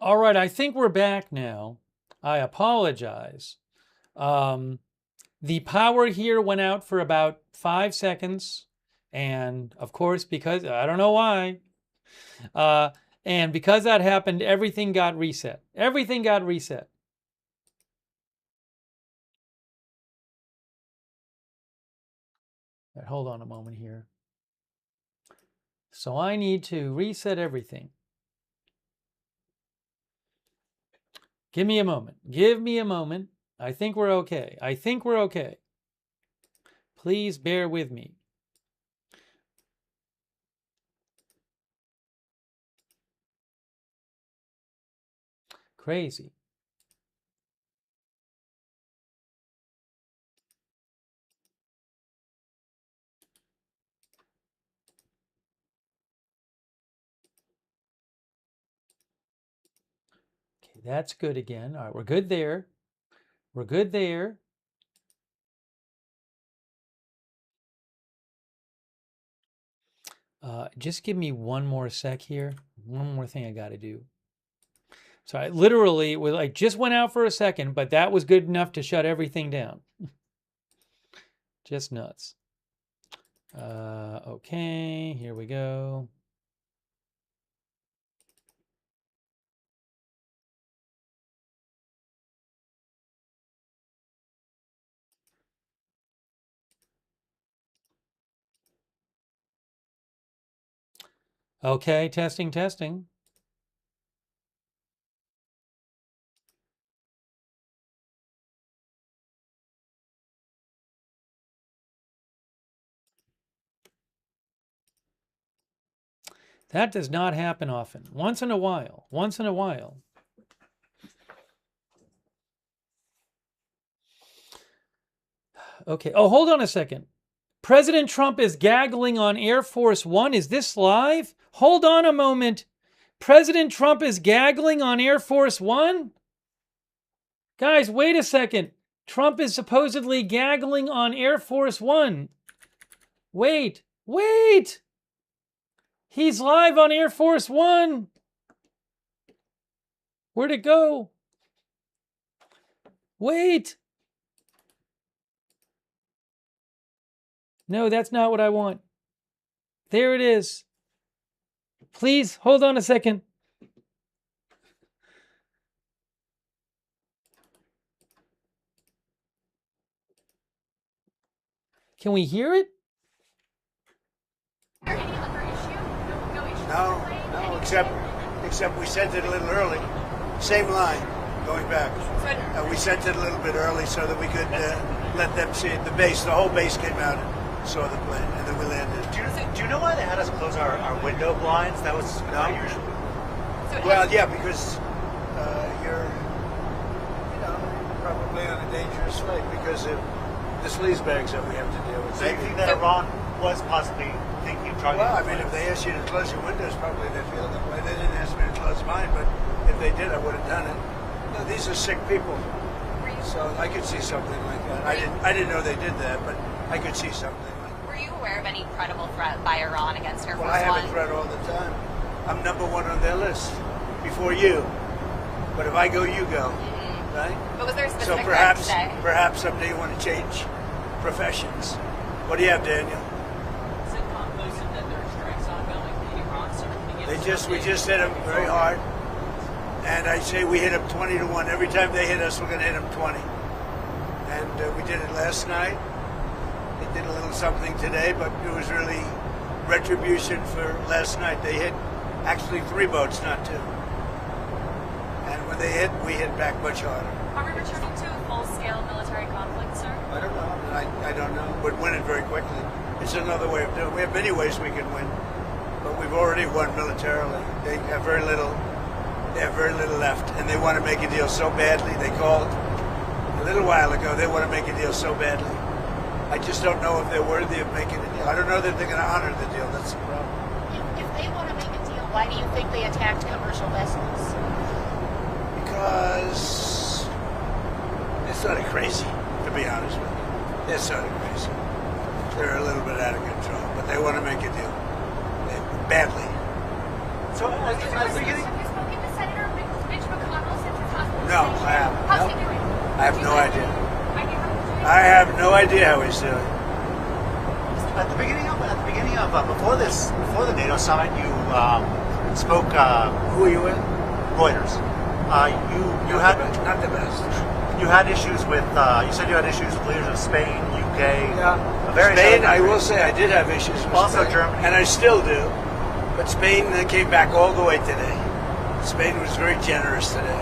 All right, I think we're back now. I apologize. The power here went out for about 5 seconds. And of course, because I don't know why, and because that happened, everything got reset. Everything got reset. Right, hold on a moment here. So I need to reset everything. Give me a moment. Give me a moment. I think we're okay. I think we're okay. Please bear with me. Crazy. Okay, that's good again. All right, we're good there. We're good there. Just give me one more sec here. One more thing I got to do. So I literally was like just went out for a second, but that was good enough to shut everything down. Just nuts. Okay, here we go. Okay, testing, testing. That does not happen often. Once in a while. Once in a while. Okay. Oh, hold on a second. President Trump is gaggling on Air Force One. Is this live? Hold on a moment. President Trump is gaggling on Air Force One? Guys, wait a second. Trump is supposedly gaggling on Air Force One. Wait, wait. He's live on Air Force One. Where'd it go? Wait. No, that's not what I want. There it is. Please, hold on a second. Can we hear it? Any other issue? No issue. No, except we sent it a little early. Same line, going back. We sent it a little bit early so that we could let them see it. The whole base came out and saw the plane, and then we landed. Do you know why they had us close our window blinds? That was not usual. Well, yeah, because you're, probably on a dangerous flight because of the sleazebags that we have to deal with. So you think that Iran was possibly thinking of trying to... Well, I mean, if they asked you to close your windows, probably they feel that way. They didn't ask me to close mine, but if they did, I would have done it. No, these are sick people, so I could see something like that. I didn't know they did that, but I could see something like that. Were you aware of any credible threat by Iran against Air Force Well, I have One? a threat all the time. I'm number one on their list before you. But if I go, you go, right? But was there a So specific threat today? perhaps someday you want to change professions. What do you have, Daniel? Is it conclusive that there are strikes ongoing in Iran? So We just hit them very hard. And I say we hit them 20 to 1. Every time they hit us, we're going to hit them 20. And we did it last night. They did a little something today, but it was really retribution for last night. They hit actually 3 boats, not 2. And when they hit, we hit back much harder. Are we returning to a full-scale military conflict, sir? I don't know. I don't know. We'd win it very quickly. It's another way of doing it. We have many ways we can win, but we've already won militarily. They have very little. They have very little left, and they want to make a deal so badly. They called a little while ago. They want to make a deal so badly. I just don't know if they're worthy of making a deal. I don't know that they're going to honor the deal. That's the problem. If they want to make a deal, why do you think they attacked commercial vessels? Because they're sort of crazy, to be honest with you. They're sort of crazy. They're a little bit out of control, but they want to make a deal. Badly. So, Have you spoken to Senator Mitch No, I haven't. How's No. he doing? I have no idea. Have you heard him doing? I have no idea how he's doing. At the beginning of before the NATO summit, you spoke Who are you with? Reuters. You had Not the best. you had issues with you said you had issues with leaders of Spain, UK, various Spain, other I will countries. say I did have issues with Also Spain, Germany. and I still do. But Spain came back all the way today. Spain was very generous today.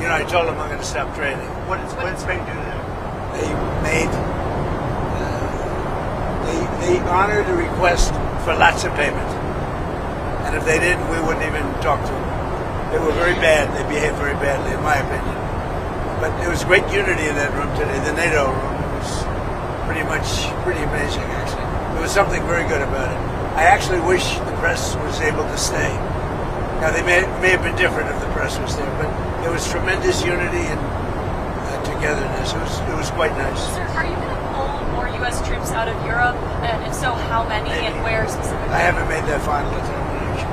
You know, I told them I'm going to stop trading. What did Spain do to them? They made they honored a request for lots of payment, and if they didn't, we wouldn't even talk to them. They were very bad. They behaved very badly, in my opinion. But there was great unity in that room today. The NATO room was pretty amazing, actually. There was something very good about it. I actually wish the press was able to stay. Now, they may have been different if the press was there, but there was tremendous unity and togetherness. It was quite nice. Sir, are you going to pull more U.S. troops out of Europe? And if so, how many and where specifically? I haven't made that final determination.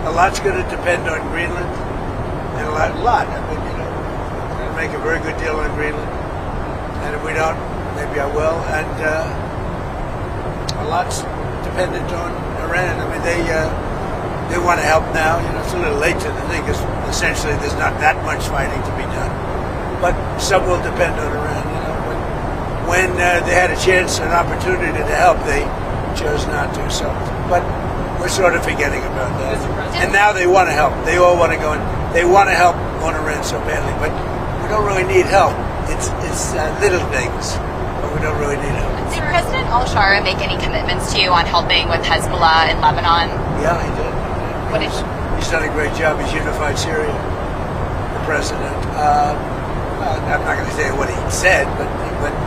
A lot's going to depend on Greenland, and a lot. I mean, you know, we're going to make a very good deal on Greenland, and if we don't, maybe I will. And a lot's dependent on Iran. I mean, they want to help now. You know, it's a little late to the thing because essentially there's not that much fighting to be done. But some will depend on Iran. You know, when they had a chance, an opportunity to help, they chose not to. So, but we're sort of forgetting about that. And now they want to help. They all want to go and they want to help on Iran so badly. But we don't really need help. It's little things, but we don't really need help. Did President al-Shara make any commitments to you on helping with Hezbollah in Lebanon? Yeah, he did. What did He's done a great job. He's unified Syria, the president. I'm not going to say what he said, but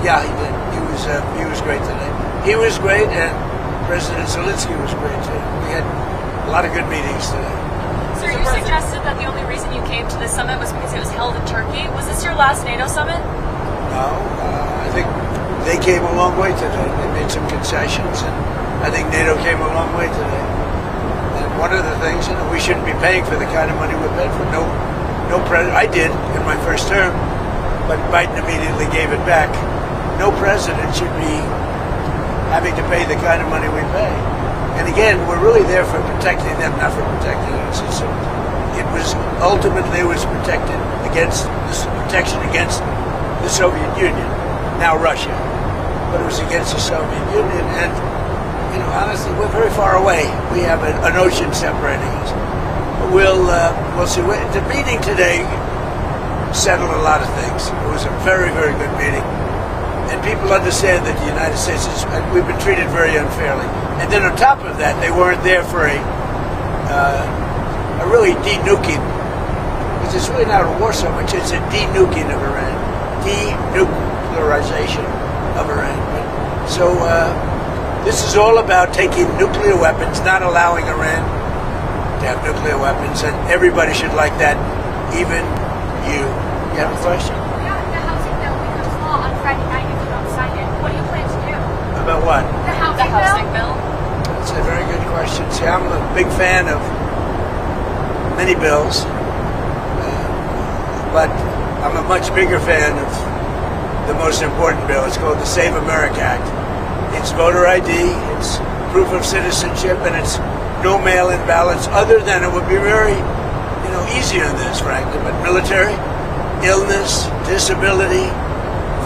yeah, he did. He was great today. He was great, and President Zelensky was great too. We had a lot of good meetings today. Sir, you suggested that the only reason you came to this summit was because it was held in Turkey. Was this your last NATO summit? No, I think they came a long way today. They made some concessions, and I think NATO came a long way today. And one of the things, you know, we shouldn't be paying for the kind of money we paid for. No president. I did in my first term, but Biden immediately gave it back. No president should be having to pay the kind of money we pay. And again, we're really there for protecting them, not for protecting us. So it was ultimately protected against this protection against the Soviet Union, now Russia, but it was against the Soviet Union. And you know, honestly, we're very far away. We have an ocean separating us. We'll see. The meeting today settled a lot of things. It was a very, very good meeting. And people understand that the United States we've been treated very unfairly. And then on top of that, they weren't there for a really denuking, because it's really not a war so much, it's a denuking of Iran, denuclearization of Iran. So this is all about taking nuclear weapons, not allowing Iran to have nuclear weapons, and everybody should like that, even you. You have a question? Yeah, the housing bill becomes law on Friday night if you don't sign it. What do you plan to do? About what? The The housing housing bill? bill? That's a very good question. See, I'm a big fan of many bills, but I'm a much bigger fan of the most important bill. It's called the Save America Act. It's voter ID, it's proof of citizenship, and it's no mail-in ballots, other than it would be very, easy on this, frankly, but military, illness, disability,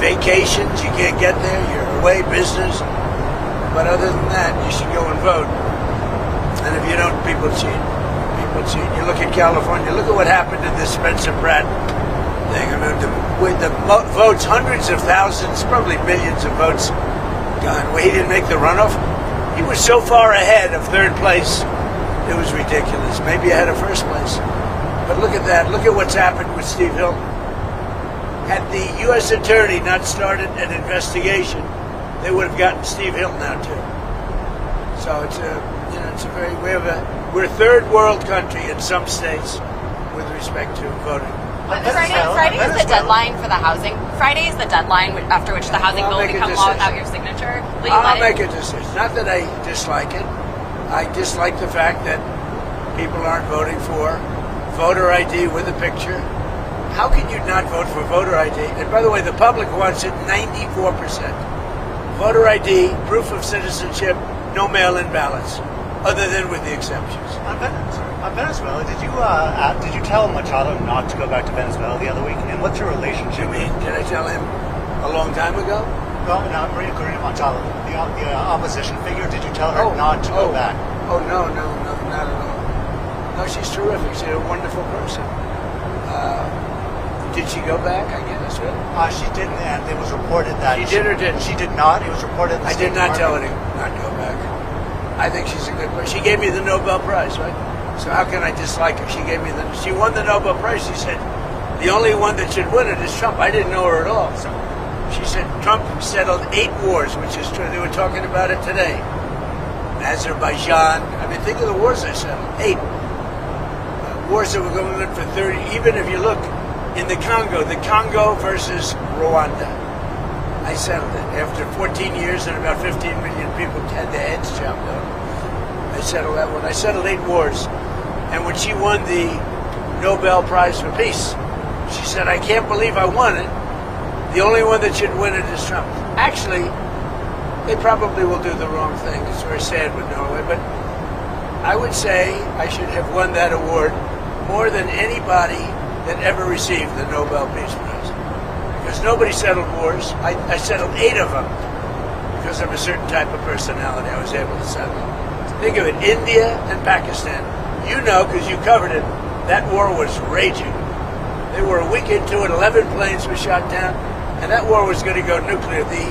vacations, you can't get there, you're away, business. But other than that, you should go and vote. And if you don't, people cheat. People cheat. You look at California, look at what happened to this Spencer Pratt thing. I mean, with the votes, hundreds of thousands, probably millions of votes gone. Well, he didn't make the runoff. He was so far ahead of third place, it was ridiculous. Maybe ahead of first place. But look at that. Look at what's happened with Steve Hilton. Had the U.S. attorney not started an investigation, they would have gotten Steve Hilton out too. So we're a third world country in some states with respect to voting. Friday is the deadline for the housing. Friday is the deadline after which the housing bill will become law without your signature. Will you I'll let make a decision. Not that I dislike it. I dislike the fact that people aren't voting for voter ID with a picture, How can you not vote for voter ID? And by the way, the public wants it 94%. Voter ID, proof of citizenship, no mail-in ballots, other than with the exceptions. On Venezuela, did you tell Machado not to go back to Venezuela the other week? And what's your relationship? You mean, did I tell him a long time ago? Well, no, Maria Corina Machado, the opposition figure. Did you tell her not to go back? Oh, no, not at all. No, she's terrific. She's a wonderful person. Did she go back? I guess, right? She didn't, and it was reported that She did or didn't? She did not. It was reported. I did not tell her to not go back. I think she's a good person. She gave me the Nobel Prize, right? So how can I dislike her? She won the Nobel Prize. She said, the only one that should win it is Trump. I didn't know her at all. So she said Trump settled 8 wars, which is true. They were talking about it today. Azerbaijan. I mean, think of the wars I settled. 8. Wars that were going on for 30. Even if you look in the Congo versus Rwanda. I settled it. After 14 years and about 15 million people had their heads chopped off. I settled that one. I settled 8 wars. And when she won the Nobel Prize for Peace, she said, I can't believe I won it. The only one that should win it is Trump. Actually, they probably will do the wrong thing. It's very sad with Norway. But I would say I should have won that award more than anybody that ever received the Nobel Peace Prize. Because nobody settled wars. I settled 8 of them because of a certain type of personality I was able to settle. Think of it, India and Pakistan. You know, because you covered it, that war was raging. They were a week into it, 11 planes were shot down, and that war was going to go nuclear. The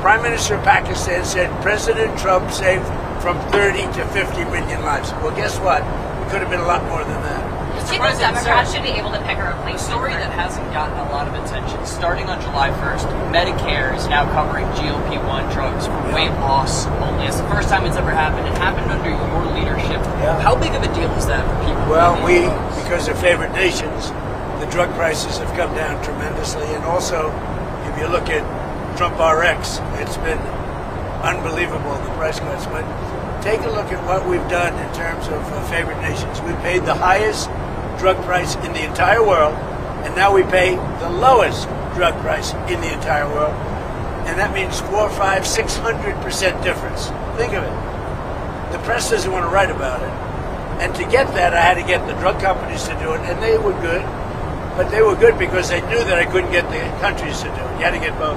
Prime Minister of Pakistan said President Trump saved from 30 to 50 million lives. Well, guess what? It could have been a lot more than that. Do you think Democrats should be able to pick a replacement? A story that hasn't gotten a lot of attention. Starting on July 1st, Medicare is now covering GLP-1 drugs for weight loss only. It's the first time it's ever happened. It happened under your leadership. Yeah. How big of a deal is that for people? Well, because of favored nations, the drug prices have come down tremendously. And also, if you look at Trump RX, it's been unbelievable, the price cuts. But take a look at what we've done in terms of favored nations. We paid the highest drug price in the entire world, and now we pay the lowest drug price in the entire world. And that means 4, 5, 600% difference. Think of it. The press doesn't want to write about it. And to get that, I had to get the drug companies to do it, and they were good. But they were good because they knew that I couldn't get the countries to do it. You had to get both.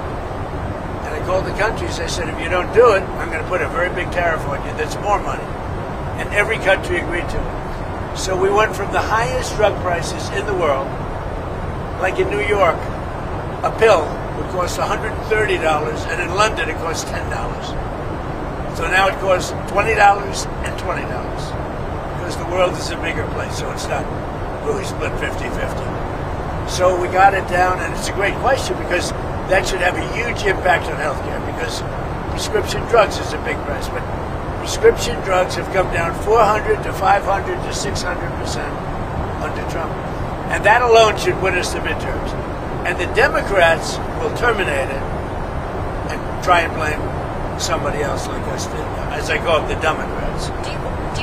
And I called the countries. I said, if you don't do it, I'm going to put a very big tariff on you. That's more money. And every country agreed to it. So we went from the highest drug prices in the world, like in New York, a pill would cost $130, and in London it costs $10. So now it costs $20 and $20, because the world is a bigger place, so it's not really split 50-50. So we got it down, and it's a great question, because that should have a huge impact on healthcare, because prescription drugs is a big price, but prescription drugs have come down 400 to 500 to 600% under Trump. And that alone should win us the midterms. And the Democrats will terminate it and try and blame somebody else like us did. As I call them, the Democrats.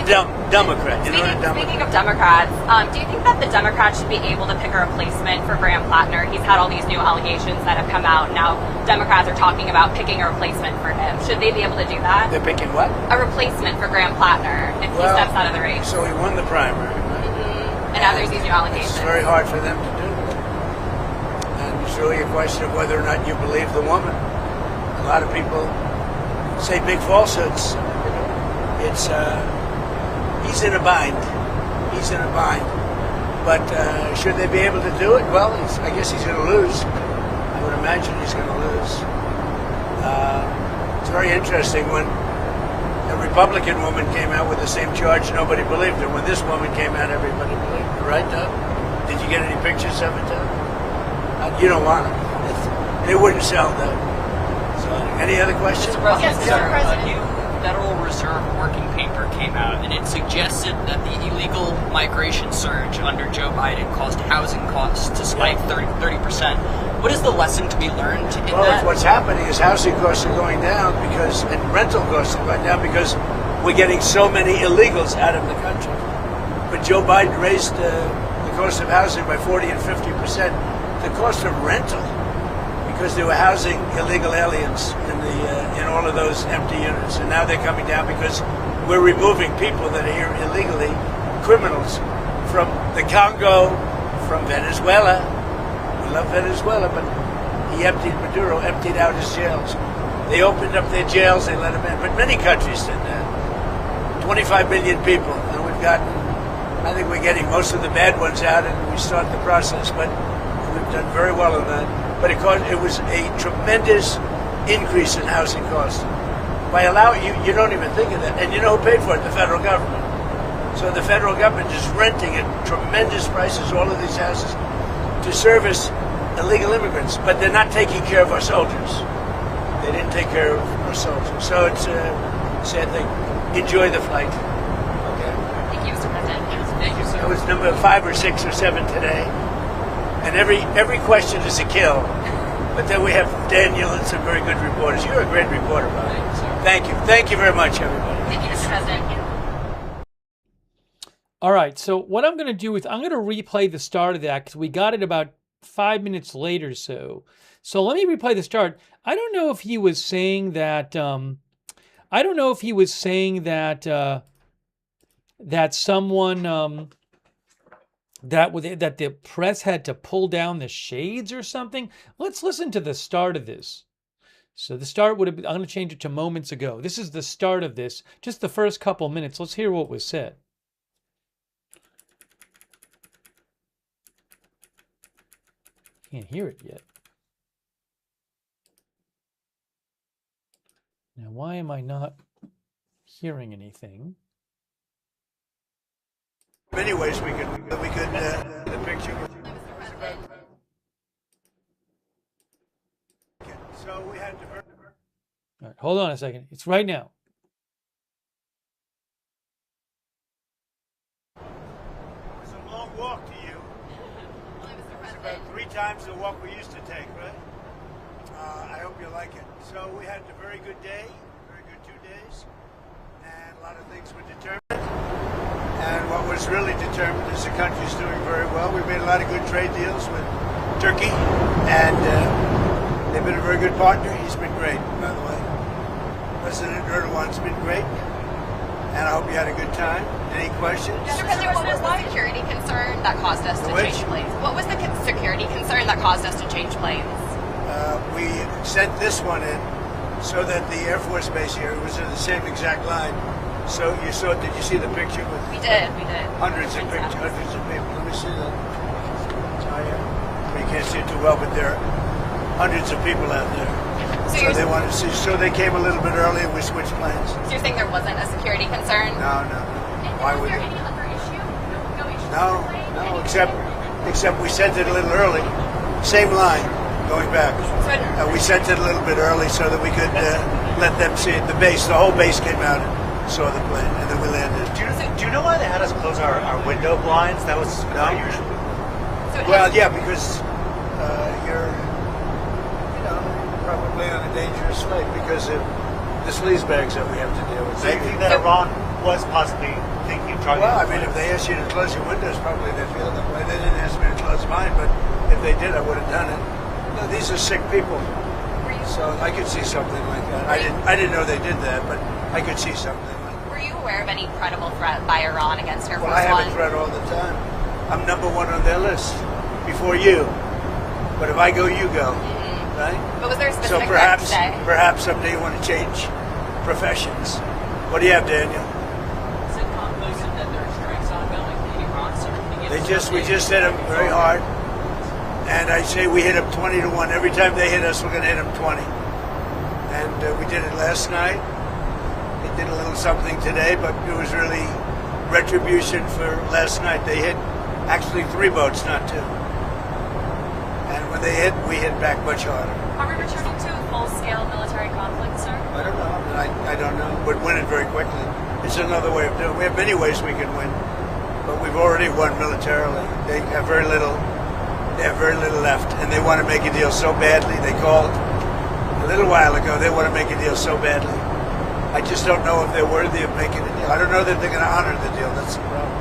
Democrat. You know what a Democrat? Speaking of Democrats, do you think that the Democrats should be able to pick a replacement for Graham Plattner? He's had all these new allegations that have come out. Now Democrats are talking about picking a replacement for him. Should they be able to do that? They're picking what? A replacement for Graham Plattner if he steps out of the race. So he won the primary, right? And now there's these new allegations. It's very hard for them to do. And it's really a question of whether or not you believe the woman. A lot of people say big falsehoods. It's he's in a bind. He's in a bind. But should they be able to do it? Well, I guess he's going to lose. I would imagine he's going to lose. It's very interesting when a Republican woman came out with the same charge, nobody believed her. When this woman came out, everybody believed her. Right, Doug? Did you get any pictures of it, Doug? You don't want them. They wouldn't sell, Doug. So, any other questions? Mr. President, Yes, Mr. President. a new Federal Reserve working paper came out, and it suggested that the illegal migration surge under Joe Biden caused housing costs to spike 30%. What is the lesson to be learned in that? What's happening is housing costs are going down and rental costs are going down because we're getting so many illegals out of the country. But Joe Biden raised the cost of housing by 40 and 50%. The cost of rental, because they were housing illegal aliens in all of those empty units, and now they're coming down because we're removing people that are here illegally, criminals from the Congo, from Venezuela. We love Venezuela, but Maduro emptied out his jails. They opened up their jails, they let them in. But many countries did that. 25 million people, and I think we're getting most of the bad ones out, and we start the process. But we've done very well on that. But it was a tremendous increase in housing costs. By allowing you don't even think of that. And you know who paid for it? The federal government. So the federal government is renting at tremendous prices all of these houses to service illegal immigrants, but they're not taking care of our soldiers. They didn't take care of our soldiers. So it's a sad thing. Enjoy the flight. Okay. Thank you, Mr. President. Thank you, sir. It was number 5 or 6 or 7 today. And every question is a kill. But then we have Daniel and some very good reporters. You're a great reporter, Bob. Thank you. Thank you very much, everybody. Thank you, Mr. President. All right, so what I'm going to do is I'm going to replay the start of that because we got it about 5 minutes later. So let me replay the start. I don't know if he was saying that. I don't know if he was saying that that someone that the press had to pull down the shades or something. Let's listen to the start of this. So the start would have been, I'm going to change it to moments ago. This is the start of this, just the first couple minutes. Let's hear what was said. Can't hear it yet. Now, why am I not hearing anything? Many ways we could the picture. So we had to. All right, hold on a second. It's right now. It was a long walk to you. It's about 3 times the walk we used to take, right? I hope you like it. So we had a very good day, very good 2 days, and a lot of things were determined. And what was really determined is the country's doing very well. We made a lot of good trade deals with Turkey, and they've been a very good partner. He's been great, by the way. President Erdogan's been great, and I hope you had a good time. Any questions? Mr. President, what was the security concern that caused us to change planes? What was the security concern that caused us to change planes? We sent this one in so that the Air Force Base here was in the same exact line. So you saw, did you see the picture? We did. Hundreds of pictures, hundreds of people. Let me see that. Oh, yeah. You can't see it too well, but there are hundreds of people out there. So they wanted to see, so they came a little bit early and we switched planes. So you're saying there wasn't a security concern? No. Why would there it? any other issue? No issue? No, except we sent it a little early. Same line going back. We sent it a little bit early so that we could let them see it. The whole base came out and saw the plane, and then we landed. Do you know why they had us close our window blinds? That was unusual. Well, yeah, because you're probably on a dangerous flight because of the sleazebags that we have to deal with. So you think that Iran was possibly thinking of targeting? Well, I mean, if they asked you to close your windows, probably they feel that way. They didn't ask me to close mine, but if they did, I would have done it. No, these are sick people, so I could see something like that. I didn't know they did that, but I could see something like that. Were you aware of any credible threat by Iran against Air Force Well, I have One? a threat all the time. I'm number 1 on their list before you. But if I go, you go, right? But was there a So specific threat today? perhaps someday you want to change professions. What do you have, Daniel? CENTCOM posted that there are strikes ongoing in Iran, so We just hit them very hard. And I say we hit them 20 to 1. Every time they hit us, we're going to hit them 20. And we did it last night. They did a little something today, but it was really retribution for last night. They hit actually 3 boats, not 2. And when they hit, we hit back much harder. Are we returning to a full-scale military conflict, sir? I don't know. I don't know. We'd win it very quickly. It's another way of doing it. We have many ways we can win, but we've already won militarily. They have very little. They have very little left, and they want to make a deal so badly. They called a little while ago. They want to make a deal so badly. I just don't know if they're worthy of making a deal. I don't know that they're going to honor the deal. That's the problem.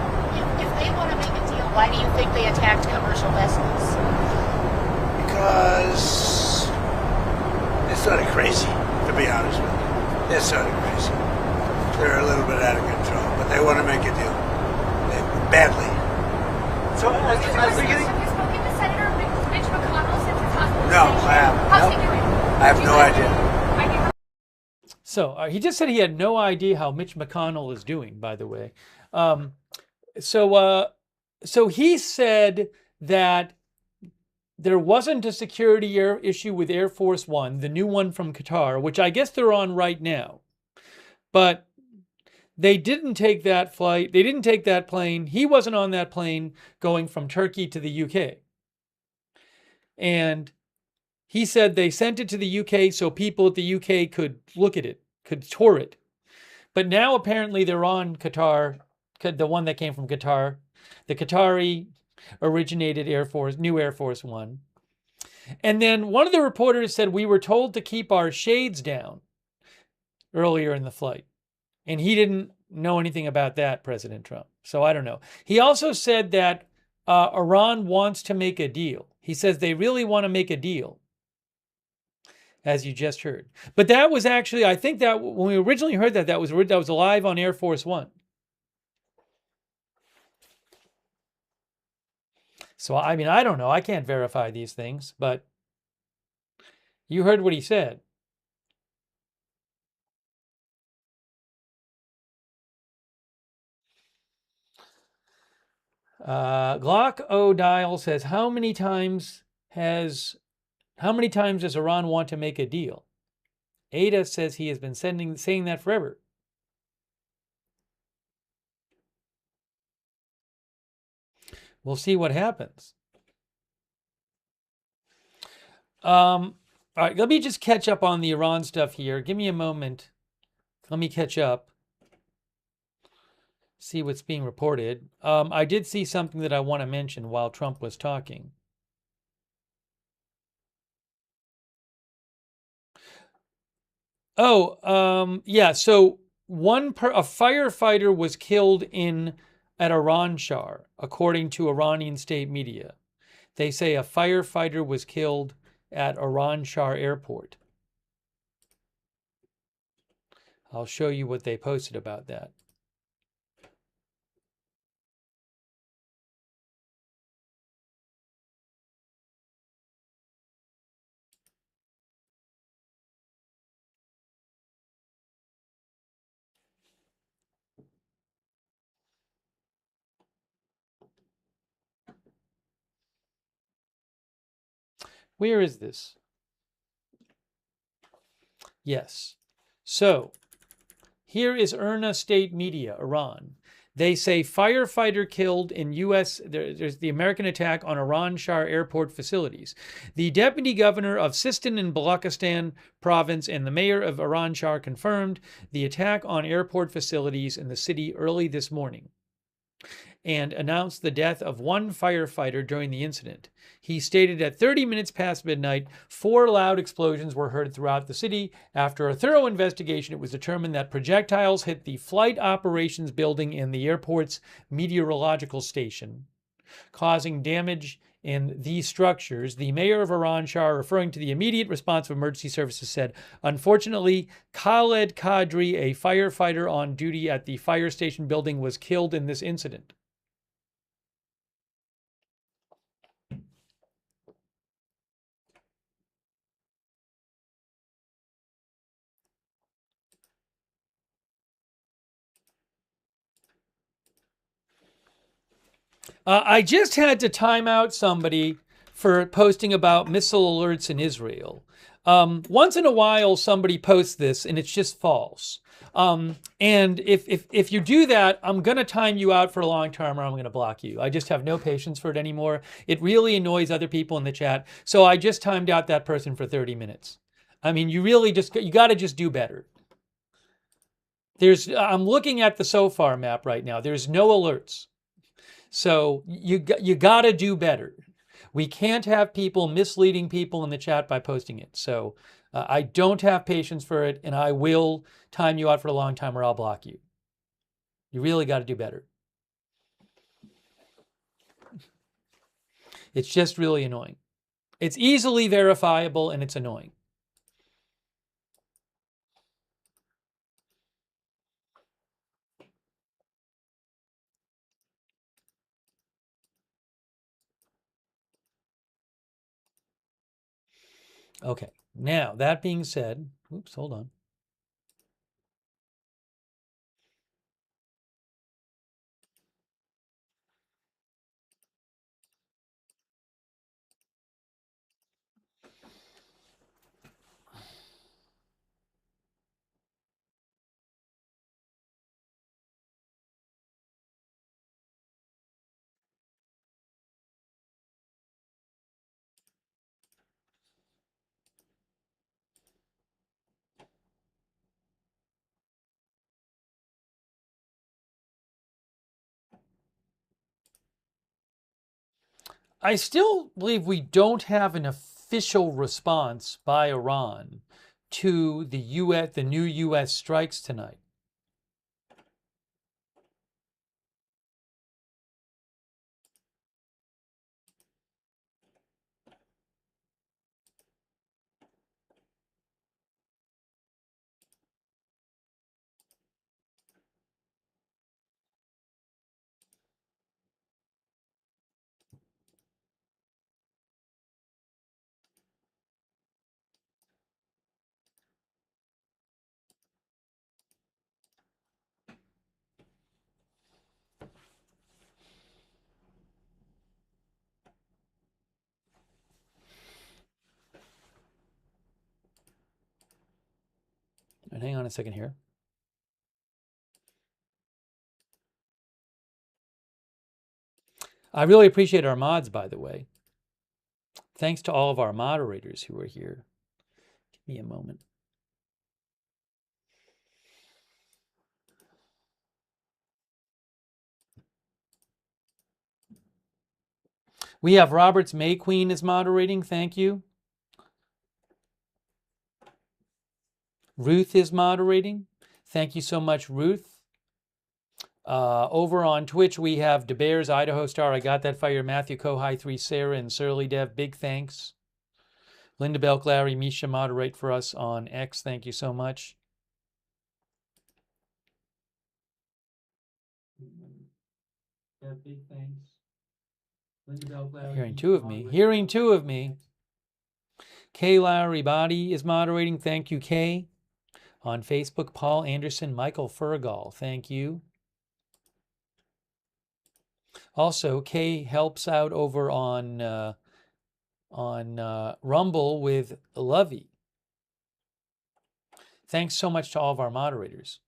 If they want to make a deal, Why do you think they attacked commercial vessels? Because they're sort of crazy, to be honest with you. They're sort of crazy. They're a little bit out of control, but they want to make a deal. Badly. So, Have you spoken to Senator Mitch McConnell since his hospitalization? No, I haven't. How's No. he doing? I have no idea. So he just said he had no idea how Mitch McConnell is doing, by the way. So he said that there wasn't a security issue with Air Force One, the new one from Qatar, which I guess they're on right now. But they didn't take that flight. They didn't take that plane. He wasn't on that plane going from Turkey to the UK. And he said they sent it to the UK so people at the UK could look at it, could tour it. But now apparently they're on Qatar, the one that came from Qatar, the Qatari originated new Air Force One. And then one of the reporters said, we were told to keep our shades down earlier in the flight. And he didn't know anything about that, President Trump. So I don't know. He also said that Iran wants to make a deal. He says they really want to make a deal, as you just heard. But that was actually, I think that when we originally heard that, that was live on Air Force One. So, I mean, I don't know. I can't verify these things, but you heard what he said. Glock O'Dial says, how many times does Iran want to make a deal? Ada says he has been saying that forever. We'll see what happens. All right, let me just catch up on the Iran stuff here. Give me a moment. Let me catch up. See what's being reported. I did see something that I want to mention while Trump was talking. Yeah. So a firefighter was killed at Iran Shar, according to Iranian state media. They say a firefighter was killed at Iran Shar Airport. I'll show you what they posted about that. Where is this? Yes. So here is IRNA State Media, Iran. They say firefighter killed in U.S. There's the American attack on Iran Shar airport facilities. The deputy governor of Sistan in Balochistan province and the mayor of Iran Shar confirmed the attack on airport facilities in the city early this morning and announced the death of one firefighter during the incident. He stated at 30 minutes past midnight, 4 loud explosions were heard throughout the city. After a thorough investigation, it was determined that projectiles hit the flight operations building in the airport's meteorological station, causing damage in these structures. The mayor of Iran Shar, referring to the immediate response of emergency services, said, unfortunately, Khaled Qadri, a firefighter on duty at the fire station building, was killed in this incident. I just had to time out somebody for posting about missile alerts in Israel. Once in a while, somebody posts this, and it's just false. And if you do that, I'm going to time you out for a long time, or I'm going to block you. I just have no patience for it anymore. It really annoys other people in the chat. So I just timed out that person for 30 minutes. I mean, you got to just do better. I'm looking at the SOFAR map right now. There's no alerts. So you got to do better. We can't have people misleading people in the chat by posting it. So I don't have patience for it, and I will time you out for a long time or I'll block you. You really got to do better. It's just really annoying. It's easily verifiable and it's annoying. Okay, now that being said, oops, hold on. I still believe we don't have an official response by Iran to the new US strikes tonight. And hang on a second here. I really appreciate our mods, by the way. Thanks to all of our moderators who are here. Give me a moment. We have Roberts May Queen is moderating. Thank you. Ruth is moderating. Thank you so much, Ruth. Over on Twitch, we have DeBears, Idaho Star, I Got That Fire, Matthew Kohai 3, Sarah, and Surly Dev. Big thanks. Linda Belk, Larry, Misha moderate for us on X. Thank you so much. Big thanks. Linda Belk, Larry, hearing two of me. Hearing two of me. Kay Lowry Body is moderating. Thank you, Kay. On Facebook, Paul Anderson, Michael Fergal. Thank you. Also, Kay helps out over on Rumble with Lovey. Thanks so much to all of our moderators.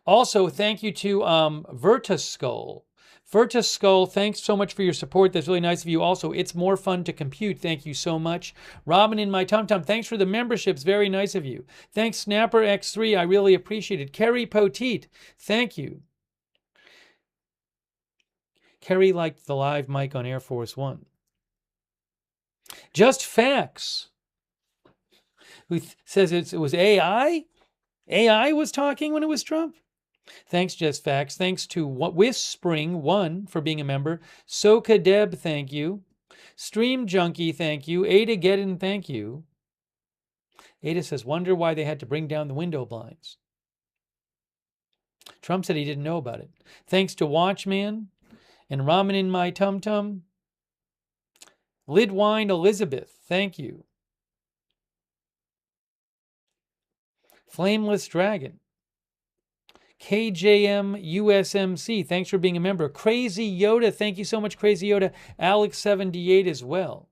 Also, thank you to Vertaskull. Vertaskull, thanks so much for your support. That's really nice of you. Also, It's More Fun to Compute. Thank you so much. Robin in my tum-tum, thanks for the memberships. Very nice of you. Thanks, Snapper X3. I really appreciate it. Kerry Poteet, thank you. Kerry liked the live mic on Air Force One. Just Facts, who says it was AI? AI was talking when it was Trump? Thanks, Just Facts. Thanks to Whispering1 for being a member. Soka Deb, thank you. Stream Junkie, thank you. Ada Geddon, thank you. Ada says, wonder why they had to bring down the window blinds. Trump said he didn't know about it. Thanks to Watchman and Ramen in my Tum Tum. Lidwine Elizabeth, thank you. Flameless Dragon. KJM USMC, thanks for being a member. Crazy Yoda, thank you so much, Crazy Yoda. Alex78 as well.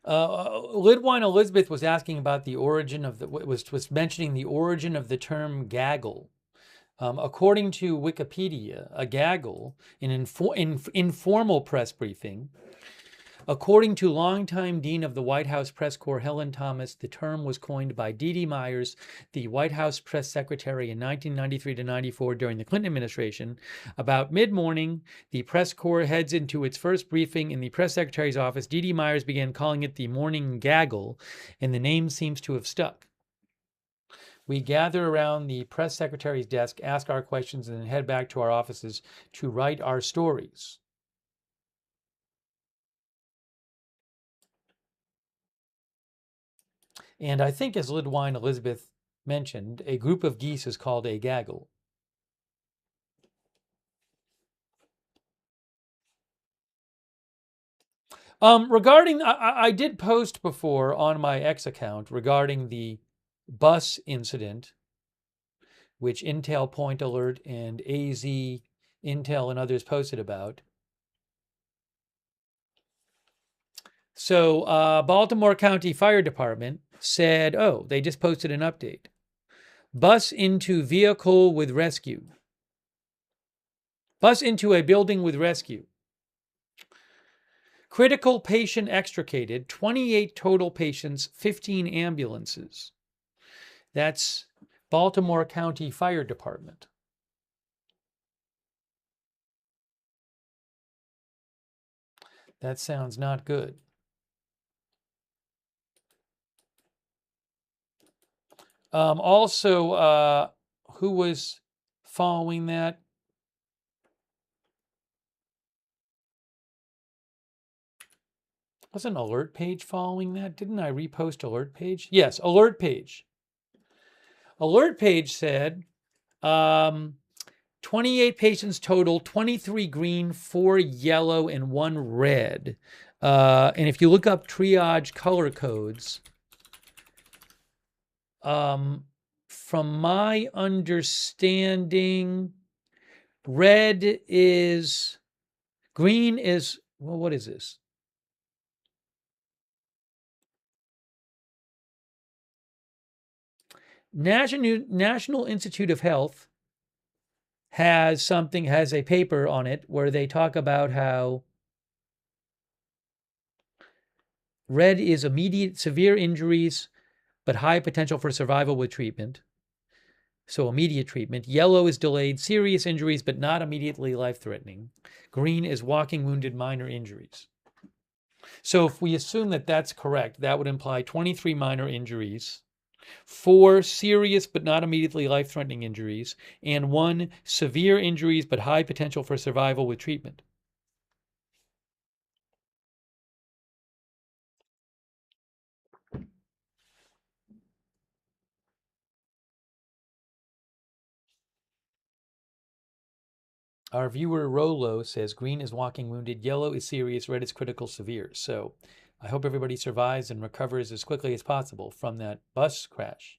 Lidwine Elizabeth was asking about the origin of the was mentioning the origin of the term gaggle. According to Wikipedia, a gaggle, an informal press briefing. According to longtime Dean of the White House Press Corps, Helen Thomas, the term was coined by D.D. Myers, the White House press secretary in 1993 to 94 during the Clinton administration. About mid-morning, the press corps heads into its first briefing in the press secretary's office. D.D. Myers began calling it the morning gaggle, and the name seems to have stuck. We gather around the press secretary's desk, ask our questions, and then head back to our offices to write our stories. And I think, as Lidwine Elizabeth mentioned, a group of geese is called a gaggle. Regarding, I did post before on my X account regarding the bus incident, which Intel Point Alert and AZ Intel and others posted about. So Baltimore County Fire Department said, oh, they just posted an update. Bus into vehicle with rescue. Bus into a building with rescue. Critical patient extricated, 28 total patients, 15 ambulances. That's Baltimore County Fire Department. That sounds not good. Also, who was following that? Was an alert page following that? Didn't I repost alert page? Yes, alert page. Alert page said 28 patients total, 23 green, 4 yellow, and 1 red. And if you look up triage color codes, from my understanding, green is, well, what is this? National Institute of Health has a paper on it where they talk about how red is immediate severe injuries, but high potential for survival with treatment. So immediate treatment. Yellow is delayed serious injuries, but not immediately life-threatening. Green is walking wounded minor injuries. So if we assume that that's correct, that would imply 23 minor injuries, 4 serious but not immediately life-threatening injuries, and 1 severe injuries but high potential for survival with treatment. Our viewer Rolo says green is walking wounded, yellow is serious, red is critical severe. So I hope everybody survives and recovers as quickly as possible from that bus crash.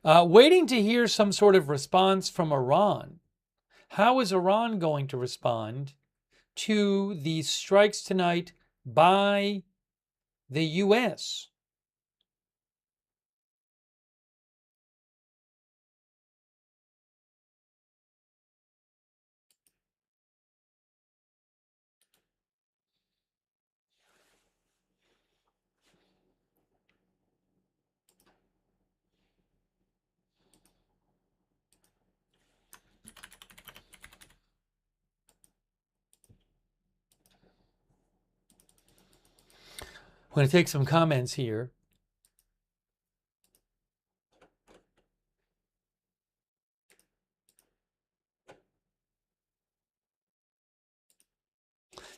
Waiting to hear some sort of response from Iran. How is Iran going to respond to these strikes tonight by the U.S.? I'm going to take some comments here.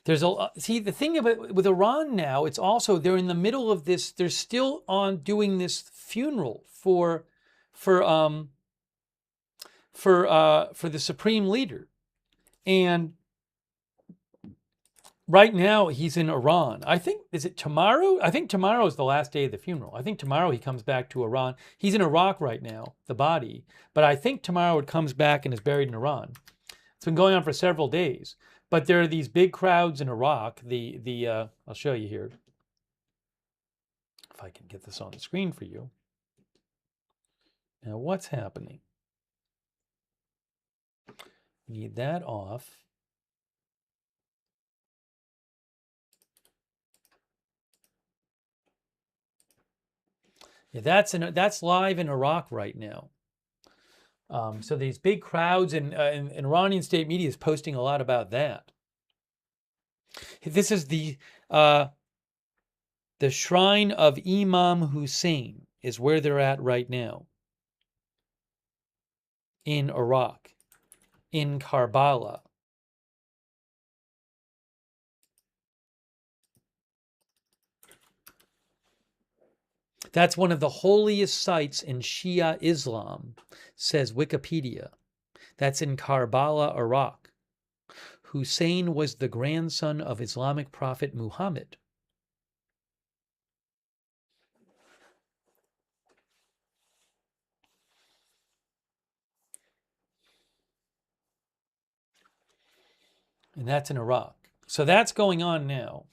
There's see, the thing about with Iran now, it's also they're in the middle of this. They're still on doing this funeral for for the supreme leader. And right now he's in Iran. I think, is it tomorrow? I think tomorrow is the last day of the funeral. I think tomorrow he comes back to Iran. He's in Iraq right now, the body. But I think tomorrow it comes back and is buried in Iran. It's been going on for several days. But there are these big crowds in Iraq. I'll show you here. If I can get this on the screen for you. Now, what's happening? Need that off. Yeah, that's live in Iraq right now. So these big crowds, and Iranian state media is posting a lot about that. This is the shrine of Imam Hussein is where they're at right now in Iraq, in Karbala. That's one of the holiest sites in Shia Islam, says Wikipedia. That's in Karbala, Iraq. Hussein was the grandson of Islamic prophet Muhammad. And that's in Iraq. So that's going on now.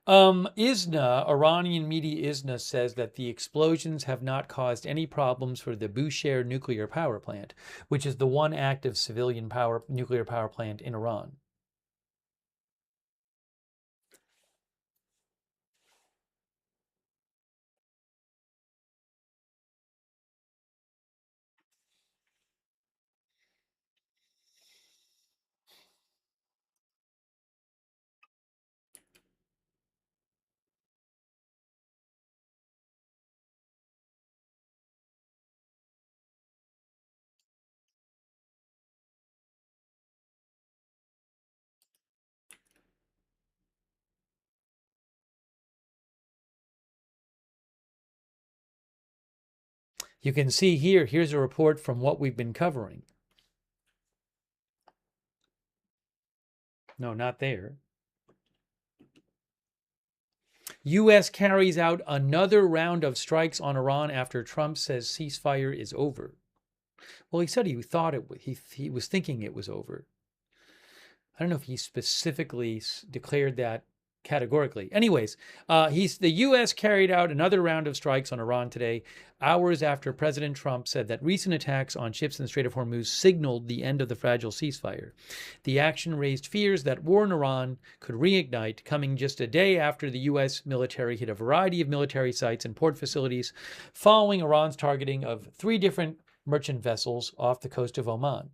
ISNA, Iranian media ISNA, says that the explosions have not caused any problems for the Bushehr nuclear power plant, which is the one active civilian nuclear power plant in Iran. You can see here's a report from what we've been covering. No, not there. U.S. carries out another round of strikes on Iran after Trump says ceasefire is over. Well, he said he thought he was thinking it was over. I don't know if he specifically declared that categorically. Anyways, the U.S. carried out another round of strikes on Iran today, hours after President Trump said that recent attacks on ships in the Strait of Hormuz signaled the end of the fragile ceasefire. The action raised fears that war in Iran could reignite, coming just a day after the U.S. military hit a variety of military sites and port facilities, following Iran's targeting of 3 different merchant vessels off the coast of Oman.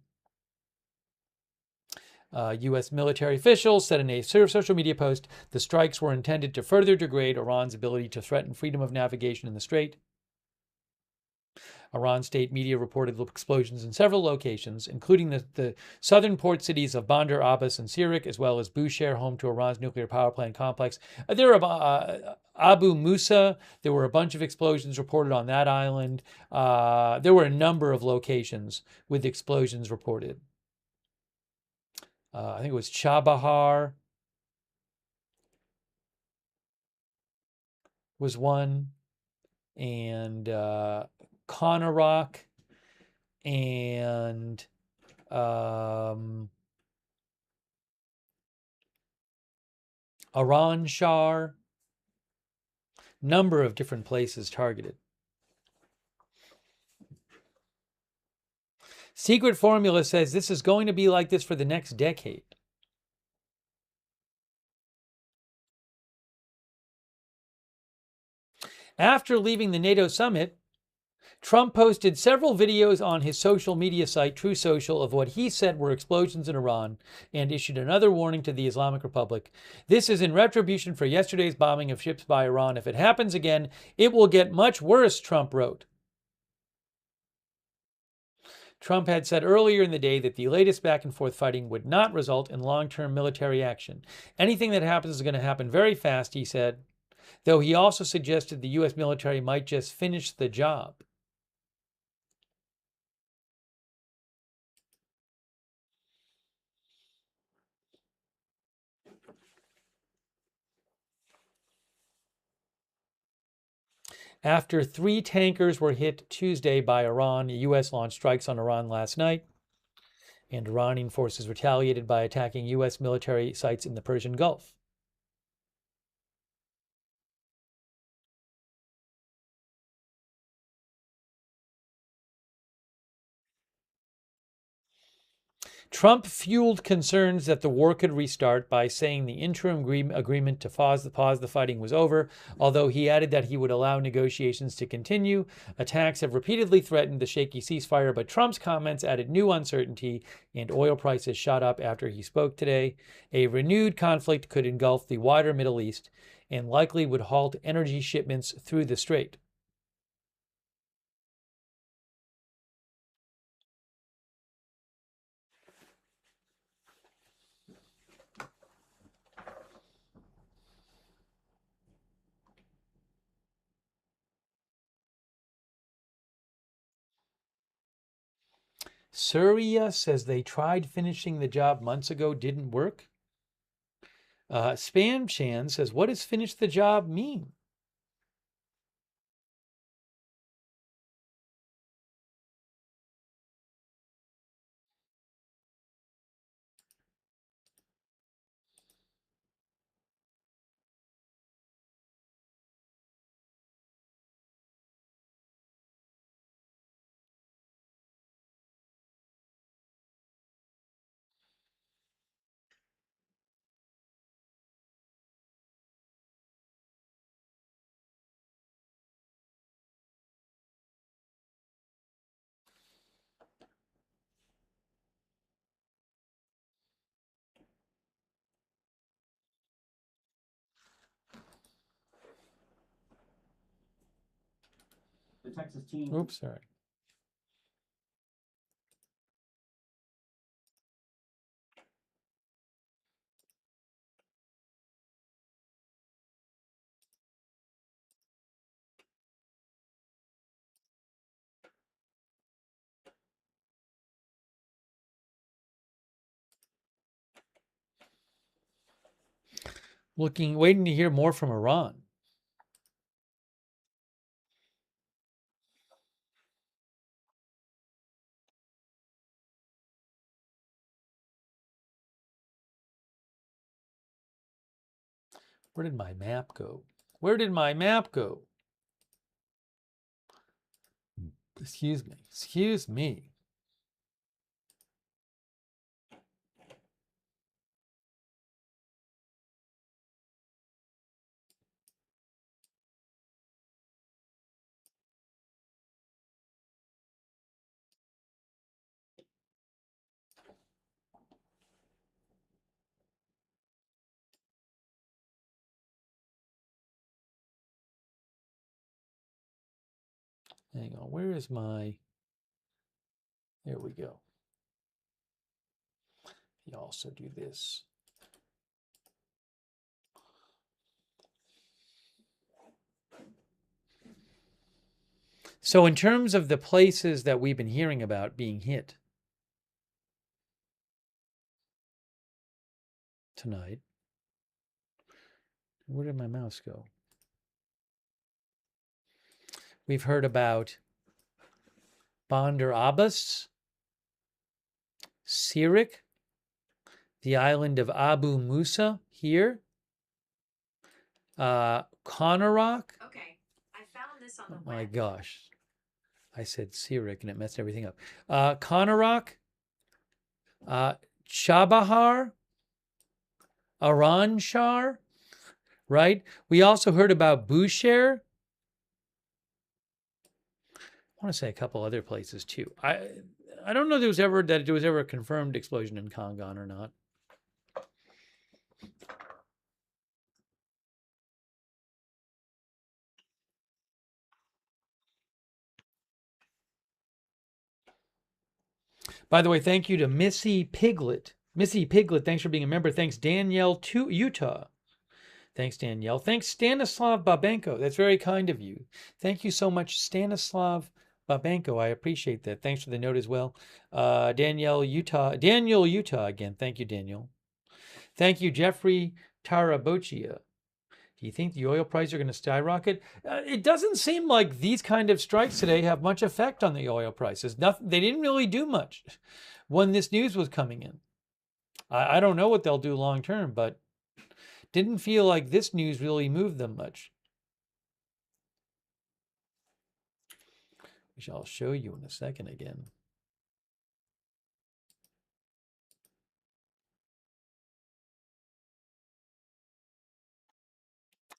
U.S. military officials said in a social media post, the strikes were intended to further degrade Iran's ability to threaten freedom of navigation in the strait. Iran state media reported explosions in several locations, including the southern port cities of Bandar Abbas and Sirik, as well as Bushehr, home to Iran's nuclear power plant complex. There were Abu Musa. There were a bunch of explosions reported on that island. There were a number of locations with explosions reported. I think it was Chabahar was one, and Konarak, and Iran Shar. Number of different places targeted. Secret Formula says this is going to be like this for the next decade. After leaving the NATO summit, Trump posted several videos on his social media site, True Social, of what he said were explosions in Iran, and issued another warning to the Islamic Republic. This is in retribution for yesterday's bombing of ships by Iran. If it happens again, it will get much worse, Trump wrote. Trump had said earlier in the day that the latest back and forth fighting would not result in long-term military action. Anything that happens is going to happen very fast, he said, though he also suggested the U.S. military might just finish the job. After 3 tankers were hit Tuesday by Iran, the U.S. launched strikes on Iran last night, and Iranian forces retaliated by attacking U.S. military sites in the Persian Gulf. Trump fueled concerns that the war could restart by saying the interim agreement to pause the fighting was over, although he added that he would allow negotiations to continue. Attacks have repeatedly threatened the shaky ceasefire, but Trump's comments added new uncertainty, and oil prices shot up after he spoke today. A renewed conflict could engulf the wider Middle East and likely would halt energy shipments through the strait. Surya says they tried finishing the job months ago, didn't work. Spam Chan says, what does finish the job mean? The Texas team. Oops, sorry. Waiting to hear more from Iran. Where did my map go? Where did my map go? Excuse me. Excuse me. Hang on. Where is my... There we go. You also do this. So in terms of the places that we've been hearing about being hit tonight, where did my mouse go? We've heard about Bandar Abbas, Sirik, the island of Abu Musa here, Konarak. Okay, I found this on the Oh my web. gosh. I said Sirik and it messed everything up. Konarak, Chabahar, Aranshar, right? We also heard about Bushehr. I want to say a couple other places too. I don't know that there was ever a confirmed explosion in Kangan or not. By the way, thank you to Missy Piglet. Missy Piglet, thanks for being a member. Thanks, Danielle to Utah. Thanks, Danielle. Thanks, Stanislav Babenko. That's very kind of you. Thank you so much, Stanislav Babenko. I appreciate that. Thanks for the note as well. Daniel, Utah again. Thank you, Daniel. Thank you, Jeffrey Tarabochia. Do you think the oil prices are going to skyrocket? It doesn't seem like these kind of strikes today have much effect on the oil prices. Nothing. They didn't really do much when this news was coming in. I don't know what they'll do long term, but didn't feel like this news really moved them much. Which I'll show you in a second again.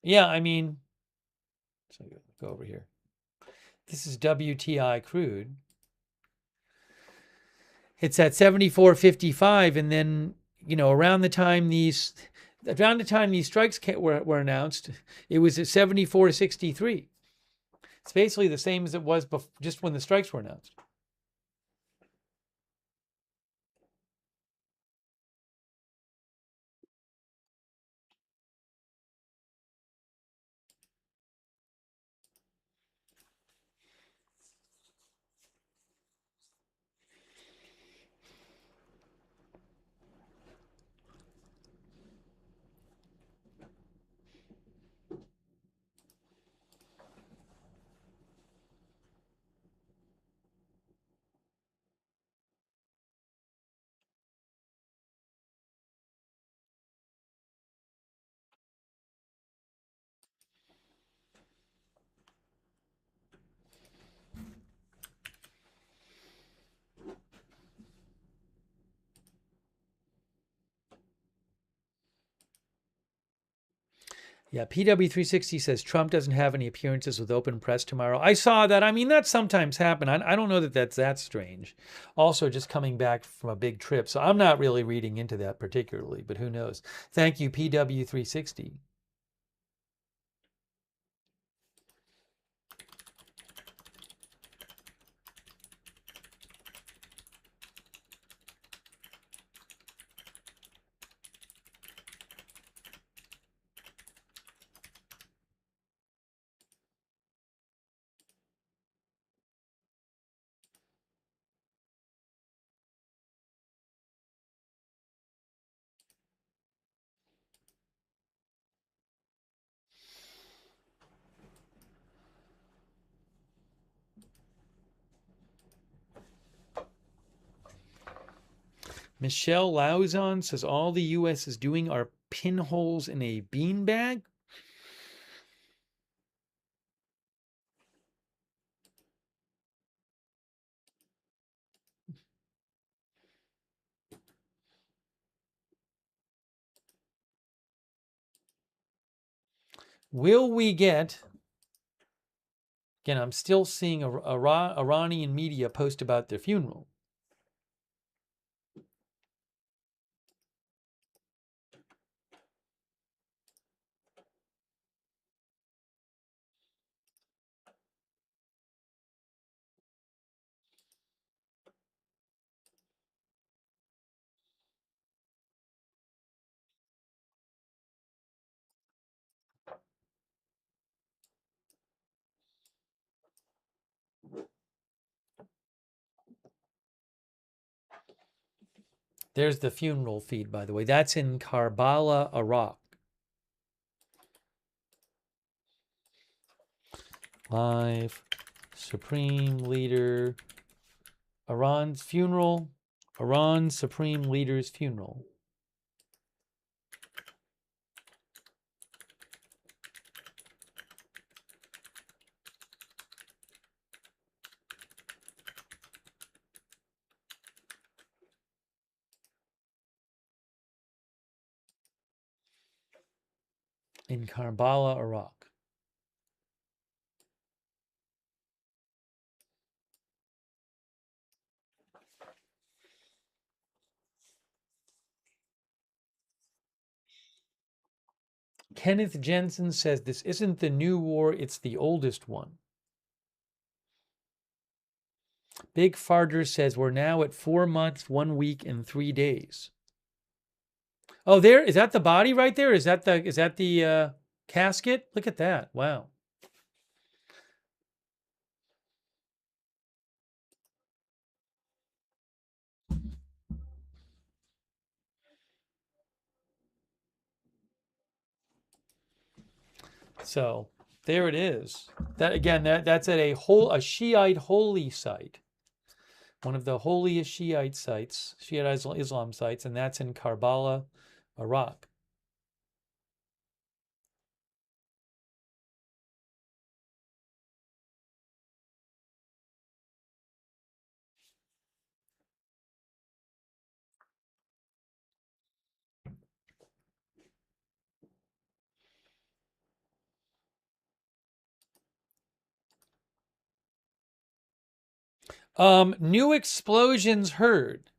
Yeah, I mean, so go over here. This is WTI crude. It's at 74.55, and then around the time these strikes were announced, it was at 74.63. It's basically the same as it was just when the strikes were announced. Yeah, PW360 says Trump doesn't have any appearances with open press tomorrow. I saw that. I mean, that sometimes happen. I don't know that that's that strange. Also, just coming back from a big trip. So I'm not really reading into that particularly, but who knows? Thank you, PW360. Michelle Lauzon says all the U.S. is doing are pinholes in a beanbag. Will we get, again, I'm still seeing Iranian media post about their funeral. There's the funeral feed, by the way. That's in Karbala, Iraq. Live, Supreme Leader, Iran's funeral, Iran's Supreme Leader's funeral. In Karbala, Iraq. Kenneth Jensen says this isn't the new war, it's the oldest one. Big Farter says we're now at 4 months, 1 week, and 3 days. Oh, there is that the body right there? Is that the casket? Look at that! Wow. So there it is. That again, that's at a Shiite holy site, one of the holiest Shiite sites, Shiite Islam sites, and that's in Karbala, Iraq. New explosions heard.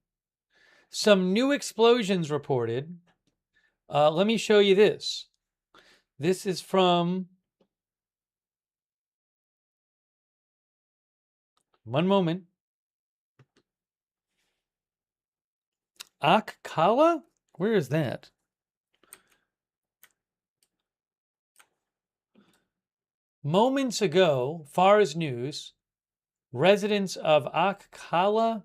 Some new explosions reported. Let me show you this. This is from, one moment, Akkala? Where is that? Moments ago, Fars News, residents of Akkala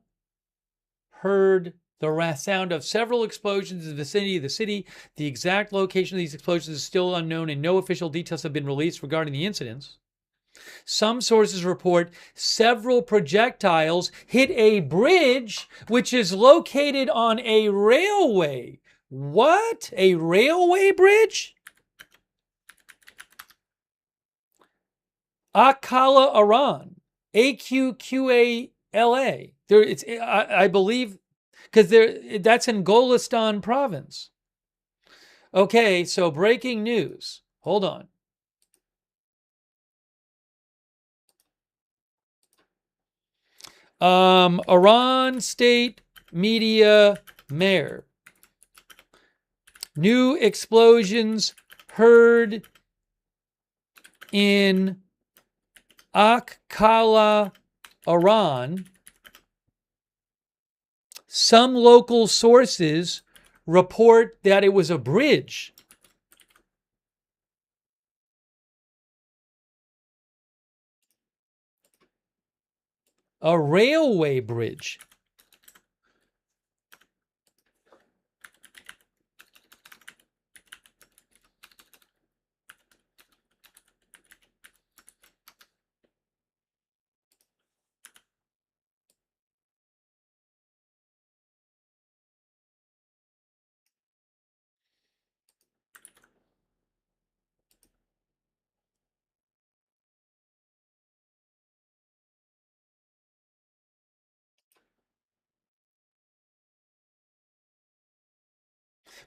heard the sound of several explosions in the vicinity of the city. The exact location of these explosions is still unknown, and no official details have been released regarding the incidents. Some sources report several projectiles hit a bridge which is located on a railway. What? A railway bridge? Akkala, Iran. Aqqala. There, it's I believe, because that's in Golestan province. Okay, so breaking news. Hold on. Iran state media mayor. New explosions heard in Akkala, Iran. Some local sources report that it was a bridge. A railway bridge.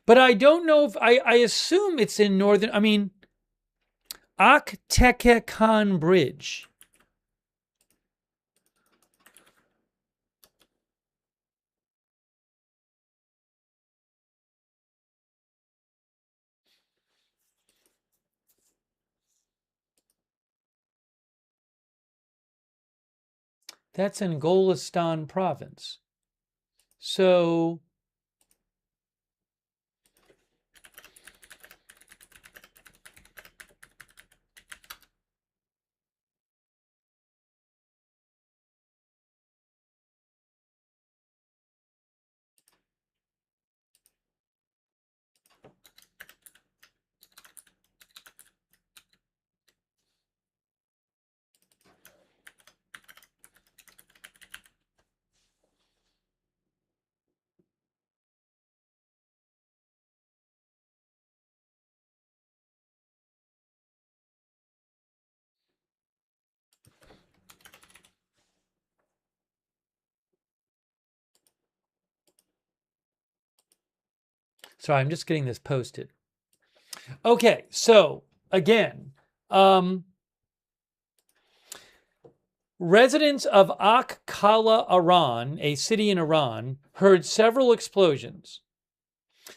But I don't know if, I assume it's in northern, I mean, Aktekekan Bridge. That's in Golestan province. So sorry, I'm just getting this posted. Okay, so again, residents of Akkala, Iran, a city in Iran, heard several explosions.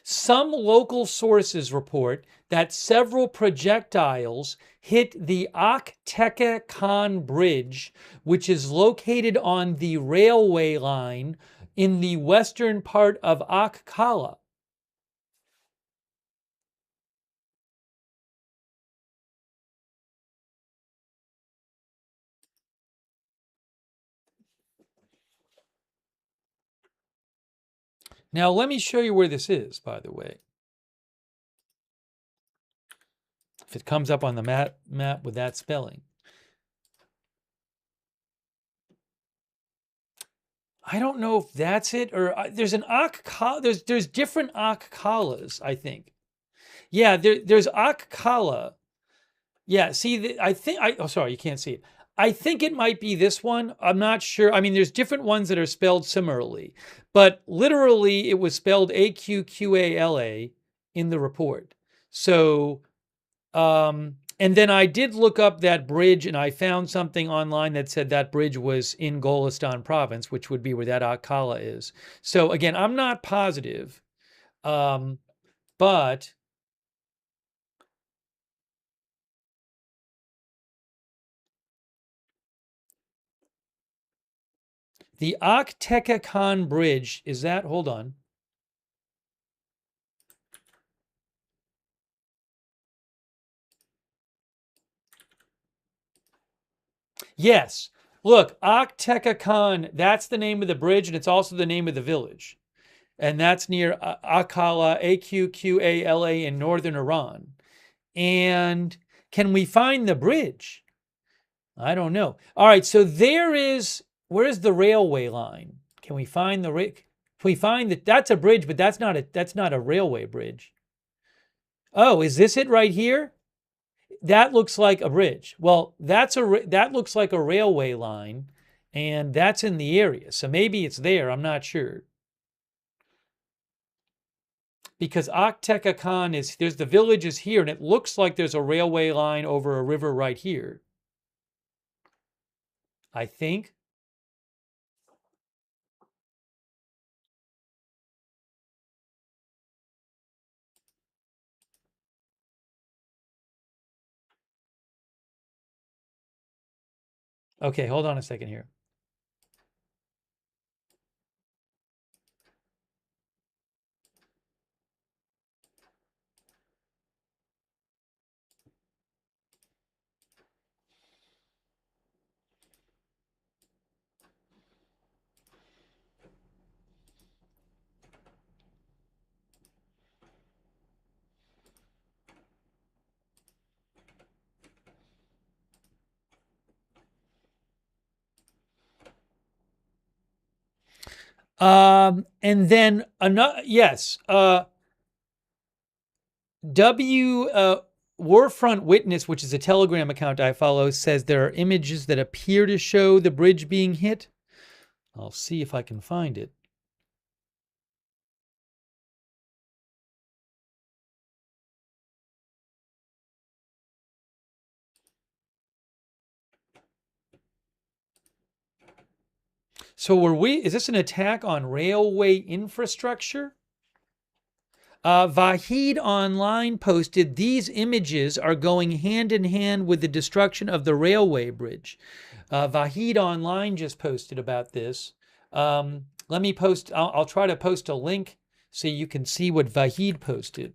Some local sources report that several projectiles hit the Akteka Khan Bridge, which is located on the railway line in the western part of Akkala. Now, let me show you where this is, by the way. If it comes up on the map with that spelling. I don't know if that's it, or there's an Akkala. There's different Akkalas, I think. Yeah, there's Akkala. Yeah, see, oh, sorry, you can't see it. I think it might be this one. I'm not sure. I mean, there's different ones that are spelled similarly, but literally it was spelled Aqqala in the report. So, and then I did look up that bridge, and I found something online that said that bridge was in Golestan province, which would be where that Akkala is. So again, I'm not positive, but the Akteka Khan Bridge, is that, hold on. Yes, look, Akteka Khan, that's the name of the bridge, and it's also the name of the village. And that's near Akkala, Aqqala in northern Iran. And can we find the bridge? I don't know. All right, so where's the railway line? Can we find can we find that? That's a bridge, but that's not a railway bridge. Oh, is this it right here? That looks like a bridge. Well, that looks like a railway line, and that's in the area. So maybe it's there. I'm not sure. Because Akteka Khan there's the village is here, and it looks like there's a railway line over a river right here. I think. Okay, hold on a second here. And then another, yes, Warfront Witness, which is a Telegram account I follow, says there are images that appear to show the bridge being hit. I'll see if I can find it. So is this an attack on railway infrastructure? Vahid Online posted, these images are going hand in hand with the destruction of the railway bridge. Vahid Online just posted about this. Let me post, I'll try to post a link so you can see what Vahid posted.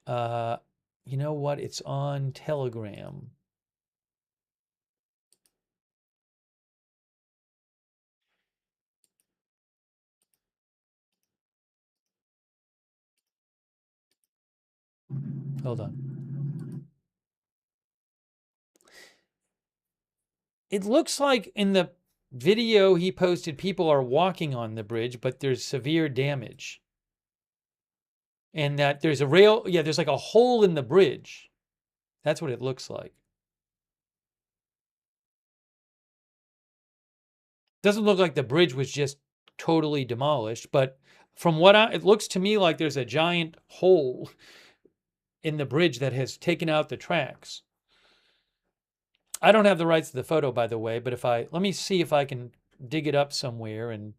You know what? It's on Telegram. Hold on. It looks like in the video he posted, people are walking on the bridge, but there's severe damage. And that there's there's like a hole in the bridge. That's what it looks like. Doesn't look like the bridge was just totally demolished, but from it looks to me like there's a giant hole in the bridge that has taken out the tracks. I don't have the rights to the photo, by the way, but let me see if I can dig it up somewhere and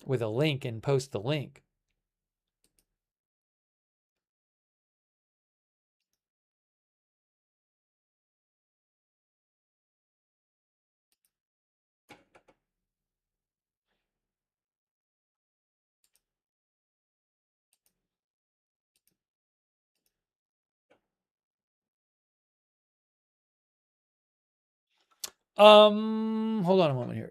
with a link and post the link. Hold on a moment here.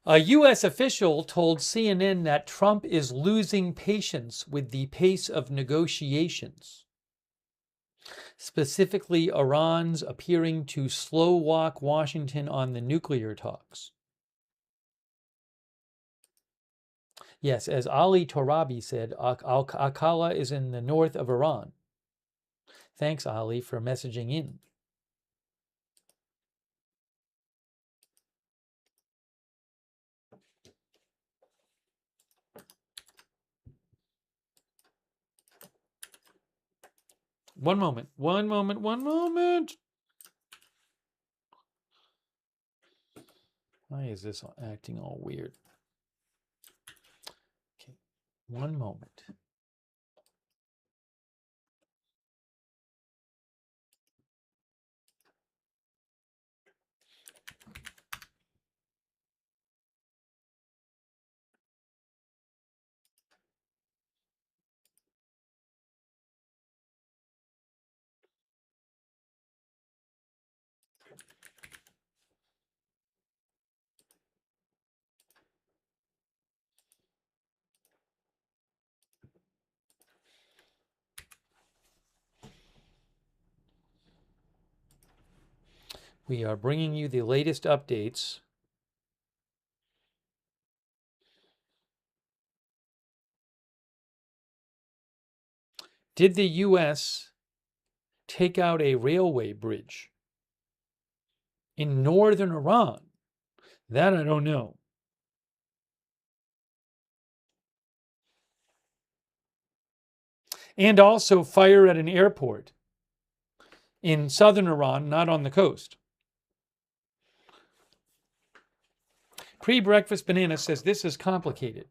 A U.S. official told CNN that Trump is losing patience with the pace of negotiations. Specifically, Iran's appearing to slow walk Washington on the nuclear talks. Yes, as Ali Torabi said, Akala is in the north of Iran. Thanks, Ali, for messaging in. One moment. Why is this acting all weird? Okay, one moment. We are bringing you the latest updates. Did the U.S. take out a railway bridge in northern Iran? That I don't know. And also fire at an airport in southern Iran, not on the coast. Pre-breakfast banana says this is complicated.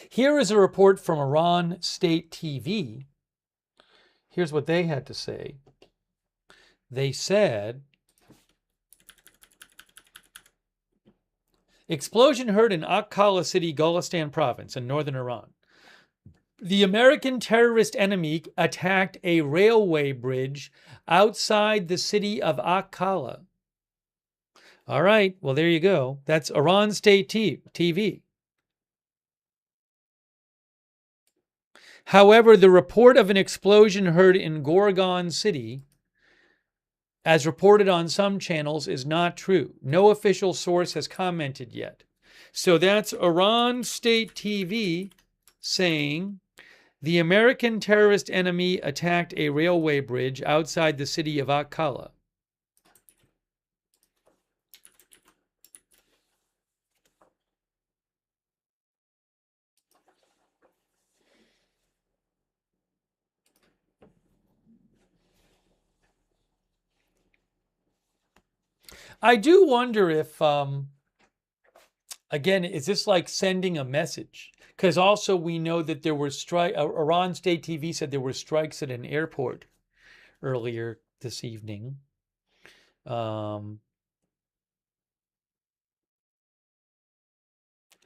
Here is a report from Iran State TV. Here's what they had to say. They said, explosion heard in Akkala city, Golestan province in northern Iran. The American terrorist enemy attacked a railway bridge outside the city of Akkala. All right, well, there you go. That's Iran State TV. However, the report of an explosion heard in Gorgon City, as reported on some channels, is not true. No official source has commented yet. So that's Iran State TV saying the American terrorist enemy attacked a railway bridge outside the city of Akkala. I do wonder if, again, is this like sending a message? Because also we know that there were Iran State TV said there were strikes at an airport earlier this evening.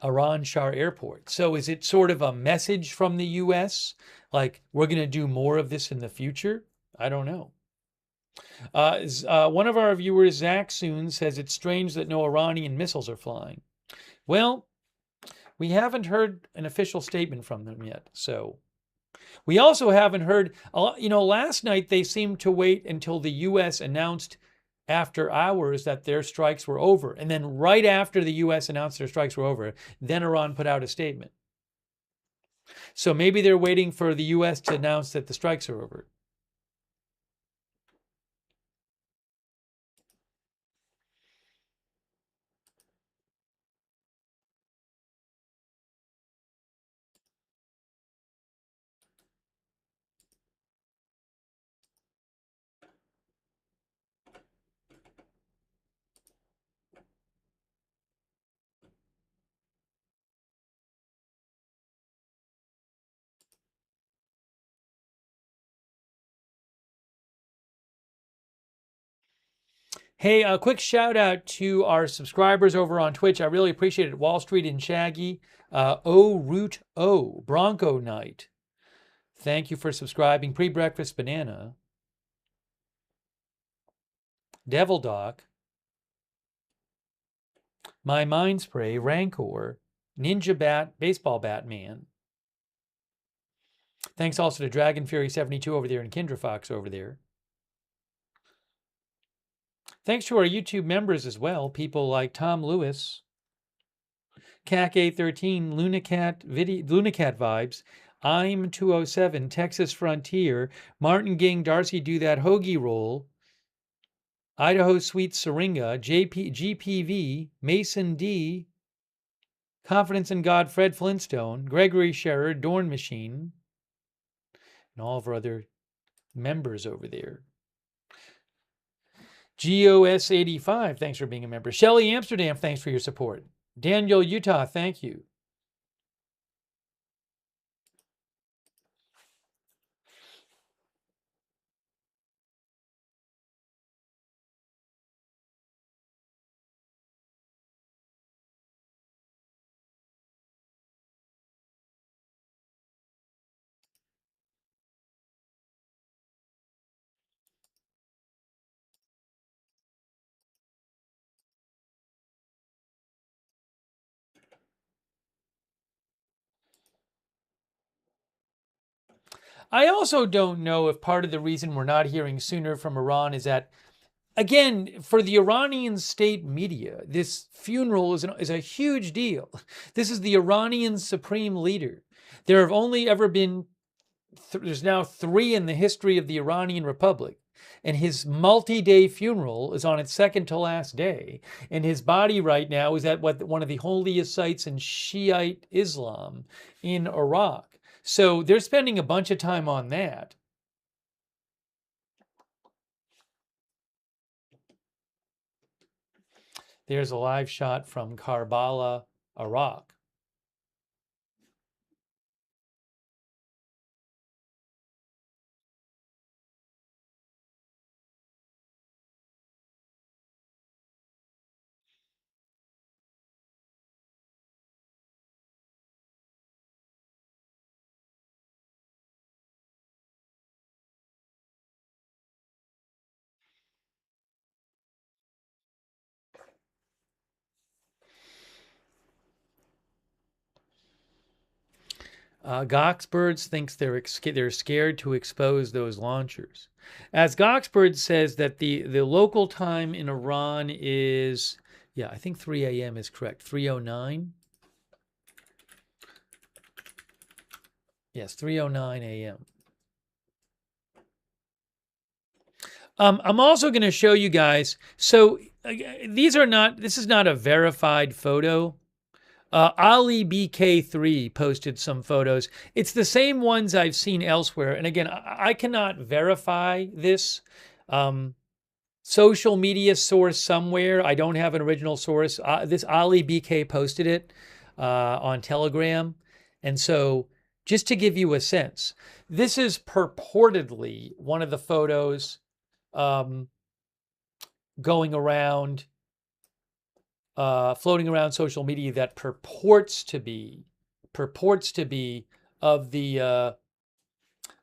Iran Shah Airport. So is it sort of a message from the U.S. like we're going to do more of this in the future? I don't know. One of our viewers, Zach Soon, says it's strange that no Iranian missiles are flying. Well, we haven't heard an official statement from them yet. So we also haven't heard, last night they seemed to wait until the U.S. announced after hours that their strikes were over. And then right after the U.S. announced their strikes were over, then Iran put out a statement. So maybe they're waiting for the U.S. to announce that the strikes are over. Hey, a quick shout out to our subscribers over on Twitch. I really appreciate it. Wall Street and Shaggy, Root O, Bronco Knight. Thank you for subscribing. Pre-Breakfast Banana, Devil Doc, My Mind Spray, Rancor, Ninja Bat, Baseball Batman. Thanks also to Dragon Fury 72 over there and Kindra Fox over there. Thanks to our YouTube members as well, people like Tom Lewis, CAC813, Lunacat Vibes, I'm 207, Texas Frontier, Martin Ging, Darcy Do That Hoagie Roll, Idaho Sweet Syringa, GPV, Mason D, Confidence in God, Fred Flintstone, Gregory Scherer, Dorn Machine, and all of our other members over there. GOS85, thanks for being a member. Shelly Amsterdam, thanks for your support. Daniel Utah, thank you. I also don't know if part of the reason we're not hearing sooner from Iran is that, again, for the Iranian state media, this funeral is a huge deal. This is the Iranian supreme leader. There have only ever been, there's now 3 in the history of the Iranian Republic. And his multi-day funeral is on its second to last day. And his body right now is at one of the holiest sites in Shiite Islam in Iraq. So they're spending a bunch of time on that. There's a live shot from Karbala, Iraq. Goxbirds thinks they're scared to expose those launchers. As Goxbird says that the local time in Iran is, yeah, I think 3 a.m. is correct. 3:09. Yes, 3:09 a.m. I'm also going to show you guys. So this is not a verified photo. Ali BK3 posted some photos. It's the same ones I've seen elsewhere. And again, I cannot verify this. Social media source somewhere. I don't have an original source. This Ali BK posted it on Telegram. And so just to give you a sense, this is purportedly one of the photos going around floating around social media that purports to be of the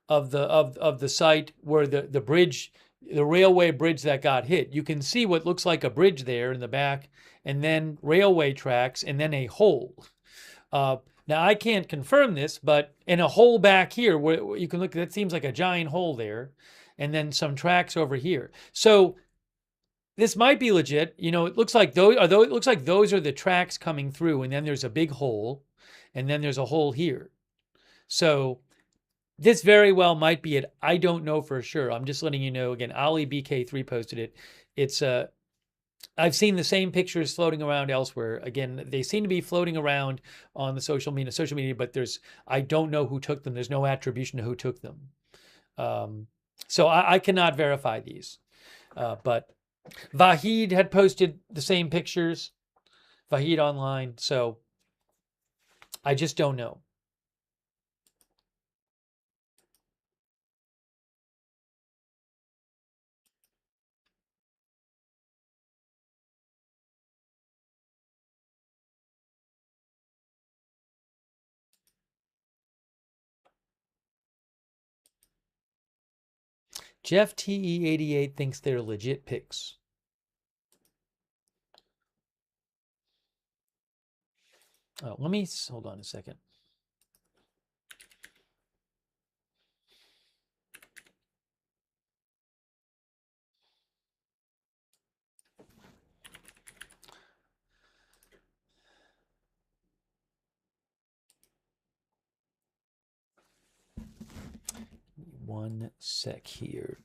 of the site where the bridge, the railway bridge that got hit. You can see what looks like a bridge there in the back, and then railway tracks, and then a hole. Now I can't confirm this, but in a hole back here where you can look, that seems like a giant hole there, and then some tracks over here. So this might be legit. You know, it looks like it looks like those are the tracks coming through, and then there's a big hole, and then there's a hole here. So this very well might be it. I don't know for sure. I'm just letting you know. Again, Ali BK3 posted it. It's I've seen the same pictures floating around elsewhere. Again, they seem to be floating around on the social media, but I don't know who took them. There's no attribution to who took them. So I cannot verify these. But Vahid had posted the same pictures, Vahid online. So I just don't know. Jeff TE88 thinks they're legit pics. Oh, let me hold on a second. One sec here.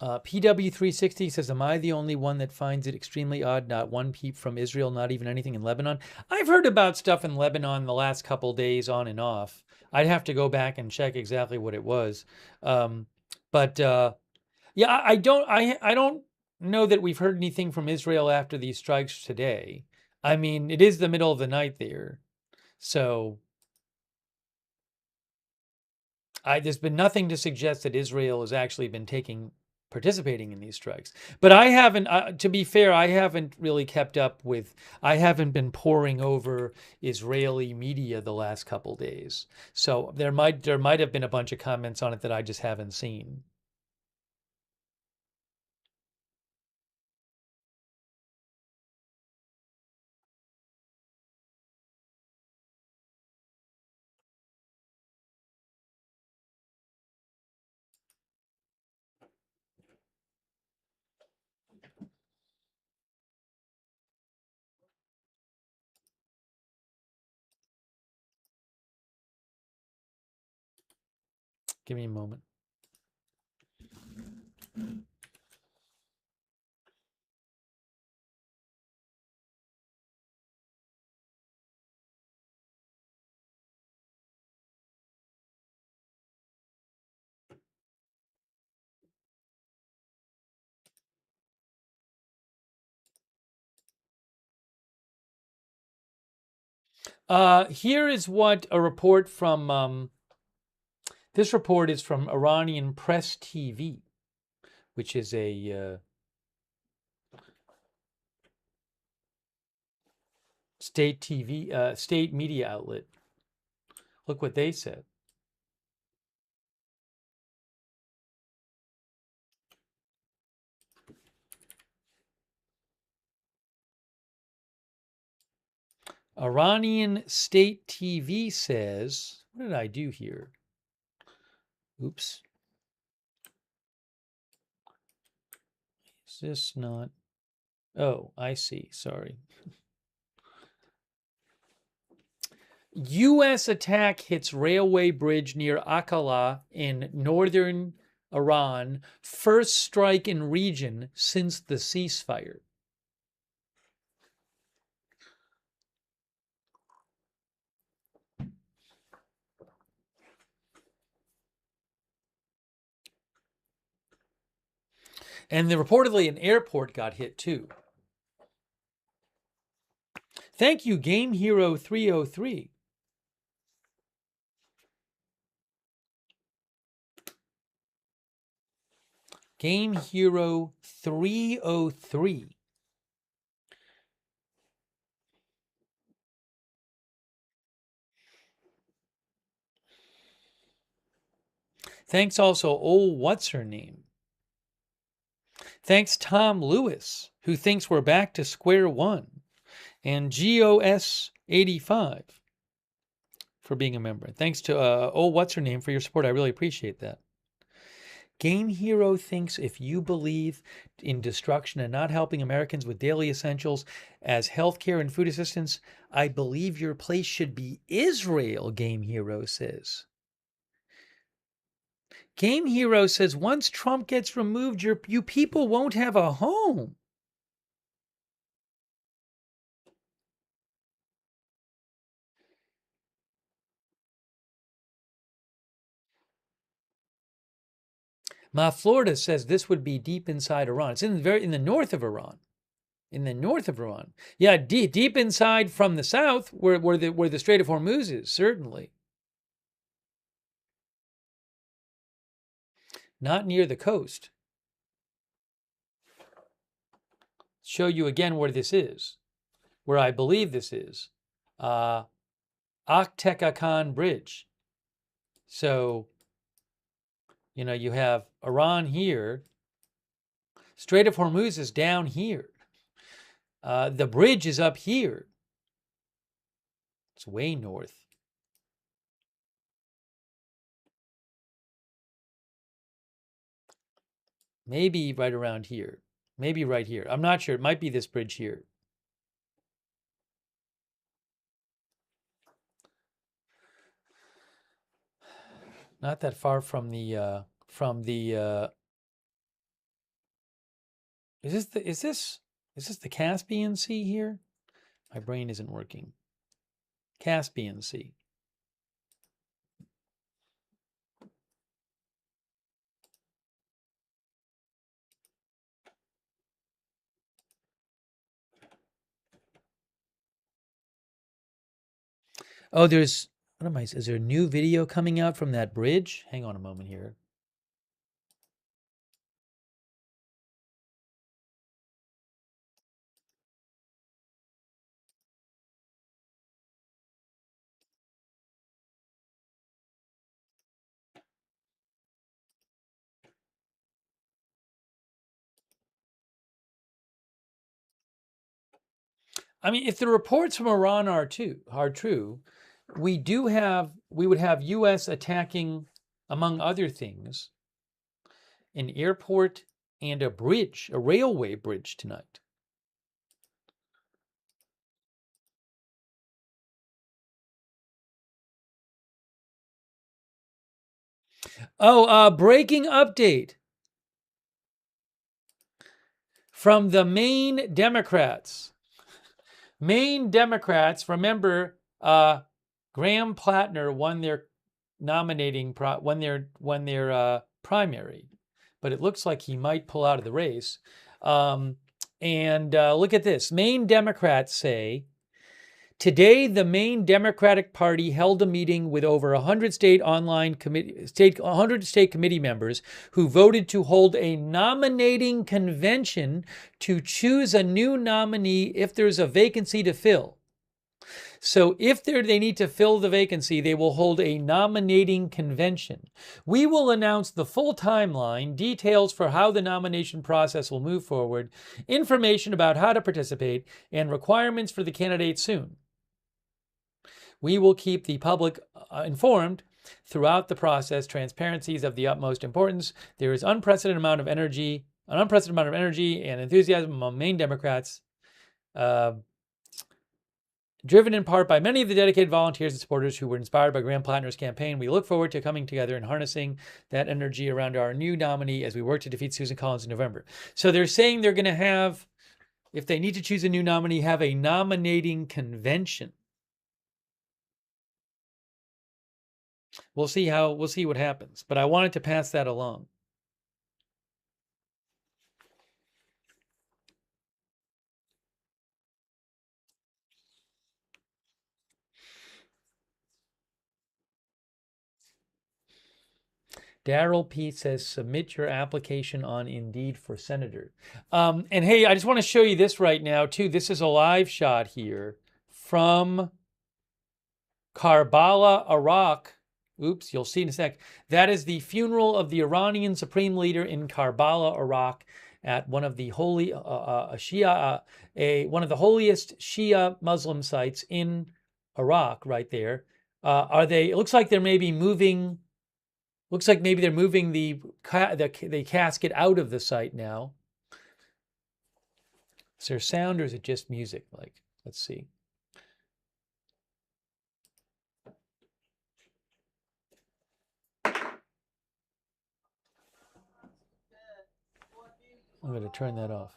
PW360 says, am I the only one that finds it extremely odd? Not one peep from Israel, not even anything in Lebanon. I've heard about stuff in Lebanon the last couple days on and off. I'd have to go back and check exactly what it was. Yeah, I don't know that we've heard anything from Israel after these strikes today. I mean, it is the middle of the night there. So there's been nothing to suggest that Israel has actually been participating in these strikes. But I haven't, to be fair, I haven't really kept up with, I haven't been poring over Israeli media the last couple days. So there might have been a bunch of comments on it that I just haven't seen. Give me a moment. Here is what a report from, this report is from Iranian Press TV, which is a state media outlet. Look what they said. Iranian state TV says, what did I do here? Oops. Is this not? Oh, I see. Sorry. U.S. attack hits railway bridge near Akala in northern Iran. First strike in region since the ceasefire. And then reportedly an airport got hit too. Thank you, Game Hero 303. Game Hero 303. Thanks also, what's her name? Thanks Tom Lewis, who thinks we're back to square one. And GOS85 for being a member. Thanks to, what's her name for your support. I really appreciate that. Game Hero thinks if you believe in destruction and not helping Americans with daily essentials as healthcare and food assistance, I believe your place should be Israel, Game Hero says. Game Hero says once Trump gets removed, you people won't have a home. Ma Florida says this would be deep inside Iran. It's in the north of Iran. In the north of Iran. Yeah, deep inside from the south where the Strait of Hormuz is, certainly. Not near the coast. Show you again where this is. Where I believe this is. Aktekakan Bridge. So, you have Iran here. Strait of Hormuz is down here. The bridge is up here. It's way north. Maybe right around here. Maybe right here. I'm not sure. It might be this bridge here. Not that far from the is this the Caspian Sea here? My brain isn't working. Caspian Sea. Oh, is there a new video coming out from that bridge? Hang on a moment here. I mean, if the reports from Iran are true, we would have U.S. attacking, among other things, an airport and a bridge, a railway bridge tonight. Oh, breaking update from the Maine Democrats. Maine Democrats, remember, Graham Plattner won their primary, but it looks like he might pull out of the race. And look at this. Maine Democrats say, today the Maine Democratic Party held a meeting with over 100 state committee members who voted to hold a nominating convention to choose a new nominee if there's a vacancy to fill. So if they need to fill the vacancy, they will hold a nominating convention. We will announce the full timeline, details for how the nomination process will move forward, information about how to participate, and requirements for the candidates soon. We will keep the public informed Throughout the process, transparency is of the utmost importance. There is an unprecedented amount of energy and enthusiasm among main Democrats, driven in part by many of the dedicated volunteers and supporters who were inspired by Graham Plattner's campaign. We look forward to coming together and harnessing that energy around our new nominee as we work to defeat Susan Collins in November. So they're saying they're going to have, if they need to choose a new nominee, have a nominating convention. We'll see what happens, but I wanted to pass that along. Daryl P says, submit your application on Indeed for senator. And hey, I just want to show you this right now too. This is a live shot here from Karbala, Iraq. Oops, you'll see in a sec. That is the funeral of the Iranian supreme leader in Karbala, Iraq, at one of the one of the holiest Shia Muslim sites in Iraq, right there. It looks like they're maybe moving. Looks like maybe they're moving the casket out of the site now. Is there sound or is it just music? Like, let's see. I'm going to turn that off.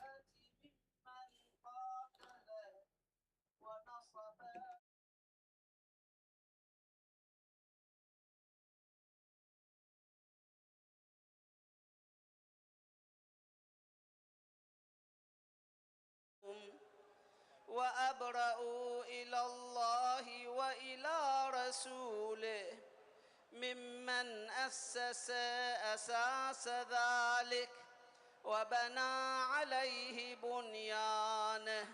وأبرأوا إلى الله وإلى رسوله ممن أسس أساس ذلك وبنى عليه بنيانه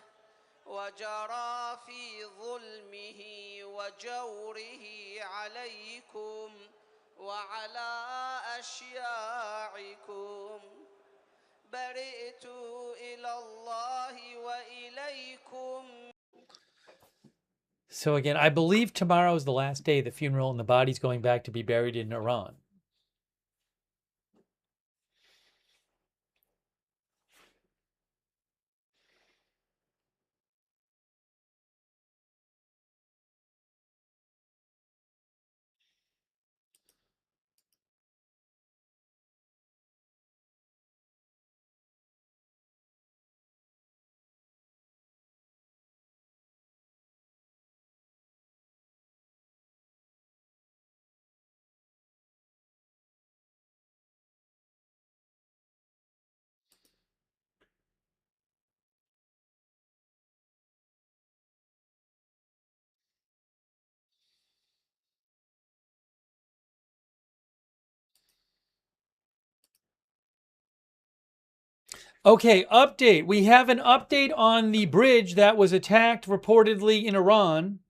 وجرى في ظلمه وجوره عليكم وعلى أشياعكم برئت إلى الله وإليكم. So again, I believe tomorrow is the last day of the funeral and the body's going back to be buried in Iran. Okay, update. We have an update on the bridge that was attacked reportedly in Iran.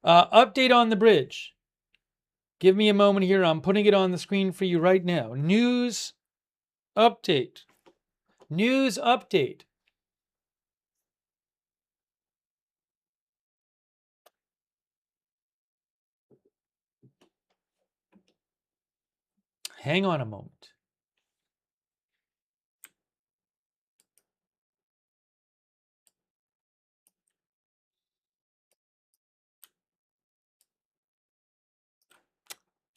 Update on the bridge. Give me a moment here. I'm putting it on the screen for you right now. News update. News update. Hang on a moment.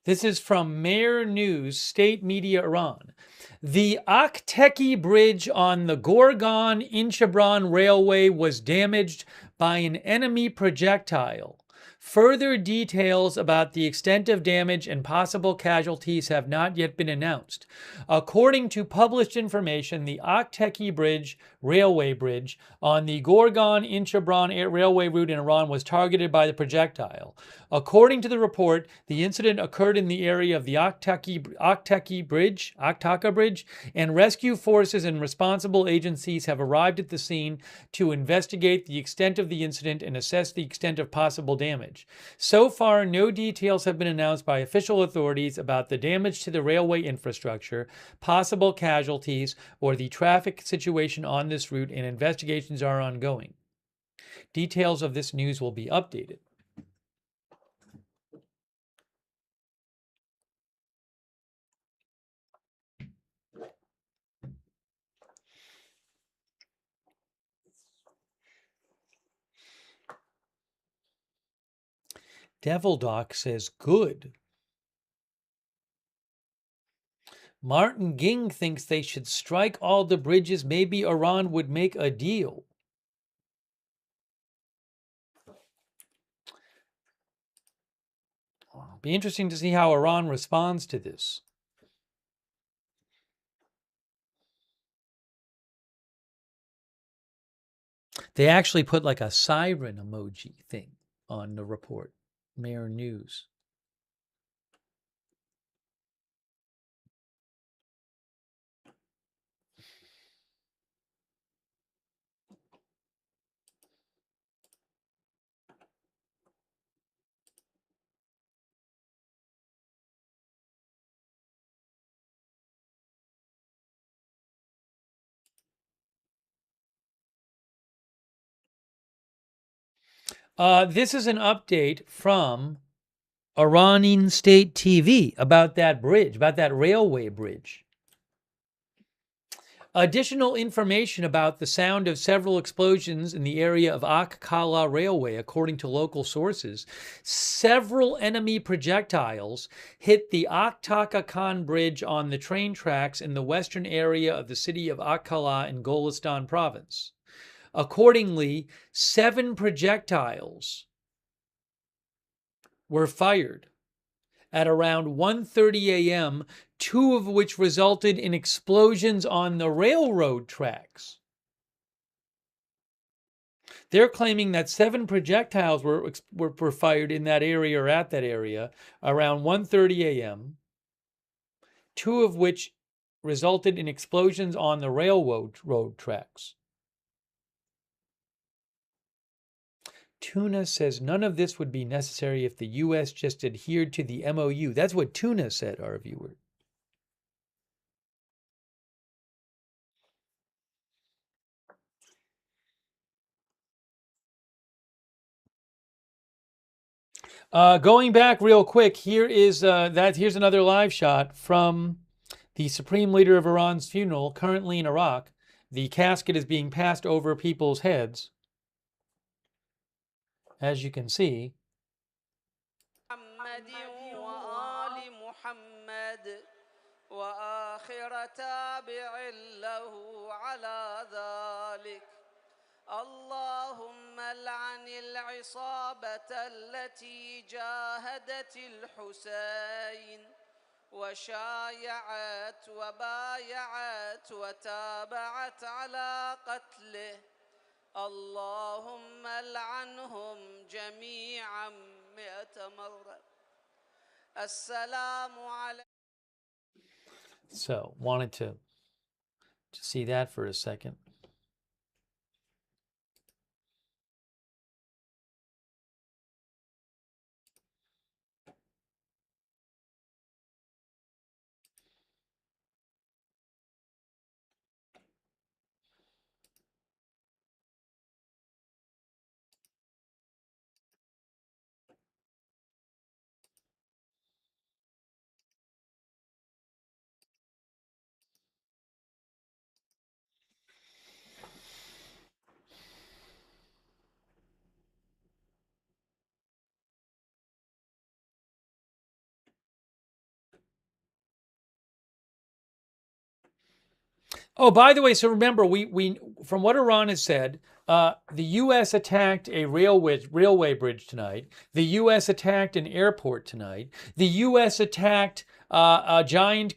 This is from Mehr News, State Media Iran. The Akteki Bridge on the Gorgan-Inchabran Railway was damaged by an enemy projectile. Further details about the extent of damage and possible casualties have not yet been announced. According to published information, the Akteki Bridge, railway bridge, on the Gorgan-Inchabran railway route in Iran was targeted by the projectile. According to the report, the incident occurred in the area of the Aktaka Bridge, and rescue forces and responsible agencies have arrived at the scene to investigate the extent of the incident and assess the extent of possible damage. So far, no details have been announced by official authorities about the damage to the railway infrastructure, possible casualties, or the traffic situation on this route, and investigations are ongoing. Details of this news will be updated. Devil Doc says good. Martin Ging thinks they should strike all the bridges. Maybe Iran would make a deal. Be interesting to see how Iran responds to this. They actually put like a siren emoji thing on the report. Mayor News. This is an update from Iranian state TV about that bridge, about that railway bridge. Additional information about the sound of several explosions in the area of Ak Kala Railway, according to local sources. Several enemy projectiles hit the Aktaka Khan Bridge on the train tracks in the western area of the city of Ak Kala in Golestan province. Accordingly, 7 projectiles were fired at around 1:30 a.m., 2 of which resulted in explosions on the railroad tracks. They're claiming that 7 projectiles were fired in that area or at that area around 1:30 a.m., 2 of which resulted in explosions on the railroad tracks. Tuna says none of this would be necessary if the U.S. just adhered to the MOU. That's what Tuna said, our viewer. Going back real quick, here's another live shot from the Supreme Leader of Iran's funeral, currently in Iraq. The casket is being passed over people's heads. As you can see. اللهم لعن العصابة التي جاهدت الحسين وشايعت وبايعت وتابعت على قتله اللهم لعنهم جميعا 100 مرة السلام عليكم. So, wanted to see that for a second. Oh, by the way, so remember, we from what Iran has said, the U.S. attacked a railway bridge tonight. The U.S. attacked an airport tonight. The U.S. attacked a giant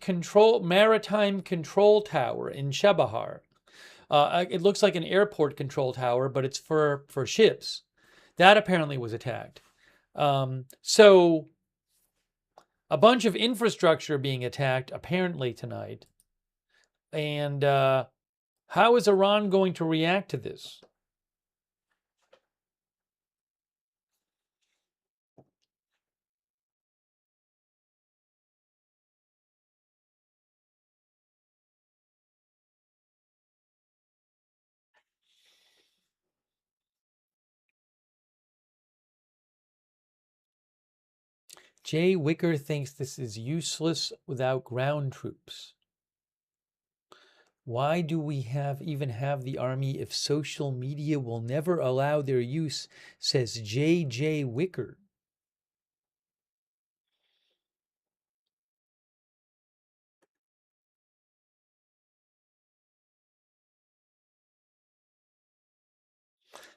maritime control tower in Chabahar. It looks like an airport control tower, but it's for ships. That apparently was attacked. So a bunch of infrastructure being attacked apparently tonight. And how is Iran going to react to this? Jay Wicker thinks this is useless without ground troops. Why do we even have the army if social media will never allow their use, says J.J. Wicker.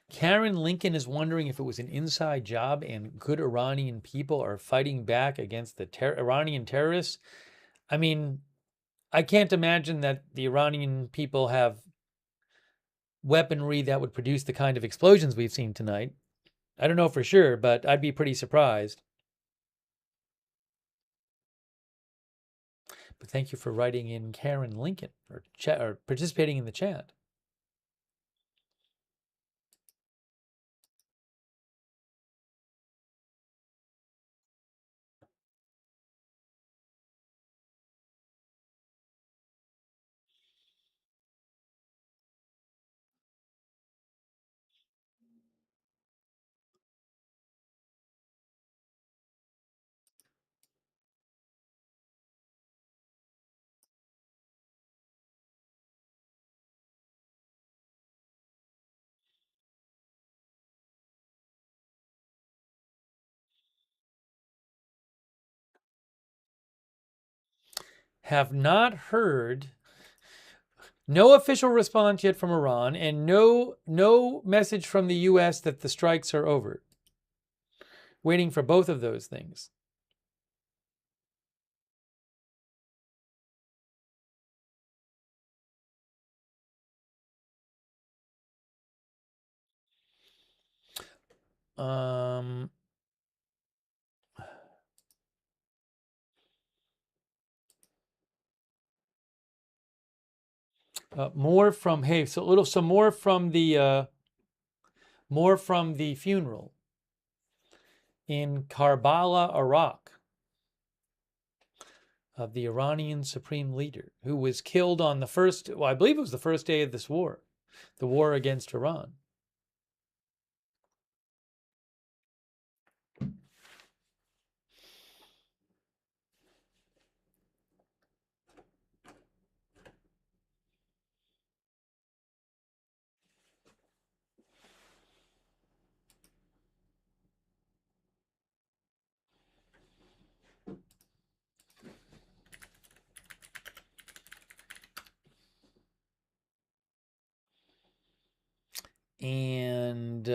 Karen Lincoln is wondering if it was an inside job and good Iranian people are fighting back against the Iranian terrorists. I mean, I can't imagine that the Iranian people have weaponry that would produce the kind of explosions we've seen tonight. I don't know for sure, but I'd be pretty surprised. But thank you for writing in, Karen Lincoln, or participating in the chat. Have not heard, no official response yet from Iran, and no message from the U.S. that the strikes are over. Waiting for both of those things. More from more from the funeral in Karbala, Iraq, of the Iranian supreme leader who was killed on the first, well, I believe it was the first day of this war, the war against Iran. And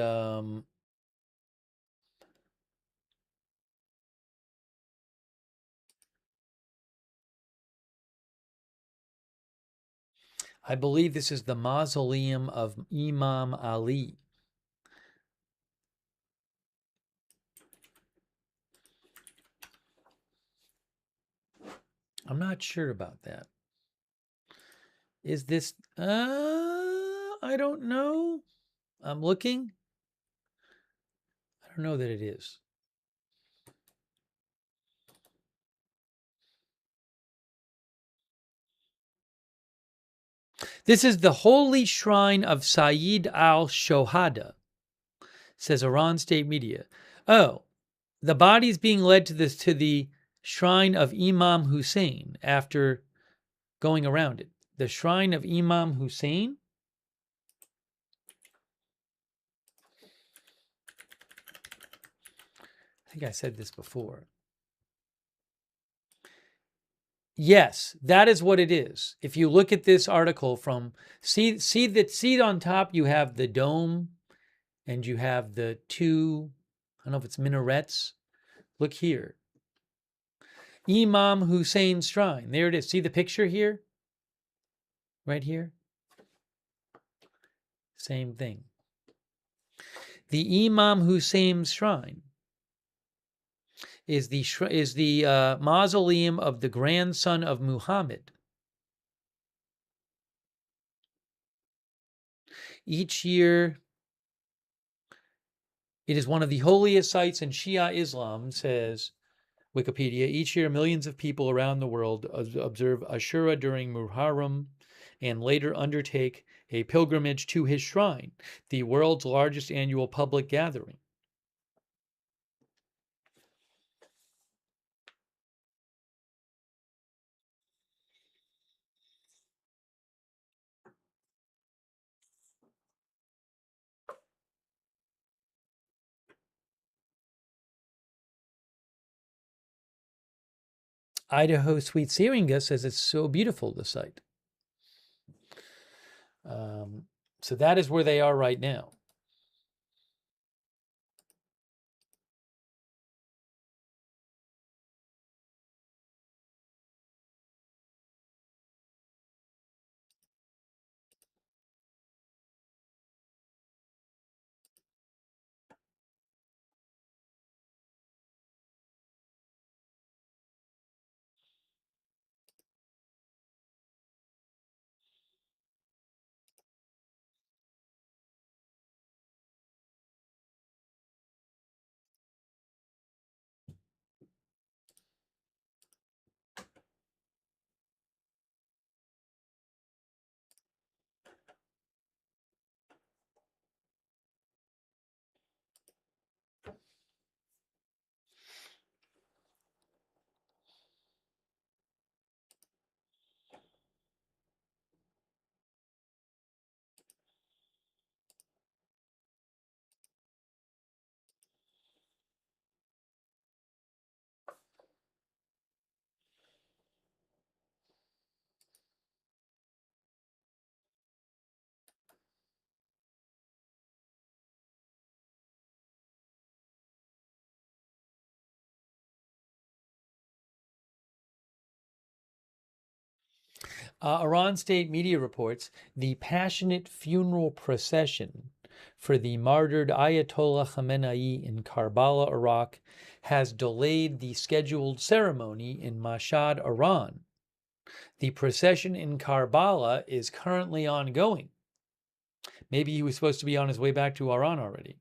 I believe this is the mausoleum of Imam Ali. I'm not sure about that. Is this, I don't know. I'm looking. I don't know that it is. This is the holy shrine of Sayyid al-Shohada, says Iran state media. Oh, the body's being led to the shrine of Imam Hussein after going around it. The shrine of Imam Hussein? I think I said this before. Yes, that is what it is. If you look at this article from, see on top, you have the dome and you have the two, I don't know if it's minarets. Look here. Imam Hussein's shrine. There it is. See the picture here? Right here? Same thing. The Imam Hussein's shrine is the mausoleum of the grandson of Muhammad. Each year, it is one of the holiest sites in Shia Islam, says Wikipedia. Each year, millions of people around the world observe Ashura during Muharram and later undertake a pilgrimage to his shrine, the world's largest annual public gathering. Idaho Sweet Syringa says it's so beautiful, the site. So that is where they are right now. Iran state media reports the passionate funeral procession for the martyred Ayatollah Khamenei in Karbala, Iraq, has delayed the scheduled ceremony in Mashhad, Iran. The procession in Karbala is currently ongoing. Maybe he was supposed to be on his way back to Iran already.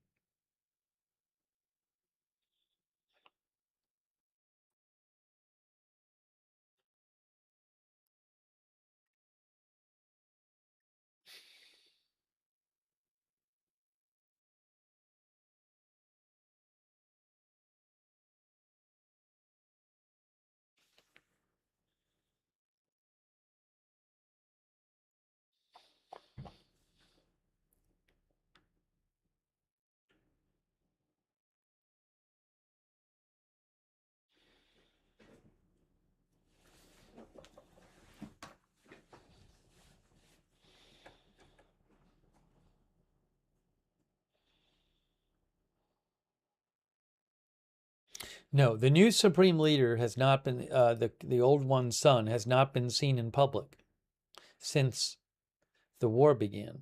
No, the new supreme leader has not been, the old one's son has not been seen in public since the war began.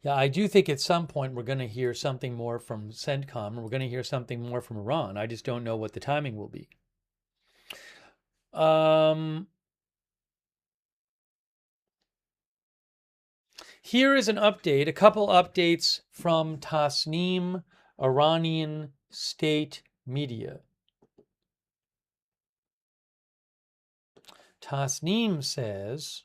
Yeah, I do think at some point we're going to hear something more from CENTCOM and we're going to hear something more from Iran. I just don't know what the timing will be. Here is an update, a couple updates from Tasnim, Iranian state media. Tasnim says,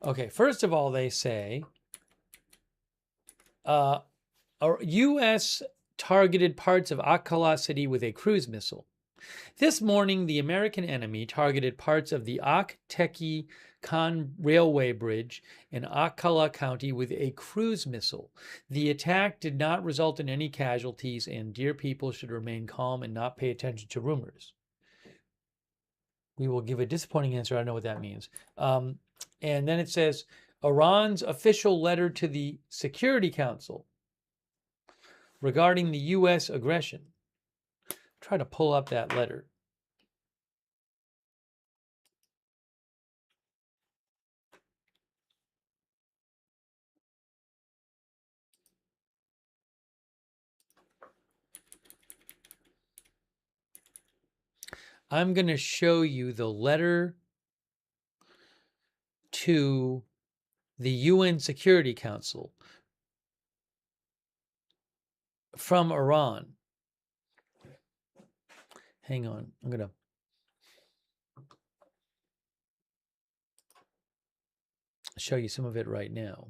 okay, first of all, they say U.S. targeted parts of Akkala city with a cruise missile. This morning, the American enemy targeted parts of the Ak-Teki Khan railway bridge in Akkala County with a cruise missile. The attack did not result in any casualties, and dear people should remain calm and not pay attention to rumors. We will give a disappointing answer. I don't know what that means. And then it says, Iran's official letter to the Security Council regarding the U.S. aggression. Try to pull up that letter. I'm going to show you the letter to the UN Security Council from Iran. Hang on, I'm going to show you some of it right now.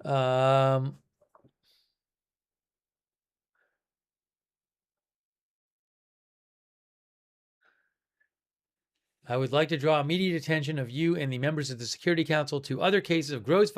I would like to draw immediate attention of you and the members of the Security Council to other cases of gross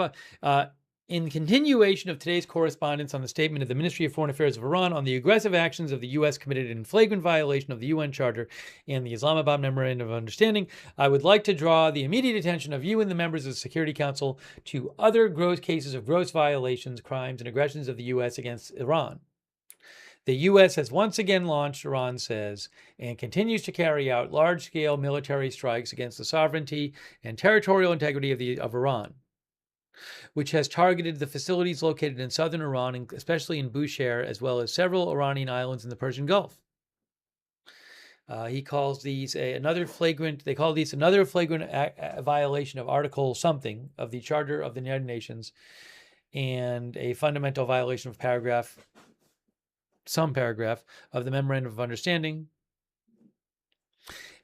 in continuation of today's correspondence on the statement of the Ministry of Foreign Affairs of Iran on the aggressive actions of the U.S. committed in flagrant violation of the UN Charter and the Islamabad Memorandum of Understanding. I would like to draw the immediate attention of you and the members of the Security Council to other gross cases of gross violations, crimes, and aggressions of the U.S. against Iran. The U.S. has once again launched, Iran says, and continues to carry out large-scale military strikes against the sovereignty and territorial integrity of Iran. which has targeted the facilities located in southern Iran, especially in Bushehr, as well as several Iranian islands in the Persian Gulf. He calls these another flagrant violation of Article something of the Charter of the United Nations and a fundamental violation of some paragraph of the Memorandum of Understanding.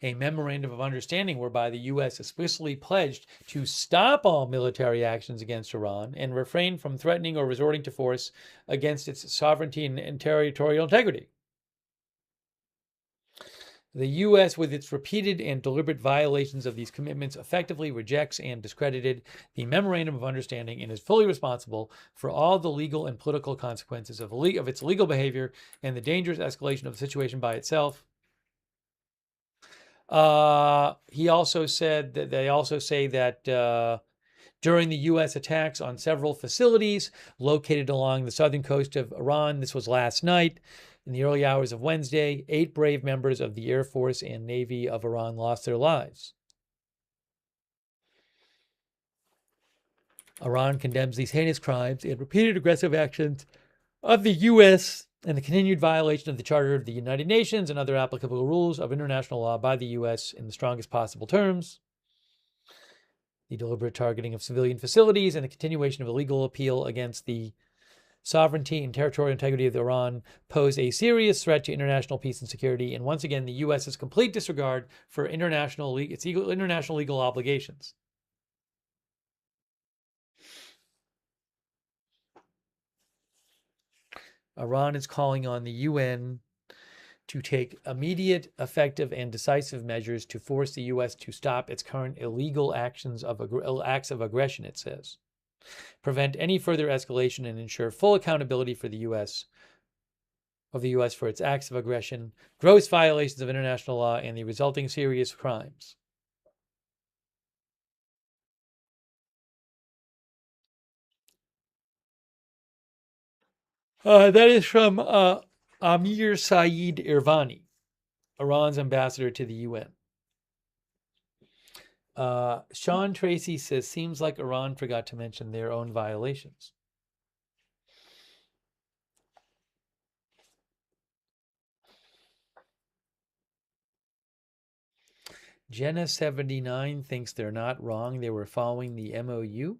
A memorandum of understanding whereby the U.S. explicitly pledged to stop all military actions against Iran and refrain from threatening or resorting to force against its sovereignty and territorial integrity. The U.S., with its repeated and deliberate violations of these commitments, effectively rejects and discredited the Memorandum of Understanding and is fully responsible for all the legal and political consequences of its illegal behavior and the dangerous escalation of the situation by itself. He also said that they also say that during the U.S. attacks on several facilities located along the southern coast of Iran, this was last night, in the early hours of Wednesday, 8 brave members of the Air Force and Navy of Iran lost their lives. Iran condemns these heinous crimes and repeated aggressive actions of the U.S. and the continued violation of the Charter of the United Nations and other applicable rules of international law by the U.S. in the strongest possible terms. The deliberate targeting of civilian facilities and the continuation of illegal appeal against the sovereignty and territorial integrity of Iran pose a serious threat to international peace and security, and once again, the U.S.'s complete disregard for its international legal obligations. Iran is calling on the UN to take immediate, effective, and decisive measures to force the U.S. to stop its current illegal acts of aggression, it says, prevent any further escalation, and ensure full accountability for the U.S. for its acts of aggression, gross violations of international law, and the resulting serious crimes. That is from Amir Saeed Irvani, Iran's ambassador to the UN. Sean Tracy says, seems like Iran forgot to mention their own violations. Jenna79 thinks they're not wrong. They were following the MOU.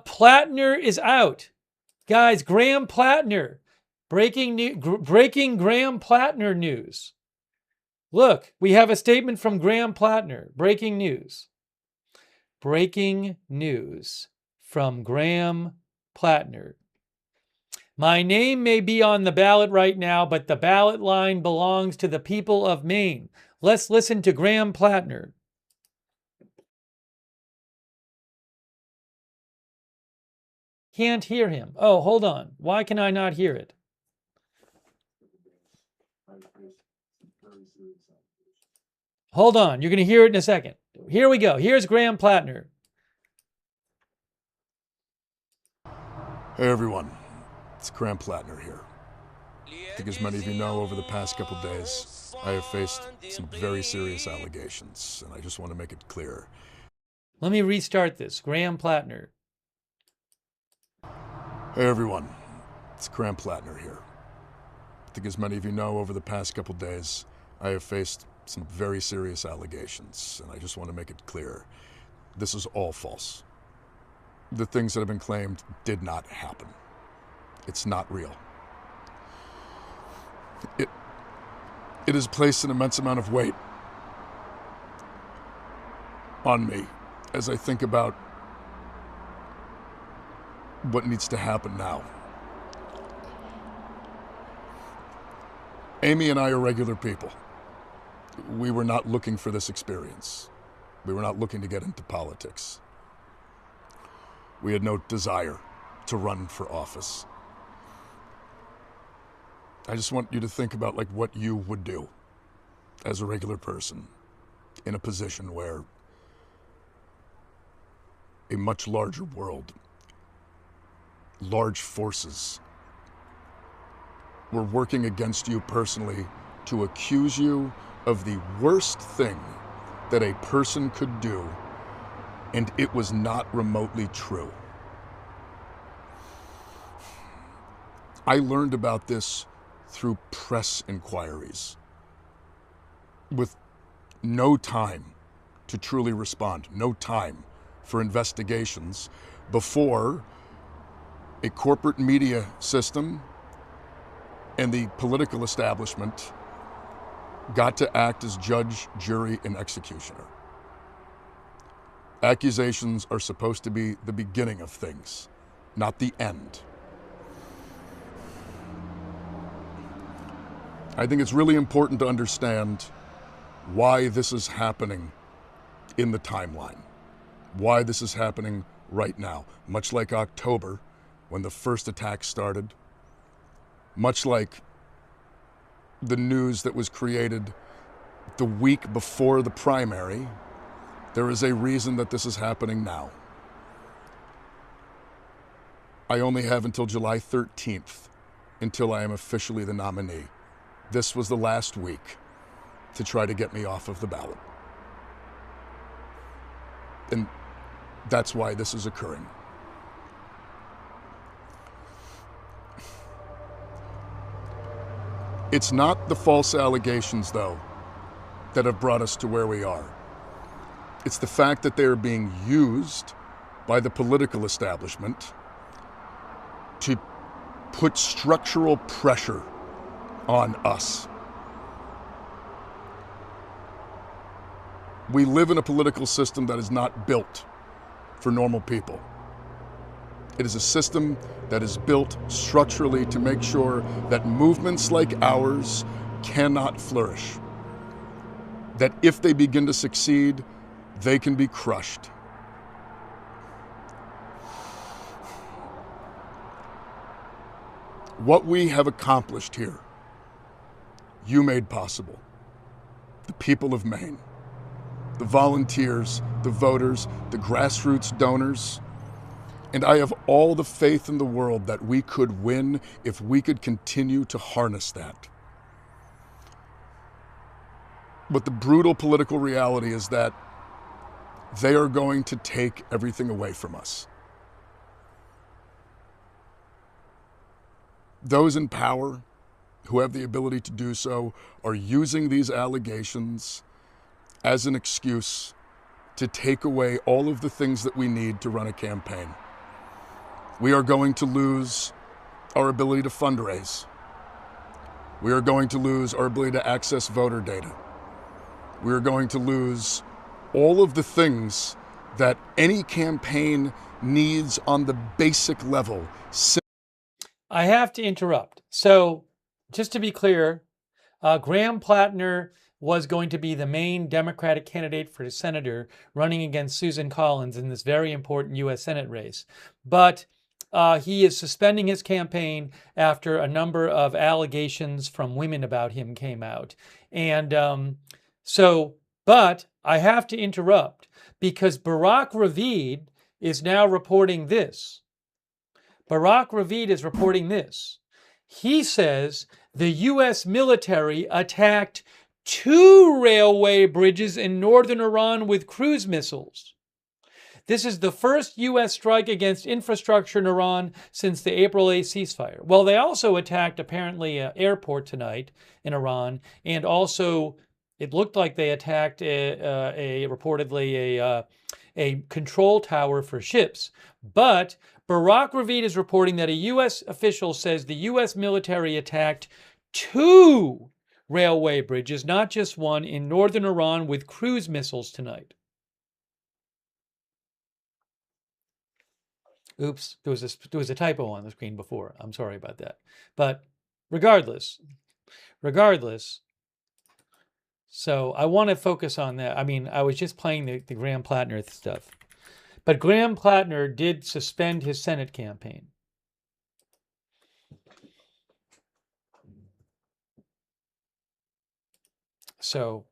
Plattner is out. Guys, Graham Plattner. Breaking Graham Plattner news. Look, we have a statement from Graham Plattner. Breaking news. Breaking news from Graham Plattner. My name may be on the ballot right now, but the ballot line belongs to the people of Maine. Let's listen to Graham Plattner. Can't hear him. Oh, hold on. Why can I not hear it? Hold on. You're going to hear it in a second. Here we go. Here's Graham Plattner. Hey, everyone. It's Graham Plattner here. I think as many of you know, over the past couple days, I have faced some very serious allegations, and I just want to make it clear. Let me restart this. Graham Plattner. Hey, everyone. It's Graham Plattner here. I think as many of you know, over the past couple days, I have faced some very serious allegations, and I just want to make it clear. This is all false. The things that have been claimed did not happen. It's not real. It has placed an immense amount of weight on me as I think about what needs to happen now. Amy and I are regular people. We were not looking for this experience. We were not looking to get into politics. We had no desire to run for office. I just want you to think about like what you would do as a regular person in a position where a much larger world, large forces were working against you personally to accuse you of the worst thing that a person could do, and it was not remotely true. I learned about this through press inquiries, with no time to truly respond, no time for investigations before a corporate media system and the political establishment got to act as judge, jury, and executioner. Accusations are supposed to be the beginning of things, not the end. I think it's really important to understand why this is happening in the timeline, why this is happening right now. Much like October, when the first attack started, much like the news that was created the week before the primary, there is a reason that this is happening now. I only have until July 13th until I am officially the nominee. This was the last week to try to get me off of the ballot. And that's why this is occurring. It's not the false allegations, though, that have brought us to where we are. It's the fact that they are being used by the political establishment to put structural pressure on us. We live in a political system that is not built for normal people. It is a system that is built structurally to make sure that movements like ours cannot flourish. That if they begin to succeed, they can be crushed. What we have accomplished here, you made possible. The people of Maine, the volunteers, the voters, the grassroots donors, and I have all the faith in the world that we could win if we could continue to harness that. But the brutal political reality is that they are going to take everything away from us. Those in power who have the ability to do so are using these allegations as an excuse to take away all of the things that we need to run a campaign. We are going to lose our ability to fundraise. We are going to lose our ability to access voter data. We are going to lose all of the things that any campaign needs on the basic level. I have to interrupt. So, just to be clear, Graham Plattner was going to be the main Democratic candidate for senator running against Susan Collins in this very important U.S. Senate race. But he is suspending his campaign after a number of allegations from women about him came out. And but I have to interrupt because Barack Ravid is now reporting this. Barack Ravid is reporting this. He says the U.S. military attacked 2 railway bridges in northern Iran with cruise missiles. This is the first U.S. strike against infrastructure in Iran since the April 8 ceasefire. Well, they also attacked apparently an airport tonight in Iran, and also it looked like they attacked reportedly a control tower for ships. But Barack Ravid is reporting that a U.S. official says the U.S. military attacked 2 railway bridges, not just one, in northern Iran with cruise missiles tonight. Oops, there was a typo on the screen before. I'm sorry about that. But regardless, so I want to focus on that. I mean, I was just playing the Graham Plattner stuff. But Graham Plattner did suspend his Senate campaign. So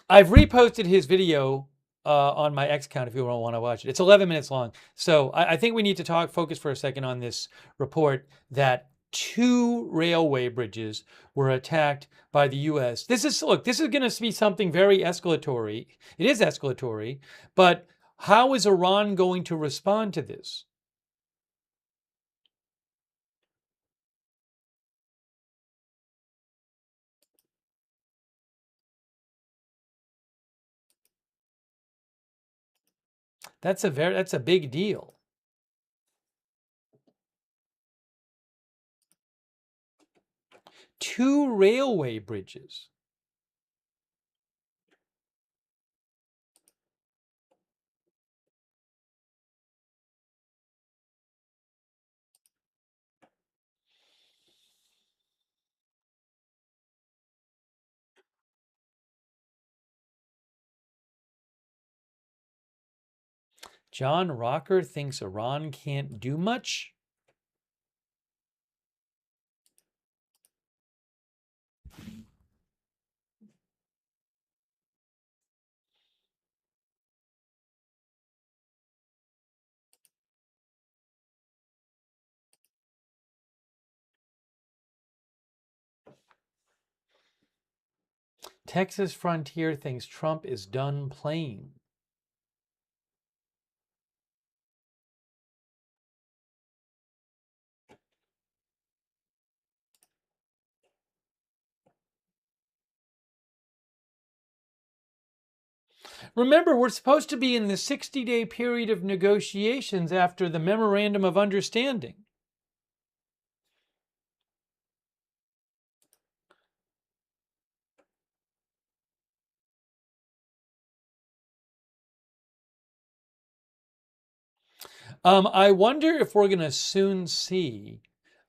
I've reposted his video on my X account if you want to watch it. It's 11 minutes long. So I think we need to focus for a second on this report that 2 railway bridges were attacked by the U.S. This is going to be something very escalatory. It is escalatory, but how is Iran going to respond to this? That's a big deal. Two railway bridges. John Rocker thinks Iran can't do much. Texas Frontier thinks Trump is done playing. Remember, we're supposed to be in the 60-day period of negotiations after the Memorandum of Understanding. I wonder if we're going to soon see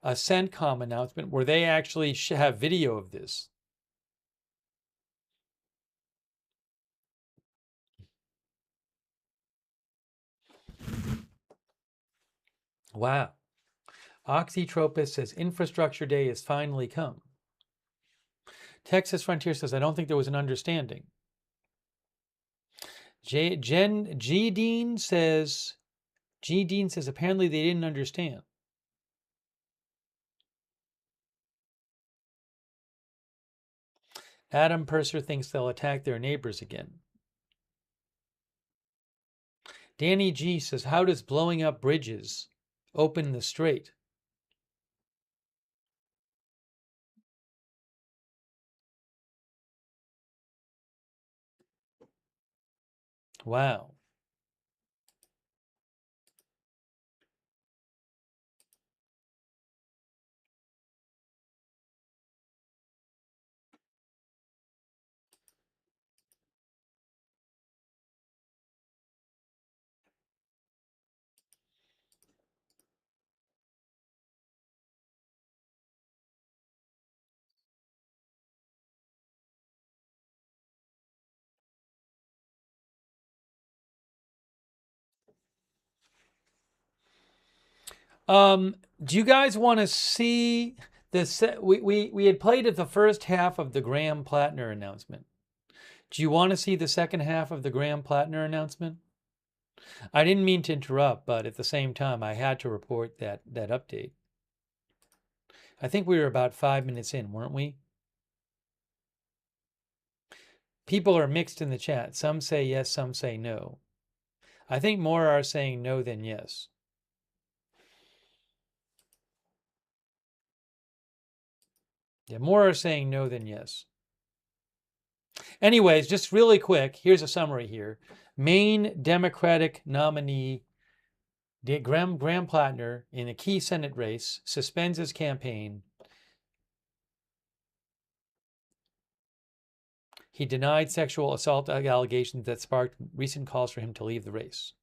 a CENTCOM announcement where they actually have video of this. Wow. Oxytropist says Infrastructure Day has finally come. Texas Frontier says, I don't think there was an understanding. G. Dean says apparently they didn't understand. Adam Purser thinks they'll attack their neighbors again. Danny G says, how does blowing up bridges open the strait? Wow. Do you guys want to see this? We had played at the first half of the Graham Plattner announcement. Do you want to see the second half of the Graham Plattner announcement? I didn't mean to interrupt, but at the same time, I had to report that update. I think we were about 5 minutes in, weren't we? People are mixed in the chat. Some say yes, some say no. I think more are saying no than yes. Yeah, more are saying no than yes. Anyways, just really quick, here's a summary here. Maine Democratic nominee Graham Plattner in a key Senate race suspends his campaign. He denied sexual assault allegations that sparked recent calls for him to leave the race.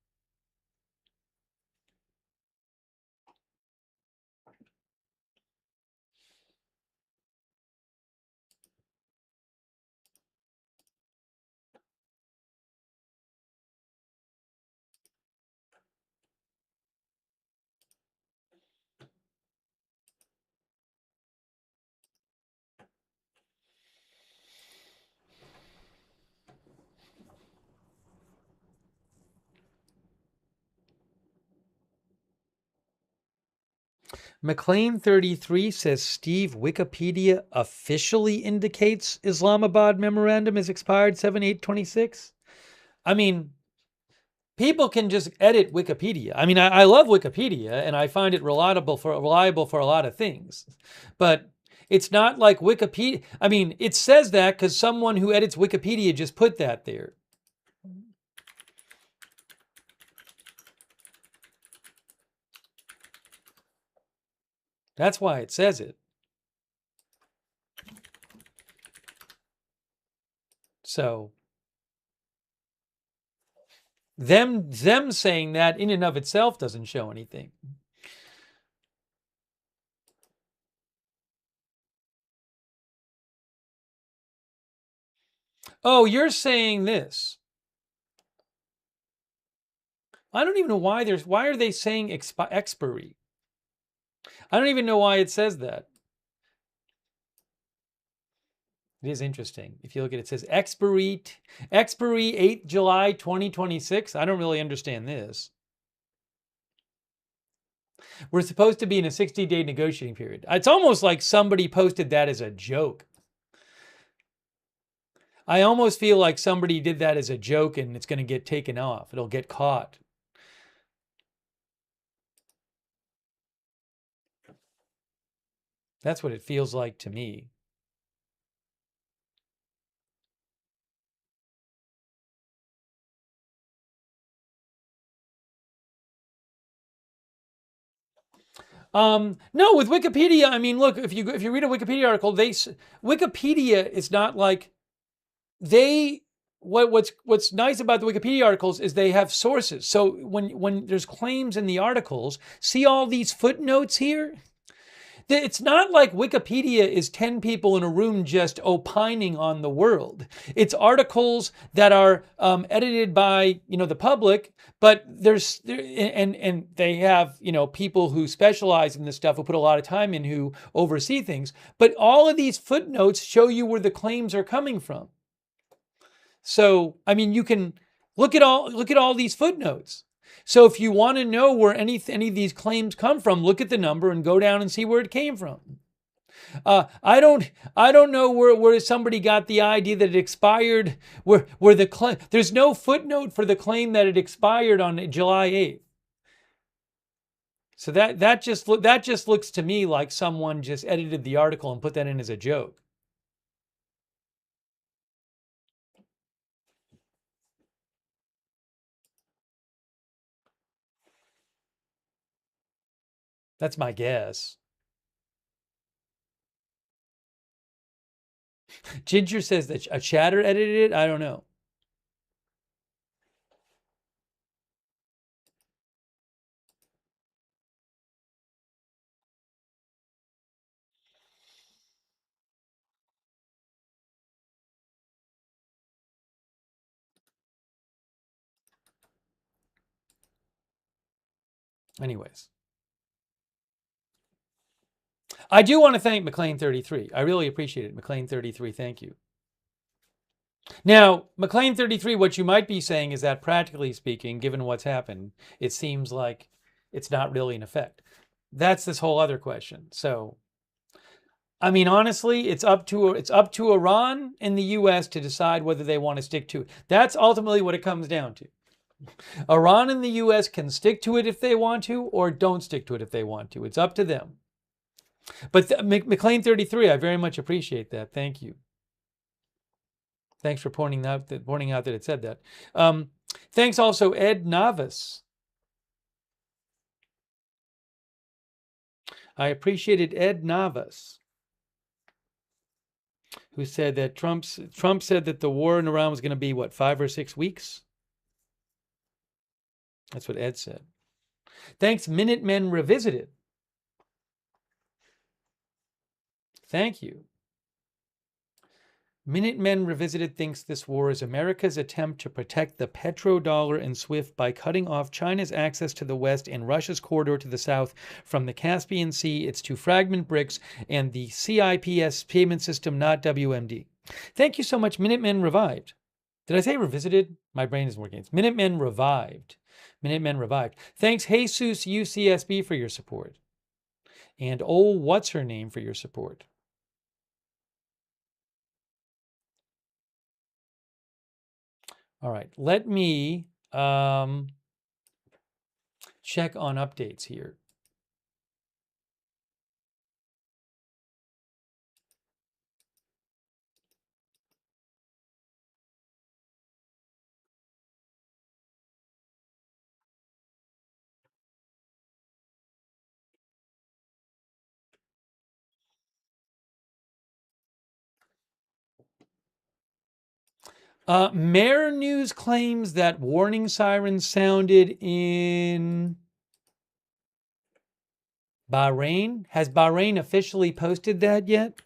McLean33 says Steve, Wikipedia officially indicates Islamabad memorandum is expired 7/8/26. I mean, people can just edit Wikipedia. I mean, I love Wikipedia and I find it reliable for a lot of things, but it's not like Wikipedia. I mean, it says that because someone who edits Wikipedia just put that there. That's why it says it. So them saying that in and of itself doesn't show anything. Oh, you're saying this. I don't even know why are they saying expiry? I don't even know why it says that. It is interesting. If you look at it, it says expiry 8th July 2026. I don't really understand this. We're supposed to be in a 60-day negotiating period. It's almost like somebody posted that as a joke. I almost feel like somebody did that as a joke and it's going to get taken off. It'll get caught. That's what it feels like to me. No, with Wikipedia, I mean, look, if you read a Wikipedia article, Wikipedia is not like what's nice about the Wikipedia articles is they have sources. So when there's claims in the articles, see all these footnotes here? It's not like Wikipedia is 10 people in a room just opining on the world. It's articles that are edited by, the public, but and they have, people who specialize in this stuff, who put a lot of time in, who oversee things. But all of these footnotes show you where the claims are coming from. So, I mean, you can look at all these footnotes. So if you want to know where any of these claims come from, look at the number and go down and see where it came from. I don't know where somebody got the idea that it expired. Where the claim, there's no footnote for the claim that it expired on July 8th. So that just looks to me like someone just edited the article and put that in as a joke. That's my guess. Ginger says that a chatter edited it. I don't know. Anyways. I do want to thank McLean33. I really appreciate it. McLean33, thank you. Now, McLean33, what you might be saying is that practically speaking, given what's happened, it seems like it's not really in effect. That's this whole other question. So, I mean, honestly, it's up to Iran and the US to decide whether they want to stick to it. That's ultimately what it comes down to. Iran and the US can stick to it if they want to, or don't stick to it if they want to. It's up to them. But McLean33, I very much appreciate that. Thank you. Thanks for pointing out that it said that. Thanks also, Ed Navas. I appreciated Ed Navas, who said that Trump said that the war in Iran was going to be, what, 5 or 6 weeks? That's what Ed said. Thanks, Minutemen Revisited. Thank you. Minutemen Revisited thinks this war is America's attempt to protect the petrodollar and SWIFT by cutting off China's access to the West and Russia's corridor to the South from the Caspian Sea, its two fragment BRICS, and the CIPS payment system, not WMD. Thank you so much, Minutemen Revived. Did I say Revisited? My brain isn't working. It's Minutemen Revived. Minutemen Revived. Thanks, Jesus UCSB, for your support. And oh, what's her name for your support. All right, let me check on updates here. Mayor News claims that warning sirens sounded in Bahrain. Has Bahrain officially posted that yet?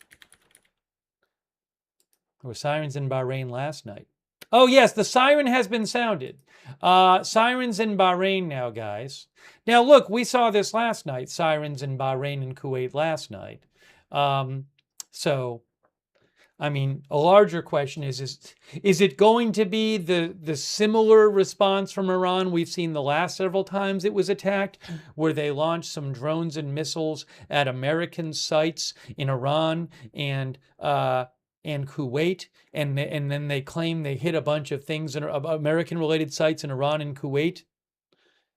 There were sirens in Bahrain last night. Oh, yes, the siren has been sounded. Sirens in Bahrain now, guys. Now, look, we saw this last night, sirens in Bahrain and Kuwait last night. So, I mean, a larger question is it going to be the similar response from Iran we've seen the last several times it was attacked, where they launched some drones and missiles at American sites in Iran and Kuwait, and then they claim they hit a bunch of things in American-related sites in Iran and Kuwait,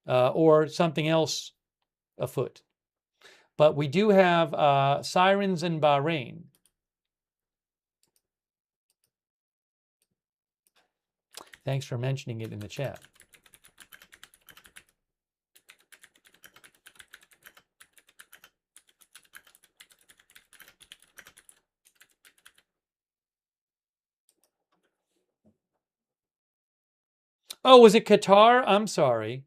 or something else afoot. But we do have sirens in Bahrain. Thanks for mentioning it in the chat. Oh, was it Qatar? I'm sorry.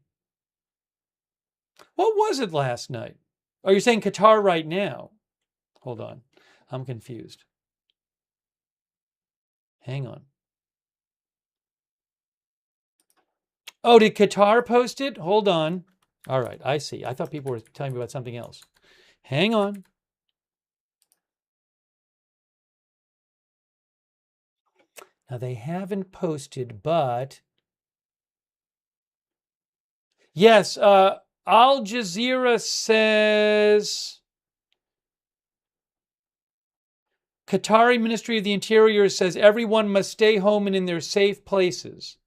What was it last night? Oh, you're saying Qatar right now? Hold on. I'm confused. Hang on. Oh, did Qatar post it? Hold on. All right, I see. I thought people were telling me about something else. Hang on. Now, they haven't posted, but... Yes, Al Jazeera says... Qatari Ministry of the Interior says everyone must stay home and in their safe places.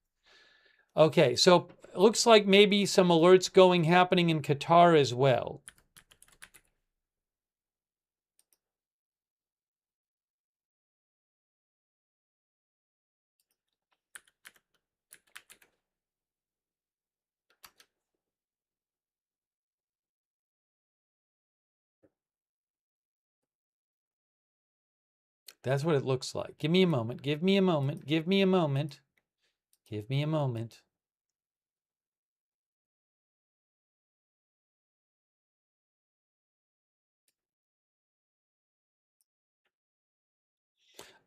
Okay, so it looks like maybe some alerts happening in Qatar as well. That's what it looks like. Give me a moment. Give me a moment. Give me a moment. Give me a moment.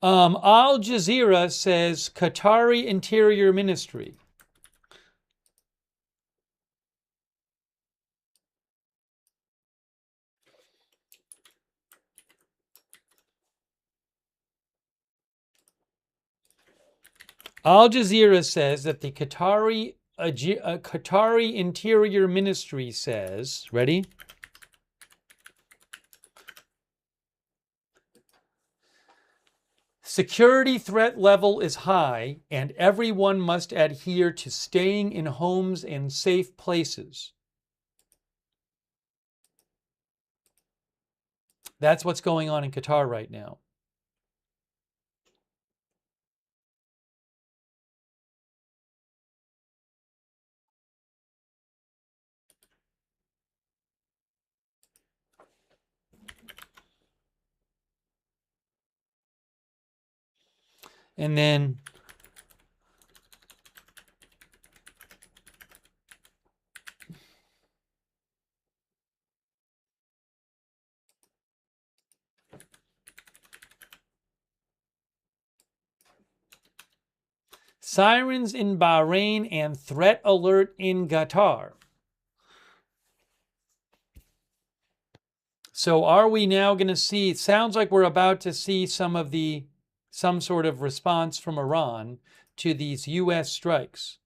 Al Jazeera says Qatari Interior Ministry. Al Jazeera says that the Qatari Interior Ministry says, ready? Security threat level is high and everyone must adhere to staying in homes and safe places. That's what's going on in Qatar right now. And then sirens in Bahrain and threat alert in Qatar. So are we now going to see, it sounds like we're about to see some sort of response from Iran to these U.S. strikes.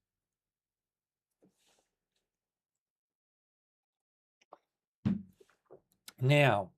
Now,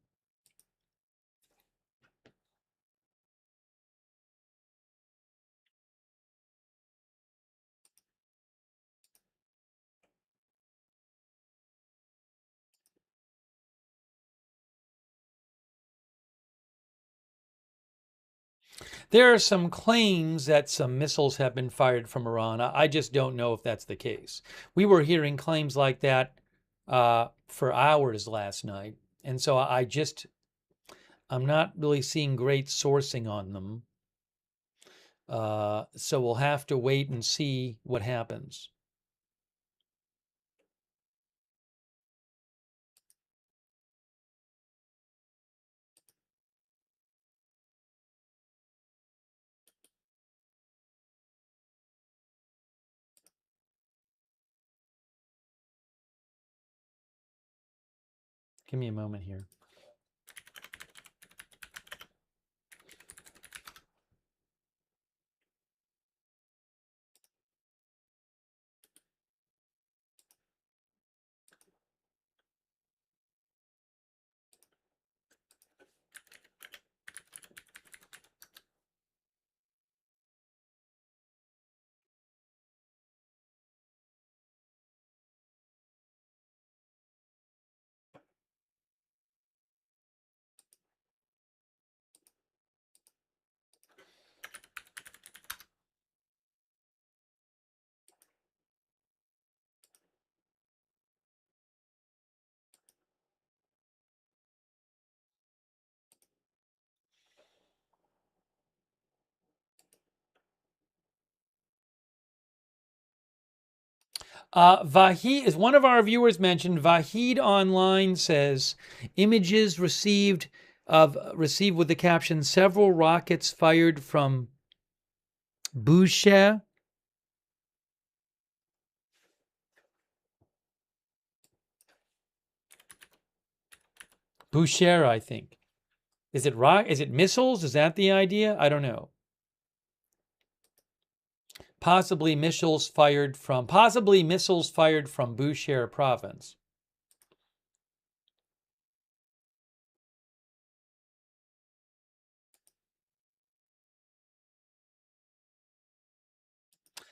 there are some claims that some missiles have been fired from Iran. I just don't know if that's the case. We were hearing claims like that for hours last night. And so I'm not really seeing great sourcing on them. So we'll have to wait and see what happens. Give me a moment here. Vahid, as one of our viewers mentioned, Vahid Online says images received with the caption "Several rockets fired from Bushehr." Bushehr, I think. Is it missiles? Is that the idea? I don't know. Possibly missiles fired from Bushehr province.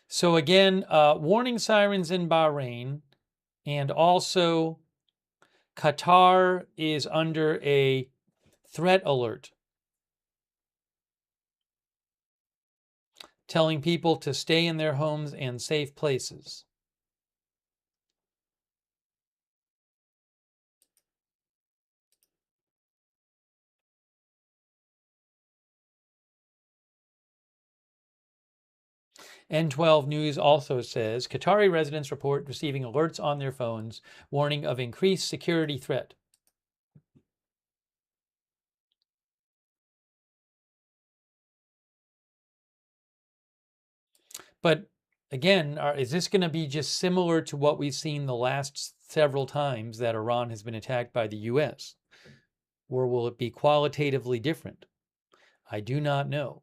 So again, warning sirens in Bahrain, and also Qatar is under a threat alert, telling people to stay in their homes and safe places. N12 News also says Qatari residents report receiving alerts on their phones warning of increased security threat. But again, is this going to be just similar to what we've seen the last several times that Iran has been attacked by the U.S.? Or will it be qualitatively different? I do not know.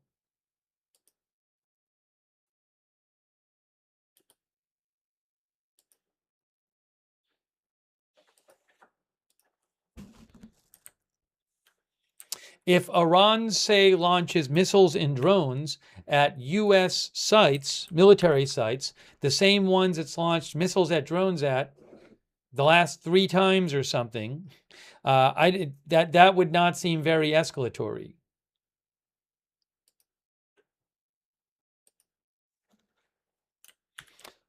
If Iran, say, launches missiles and drones at U.S. sites, military sites, the same ones it's launched missiles at drones at the last 3 times or something, that would not seem very escalatory.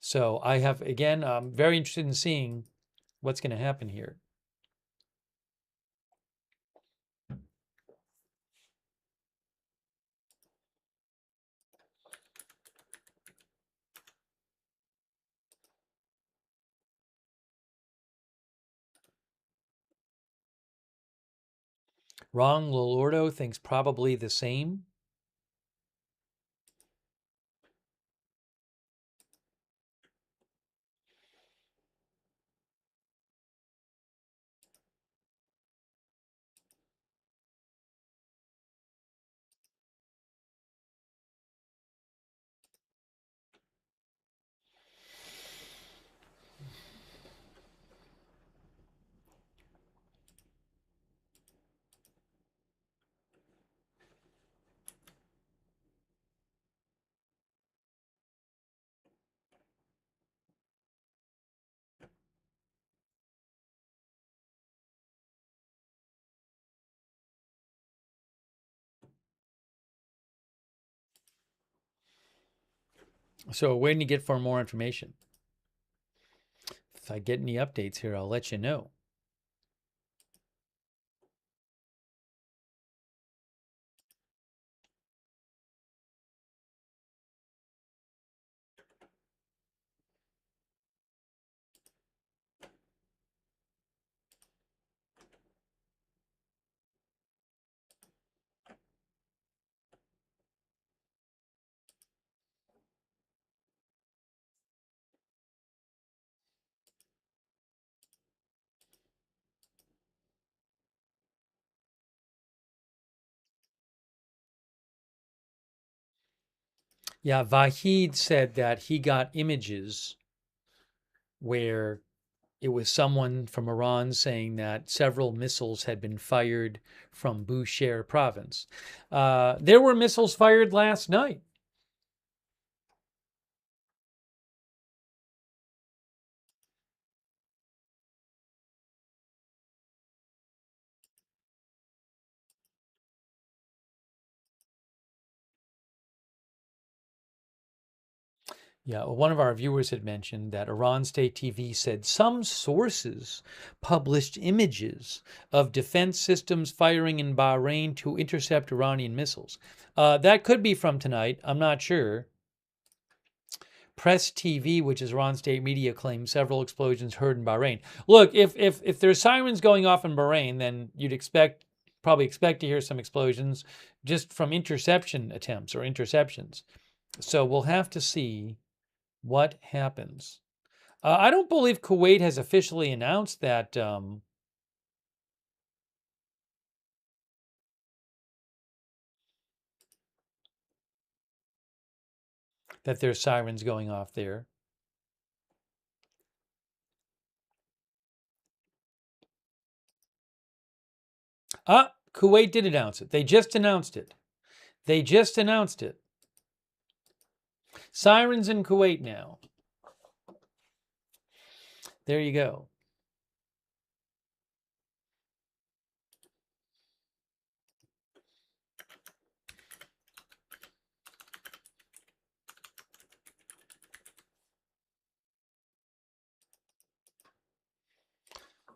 So I'm very interested in seeing what's going to happen here. Ron Lolordo thinks probably the same. So we're waiting to get for more information. If I get any updates here, I'll let you know. Yeah, Vahid said that he got images where it was someone from Iran saying that several missiles had been fired from Bushehr province. There were missiles fired last night. Yeah, one of our viewers had mentioned that Iran State TV said some sources published images of defense systems firing in Bahrain to intercept Iranian missiles. That could be from tonight. I'm not sure. Press TV, which is Iran State media, claims several explosions heard in Bahrain. Look, if there's sirens going off in Bahrain, then you'd probably expect to hear some explosions just from interception attempts or interceptions. So we'll have to see what happens. I don't believe Kuwait has officially announced that that there's sirens going off there. Kuwait did announce it. They just announced it. They just announced it. Sirens in Kuwait now. There you go.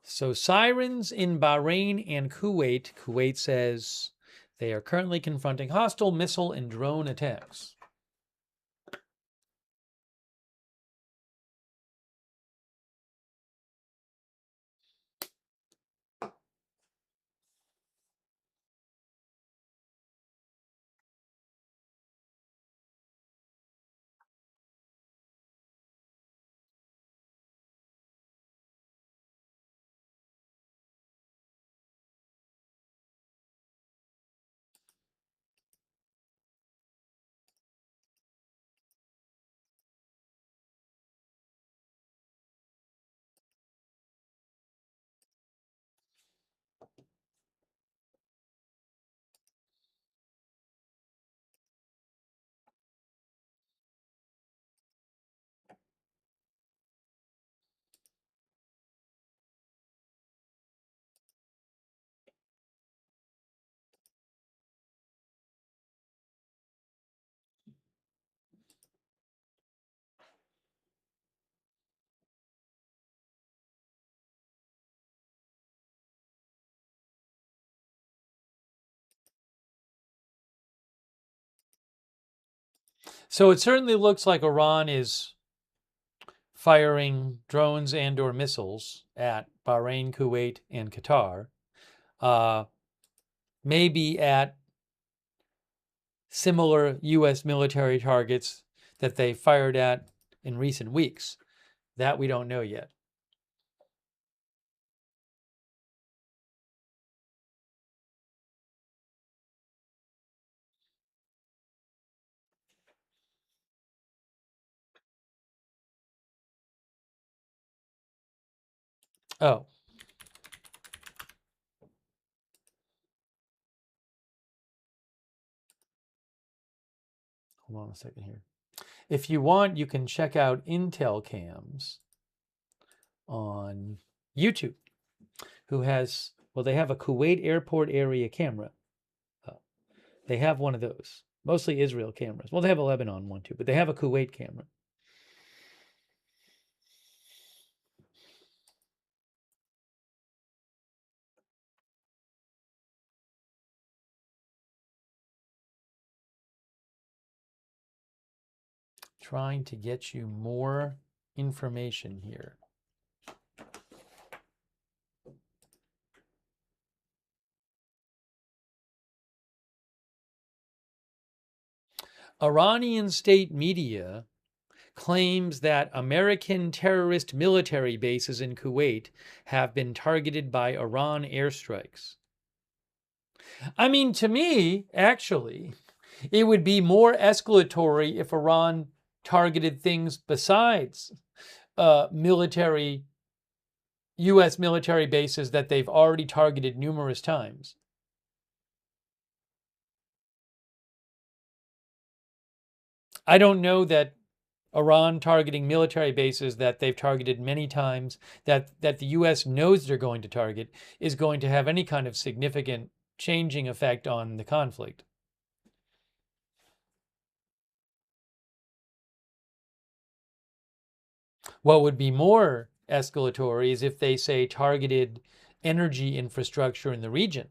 So sirens in Bahrain and Kuwait. Kuwait says they are currently confronting hostile missile and drone attacks. So it certainly looks like Iran is firing drones and or missiles at Bahrain, Kuwait, and Qatar. Maybe at similar U.S. military targets that they fired at in recent weeks. That we don't know yet. Oh. Hold on a second here. If you want, you can check out Intel Cams on YouTube, who has, well, they have a Kuwait airport area camera. They have one of those. Mostly Israel cameras. Well, they have a Lebanon one too, but they have a Kuwait camera. Trying to get you more information here. Iranian state media claims that American terrorist military bases in Kuwait have been targeted by Iran airstrikes. I mean, to me, actually, it would be more escalatory if Iran targeted things besides military, U.S. military bases that they've already targeted numerous times. I don't know that Iran targeting military bases that they've targeted many times, that the U.S. knows they're going to target, is going to have any kind of significant changing effect on the conflict. What would be more escalatory is if they, say, targeted energy infrastructure in the region.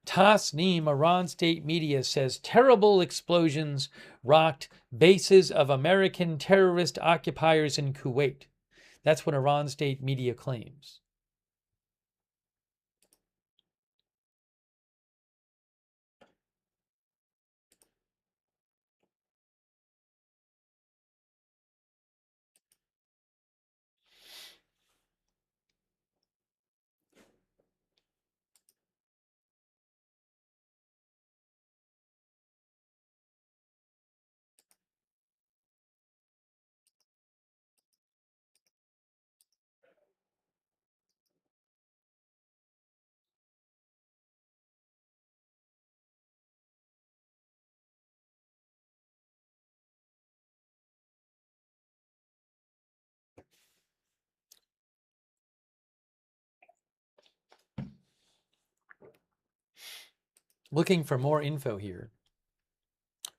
Tasnim, Iran state media, says terrible explosions rocked bases of American terrorist occupiers in Kuwait. That's what Iran state media claims. Looking for more info here.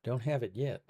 Don't have it yet.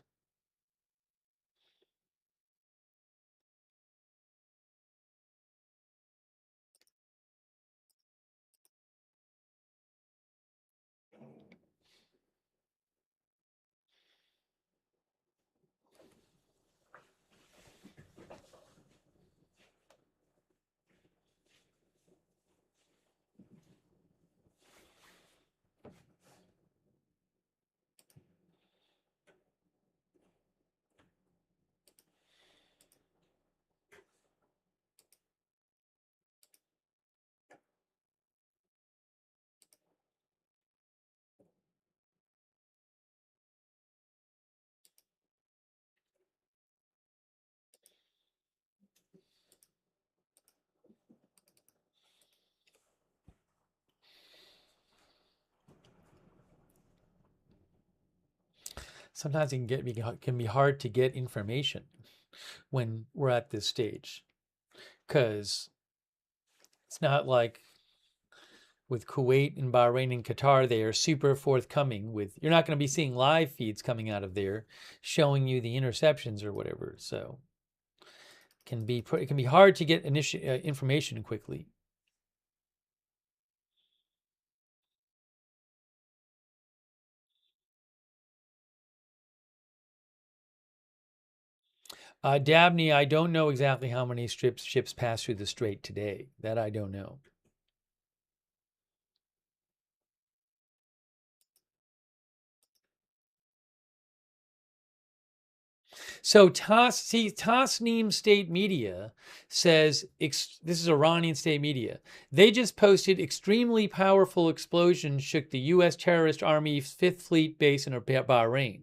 Sometimes it can be hard to get information when we're at this stage, because it's not like with Kuwait and Bahrain and Qatar, they are super forthcoming with, you're not going to be seeing live feeds coming out of there showing you the interceptions or whatever. So it can be hard to get information quickly. Dabney, I don't know exactly how many ships pass through the strait today. That I don't know. So Tasnim state media says, this is Iranian state media, they just posted extremely powerful explosion shook the U.S. terrorist army's 5th Fleet base in Bahrain.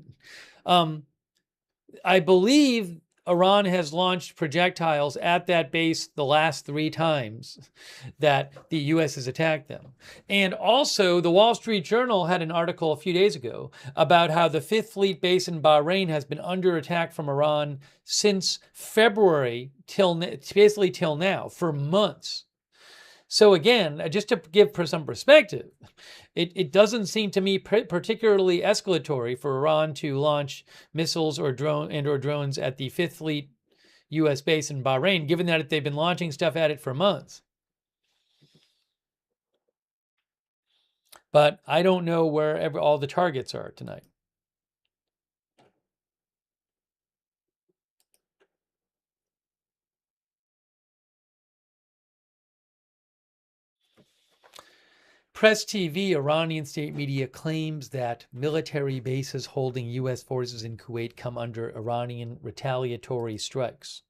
I believe Iran has launched projectiles at that base the last 3 times that the U.S. has attacked them. And also, the Wall Street Journal had an article a few days ago about how the Fifth Fleet base in Bahrain has been under attack from Iran since February basically till now, for months. So again, just to give some perspective, it doesn't seem to me particularly escalatory for Iran to launch missiles or drones at the Fifth Fleet U.S. base in Bahrain, given that they've been launching stuff at it for months. But I don't know where all the targets are tonight. Press TV, Iranian state media, claims that military bases holding U.S. forces in Kuwait come under Iranian retaliatory strikes.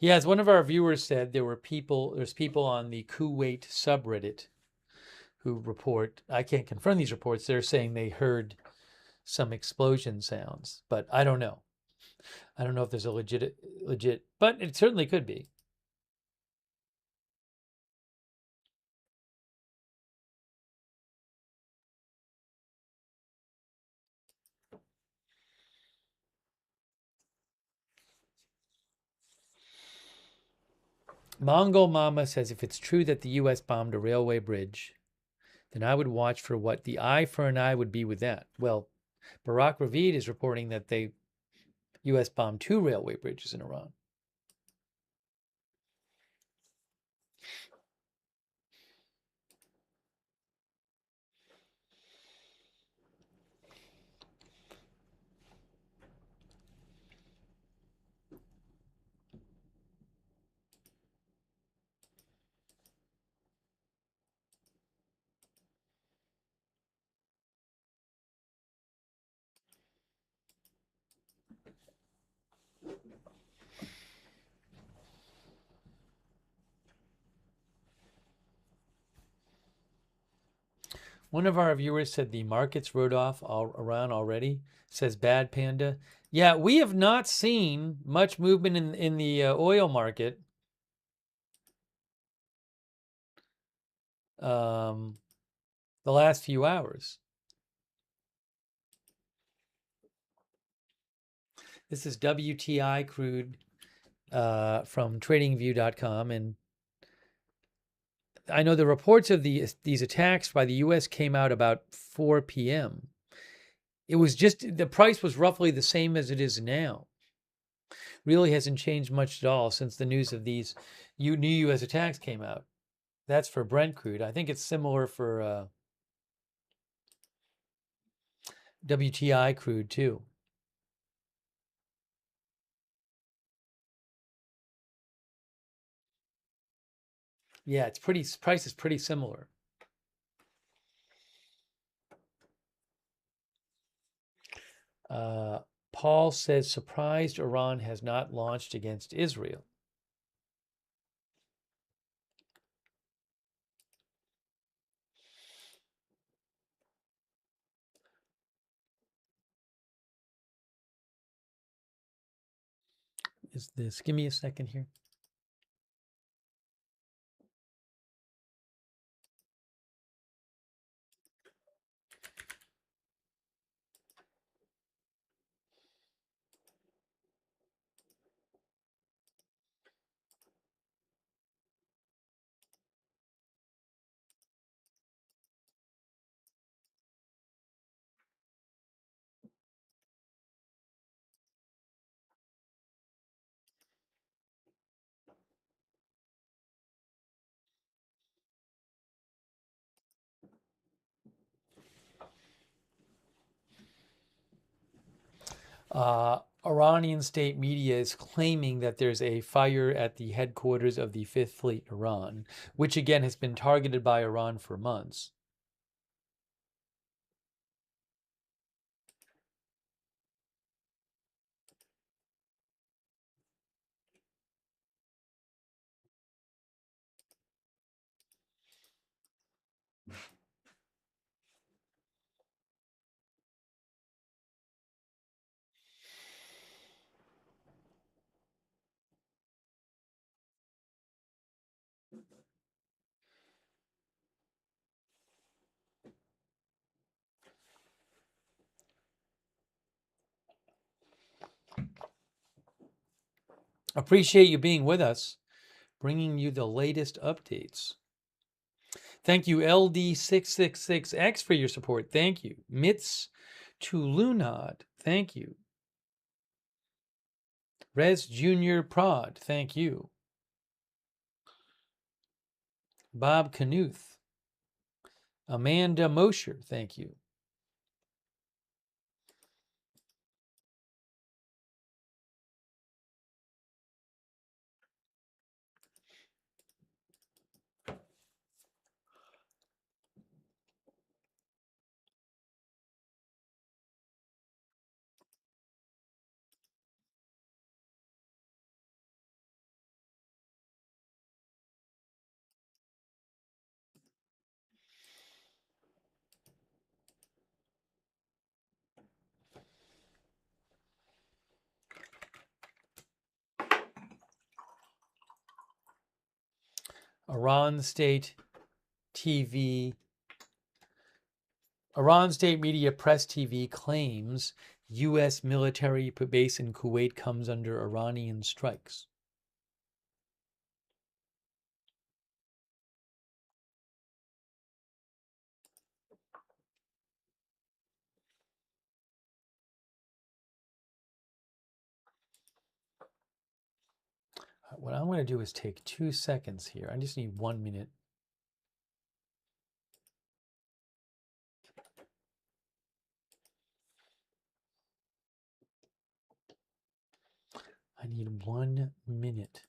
Yeah, as one of our viewers said, there's people on the Kuwait subreddit who report, I can't confirm these reports, they're saying they heard some explosion sounds, but I don't know. I don't know if there's a legit, but it certainly could be. Mongol Mama says if it's true that the U.S. bombed a railway bridge, then I would watch for what the eye for an eye would be with that. Well, Barack Ravid is reporting that the U.S. bombed 2 railway bridges in Iran. One of our viewers said the markets wrote off Iran already. Says Bad Panda. Yeah, we have not seen much movement in the oil market. The last few hours. This is WTI crude from TradingView.com, and I know the reports of these attacks by the U.S. came out about 4 p.m. It was just, the price was roughly the same as it is now. Really hasn't changed much at all since the news of these new U.S. attacks came out. That's for Brent crude. I think it's similar for WTI crude too. Yeah, price is pretty similar. Paul says, surprised Iran has not launched against Israel. Is this, give me a second here. Iranian state media is claiming that there's a fire at the headquarters of the Fifth Fleet in Iran, which again has been targeted by Iran for months. Appreciate you being with us, bringing you the latest updates. Thank you, LD666X, for your support. Thank you. Mitz Tulunad, thank you. Rez Jr. Prod, thank you. Bob Knuth. Amanda Mosher, thank you. Iran State Media Press TV claims U.S. military base in Kuwait comes under Iranian strikes. What I'm going to do is take 2 seconds here. I just need 1 minute. I need 1 minute.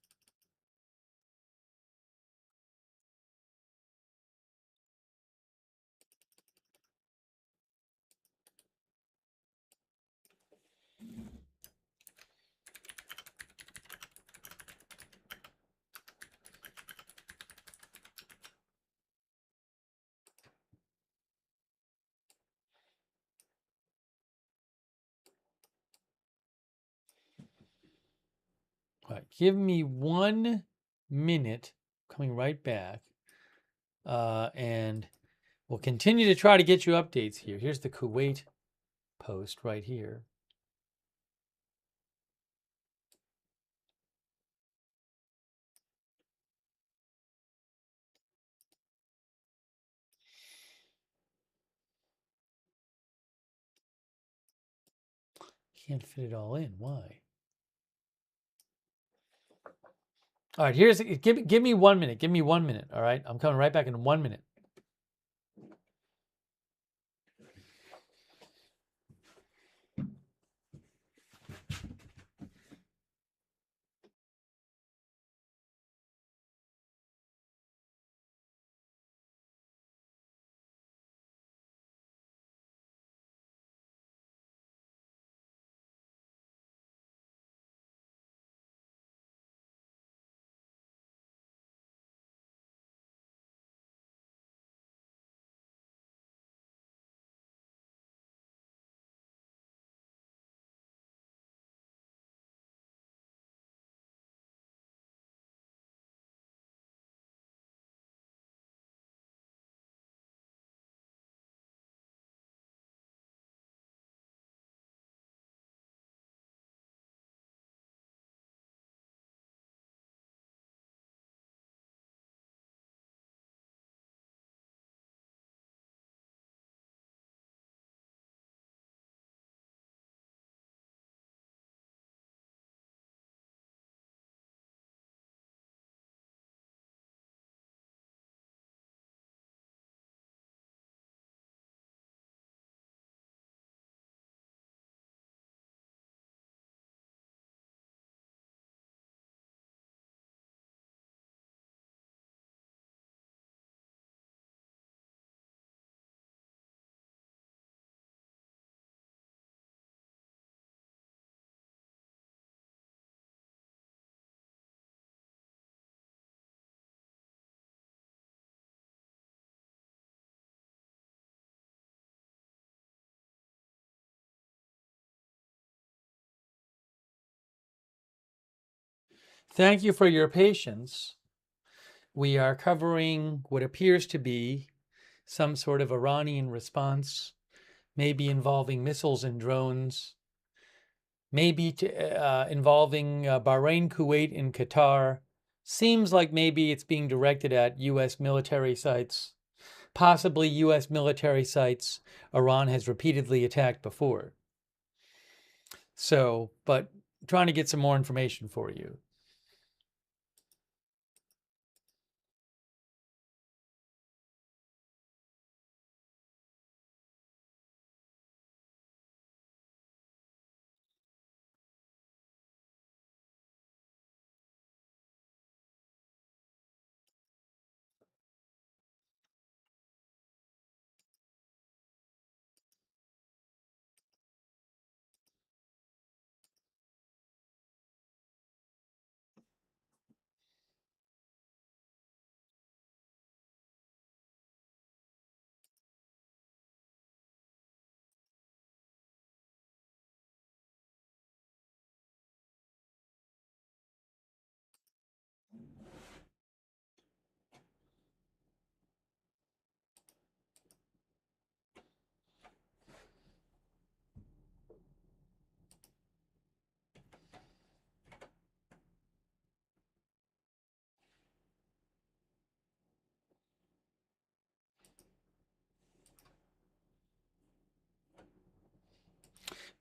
All right, give me 1 minute. Coming right back. And we'll continue to try to get you updates here. Here's the Kuwait post right here. Can't fit it all in. Why? All right, give me 1 minute. Give me 1 minute. All right, I'm coming right back in 1 minute. Thank you for your patience. We are covering what appears to be some sort of Iranian response, maybe involving missiles and drones, maybe involving Bahrain, Kuwait, and Qatar. Seems like maybe it's being directed at U.S. military sites, possibly U.S. military sites Iran has repeatedly attacked before. So, but trying to get some more information for you.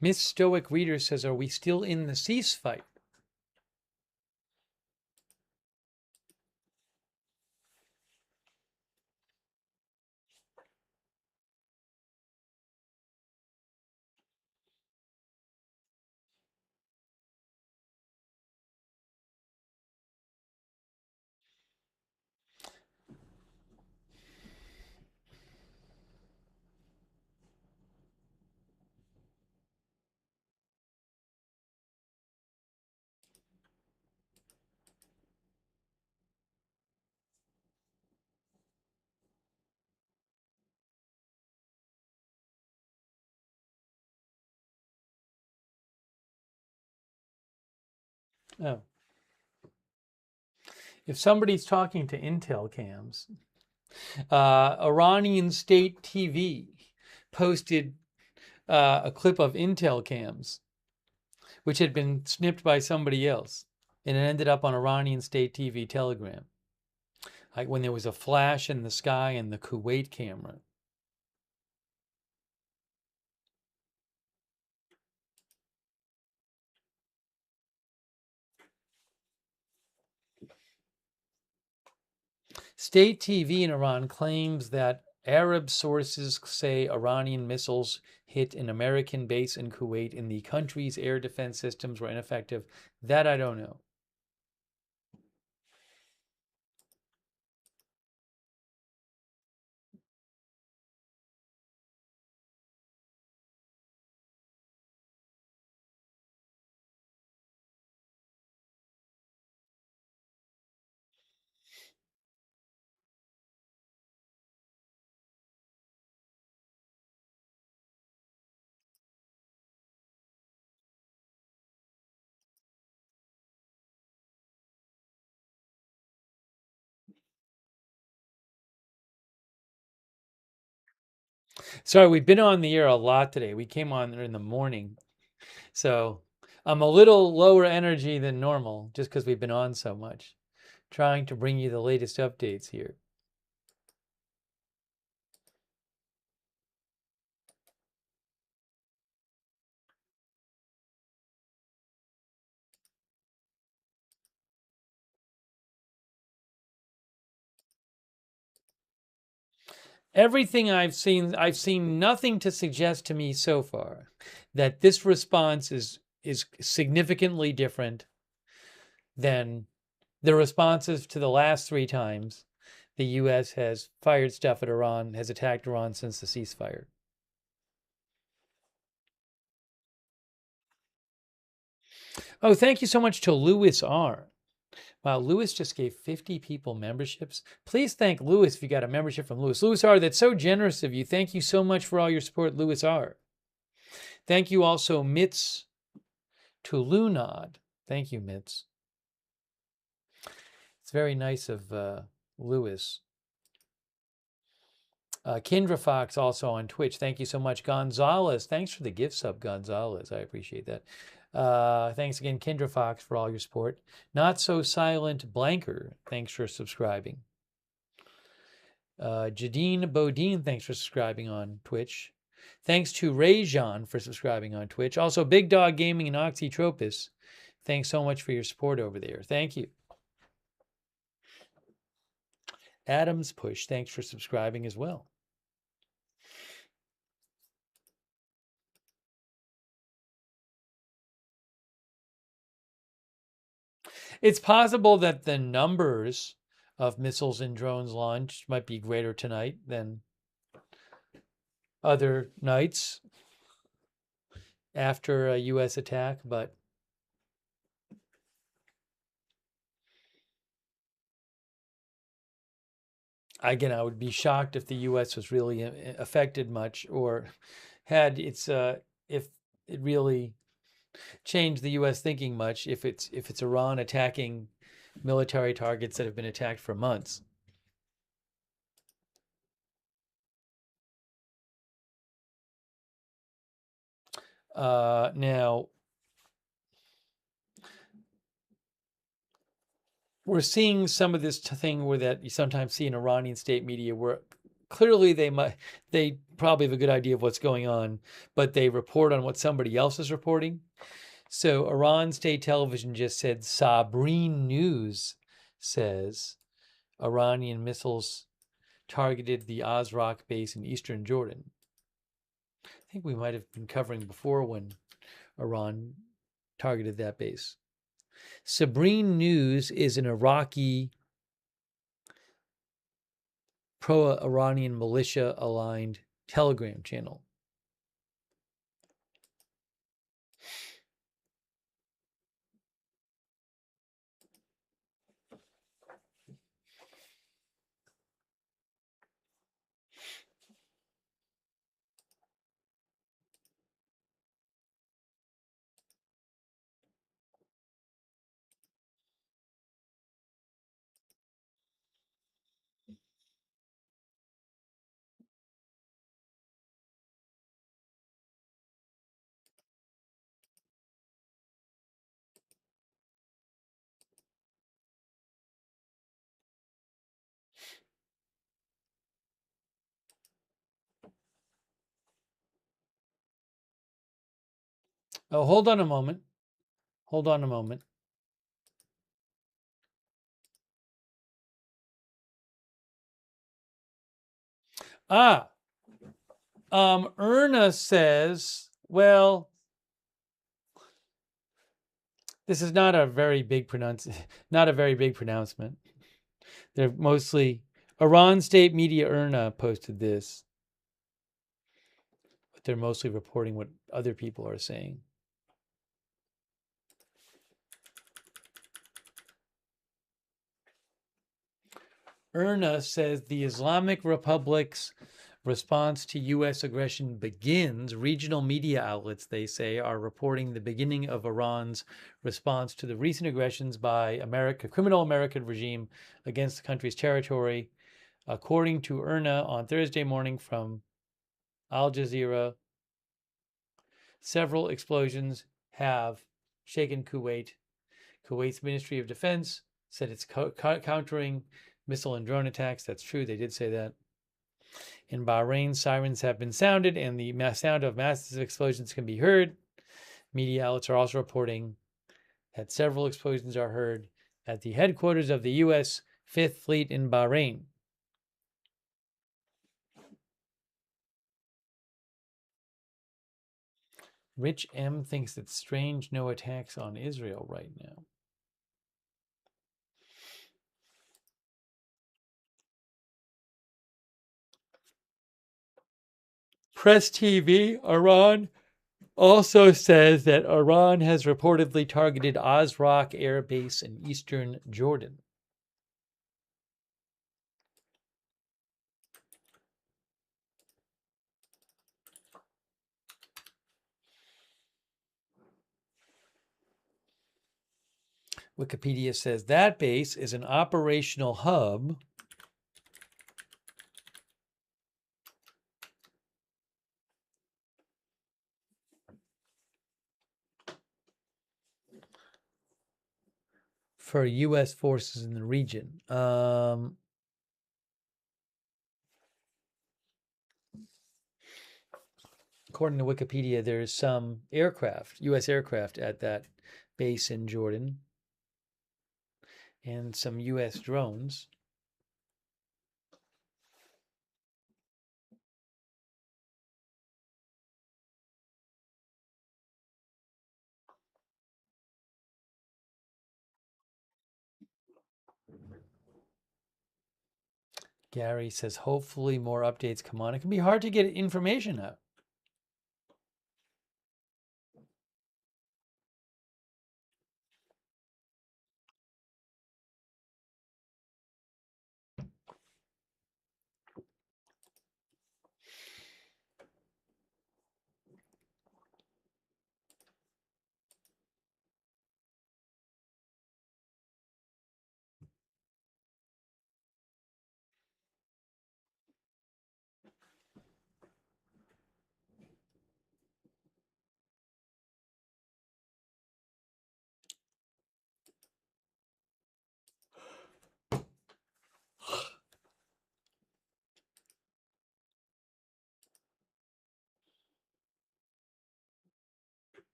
Miss Stoic Reader says, are we still in the ceasefire? Oh. If somebody's talking to Intel cams, Iranian state TV posted a clip of Intel cams, which had been snipped by somebody else, and it ended up on Iranian state TV Telegram. Like when there was a flash in the sky in the Kuwait camera. State TV in Iran claims that Arab sources say Iranian missiles hit an American base in Kuwait and the country's air defense systems were ineffective. That I don't know. Sorry, we've been on the air a lot today. We came on in the morning. So I'm a little lower energy than normal just because we've been on so much. Trying to bring you the latest updates here. Everything I've seen nothing to suggest to me so far that this response is significantly different than the responses to the last 3 times the U.S. has fired stuff at Iran, has attacked Iran since the ceasefire. Oh, thank you so much to Louis R. Wow, Louis just gave 50 people memberships. Please thank Louis if you got a membership from Louis. Louis R., that's so generous of you. Thank you so much for all your support, Louis R. Thank you also, Mitz Tulunad. Thank you, Mitz. very nice of Lewis. Kendra Fox also on Twitch. Thank you so much. Gonzalez, thanks for the gift sub, Gonzalez. I appreciate that. Thanks again, Kendra Fox, for all your support. Not So Silent Blanker, thanks for subscribing. Jadine Bodine, thanks for subscribing on Twitch. Thanks to Rayjon for subscribing on Twitch. Also, Big Dog Gaming and Oxytropus, thanks so much for your support over there. Thank you. Adams Push, thanks for subscribing as well. It's possible that the numbers of missiles and drones launched might be greater tonight than other nights after a U.S. attack, but again, I would be shocked if the U.S. was really affected much or had its if it really changed the U.S. thinking much if it's Iran attacking military targets that have been attacked for months. Now, we're seeing some of this thing where that you sometimes see in Iranian state media where clearly they probably have a good idea of what's going on, but they report on what somebody else is reporting. So Iran state television just said Sabreen News says Iranian missiles targeted the Azraq base in eastern Jordan. I think we might have been covering before when Iran targeted that base. Sabreen News is an Iraqi pro-Iranian militia-aligned Telegram channel. Oh, hold on a moment. Hold on a moment. Erna says, well, this is not a very big pronouncement. They're mostly Iran State Media. Erna posted this, but they're mostly reporting what other people are saying. Erna says the Islamic Republic's response to U.S. aggression begins. Regional media outlets, they say, are reporting the beginning of Iran's response to the recent aggressions by criminal American regime against the country's territory. According to Erna, on Thursday morning from Al Jazeera, several explosions have shaken Kuwait. Kuwait's Ministry of Defense said it's countering missile and drone attacks. That's true. They did say that. In Bahrain, sirens have been sounded and the sound of massive explosions can be heard. Media outlets are also reporting that several explosions are heard at the headquarters of the U.S. Fifth Fleet in Bahrain. Rich M thinks it's strange no attacks on Israel right now. Press TV, Iran also says that Iran has reportedly targeted Azraq Air Base in eastern Jordan. Wikipedia says that base is an operational hub for U.S. forces in the region. According to Wikipedia, there's some aircraft, U.S. aircraft at that base in Jordan, and some U.S. drones. Gary says, hopefully more updates come on. It can be hard to get information out.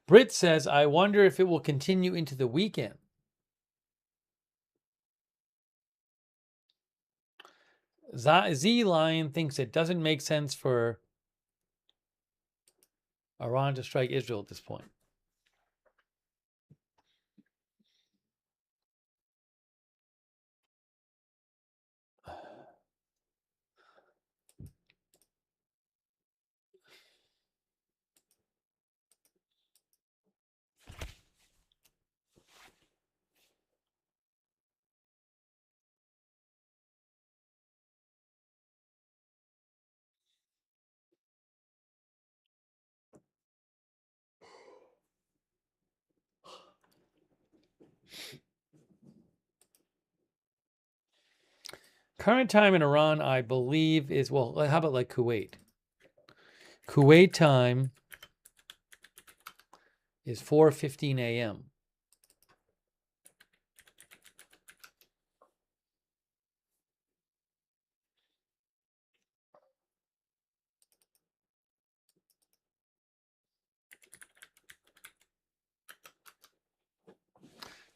Britt says, I wonder if it will continue into the weekend. Z-Lion thinks it doesn't make sense for Iran to strike Israel at this point. Current time in Iran, I believe, is, well, how about like Kuwait? Kuwait time is 4:15 a.m.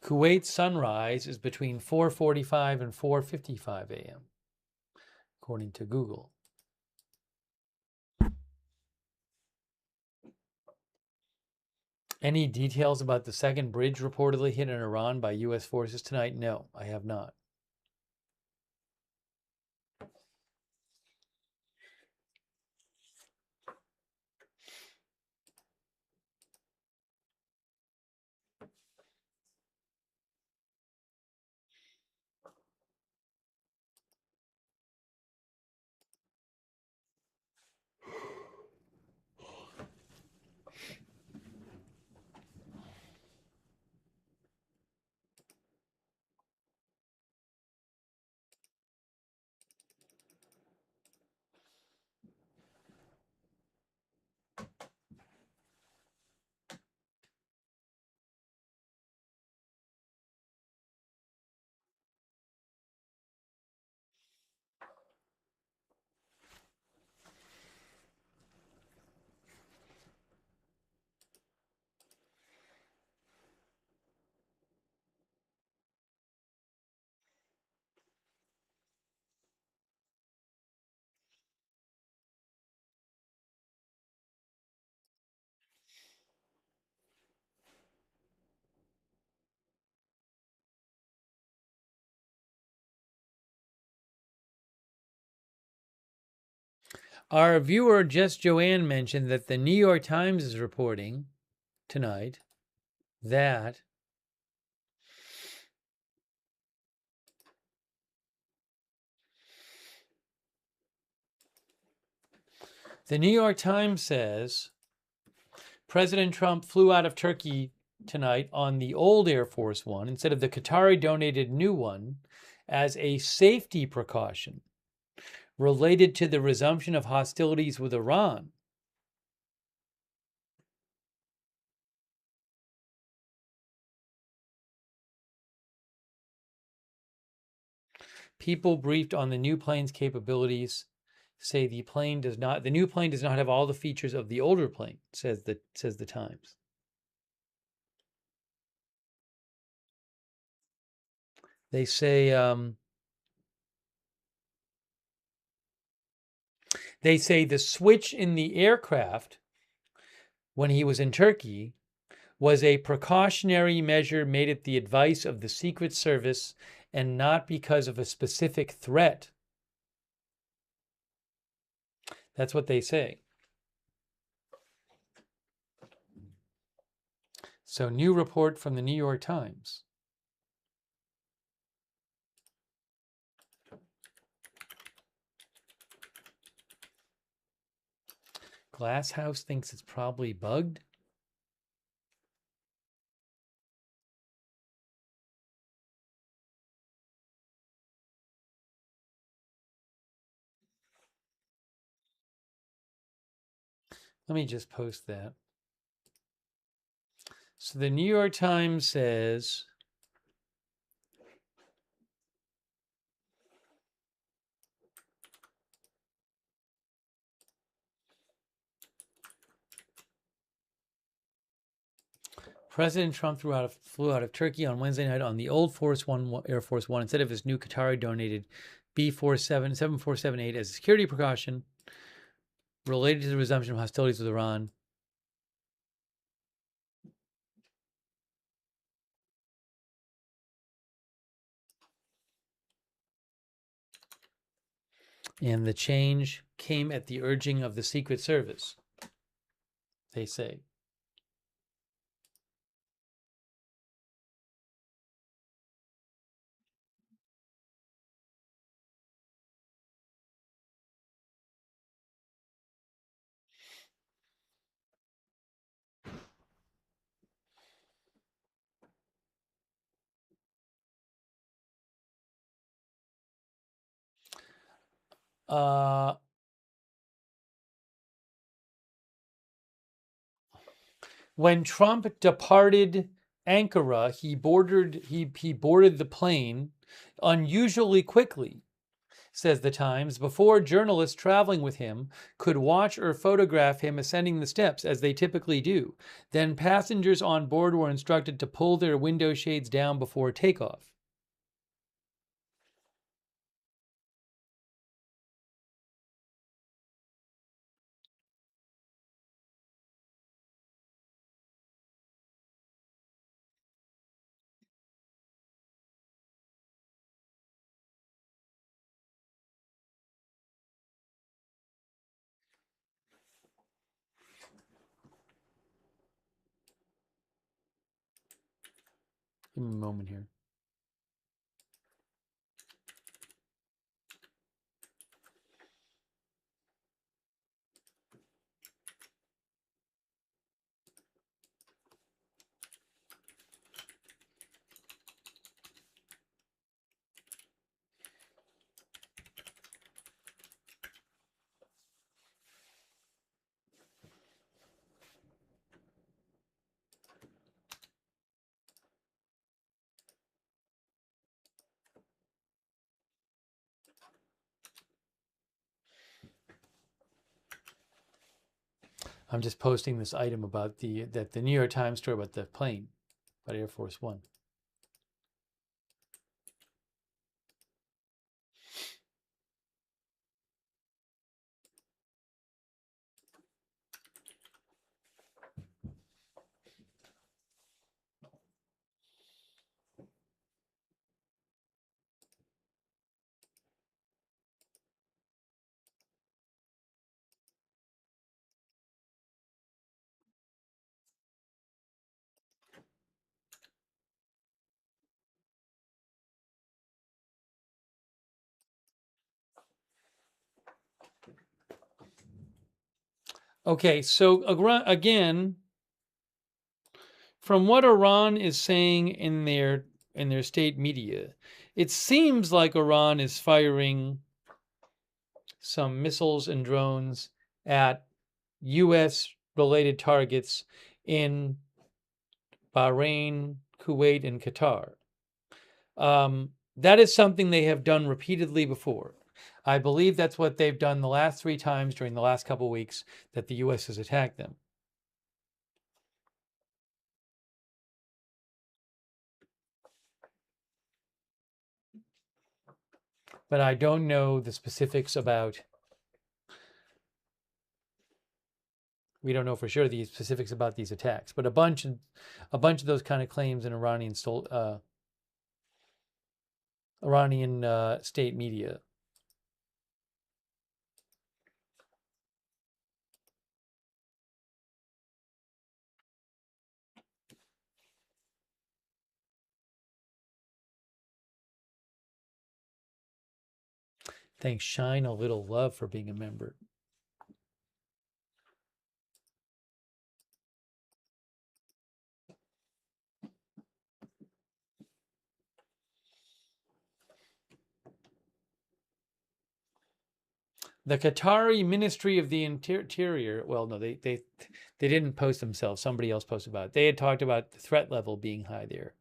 Kuwait sunrise is between 4:45 and 4:55 a.m., according to Google. Any details about the second bridge reportedly hit in Iran by U.S. forces tonight? No, I have not. Our viewer, Jess Joanne, mentioned that the New York Times is reporting tonight that the New York Times says President Trump flew out of Turkey tonight on the old Air Force One instead of the Qatari donated new one as a safety precaution related to the resumption of hostilities with Iran. People briefed on the new plane's capabilities say the new plane does not have all the features of the older plane, says the Times. They say the switch in the aircraft when he was in Turkey was a precautionary measure made at the advice of the Secret Service and not because of a specific threat. That's what they say. So, new report from the New York Times. Glasshouse thinks it's probably bugged. Let me just post that. So the New York Times says, President Trump flew out of Turkey on Wednesday night on the old Air Force One instead of his new Qatari donated B-747-8 as a security precaution related to the resumption of hostilities with Iran. And the change came at the urging of the Secret Service, they say. When Trump departed Ankara, he boarded the plane unusually quickly, says the Times, before journalists traveling with him could watch or photograph him ascending the steps, as they typically do. Then passengers on board were instructed to pull their window shades down before takeoff. Give me a moment here. I'm just posting this item about the New York Times story about the plane, about Air Force One. Okay, so again, from what Iran is saying in their state media, it seems like Iran is firing some missiles and drones at U.S. related targets in Bahrain, Kuwait, and Qatar. That is something they have done repeatedly before. I believe that's what they've done the last 3 times during the last couple of weeks that the U.S. has attacked them. But I don't know the specifics about. We don't know for sure the specifics about these attacks, but a bunch of those kind of claims in Iranian state media. Thanks, Shine a Little Love, for being a member. The Qatari Ministry of the Interior, well, no, they didn't post themselves. Somebody else posted about it. They had talked about the threat level being high there.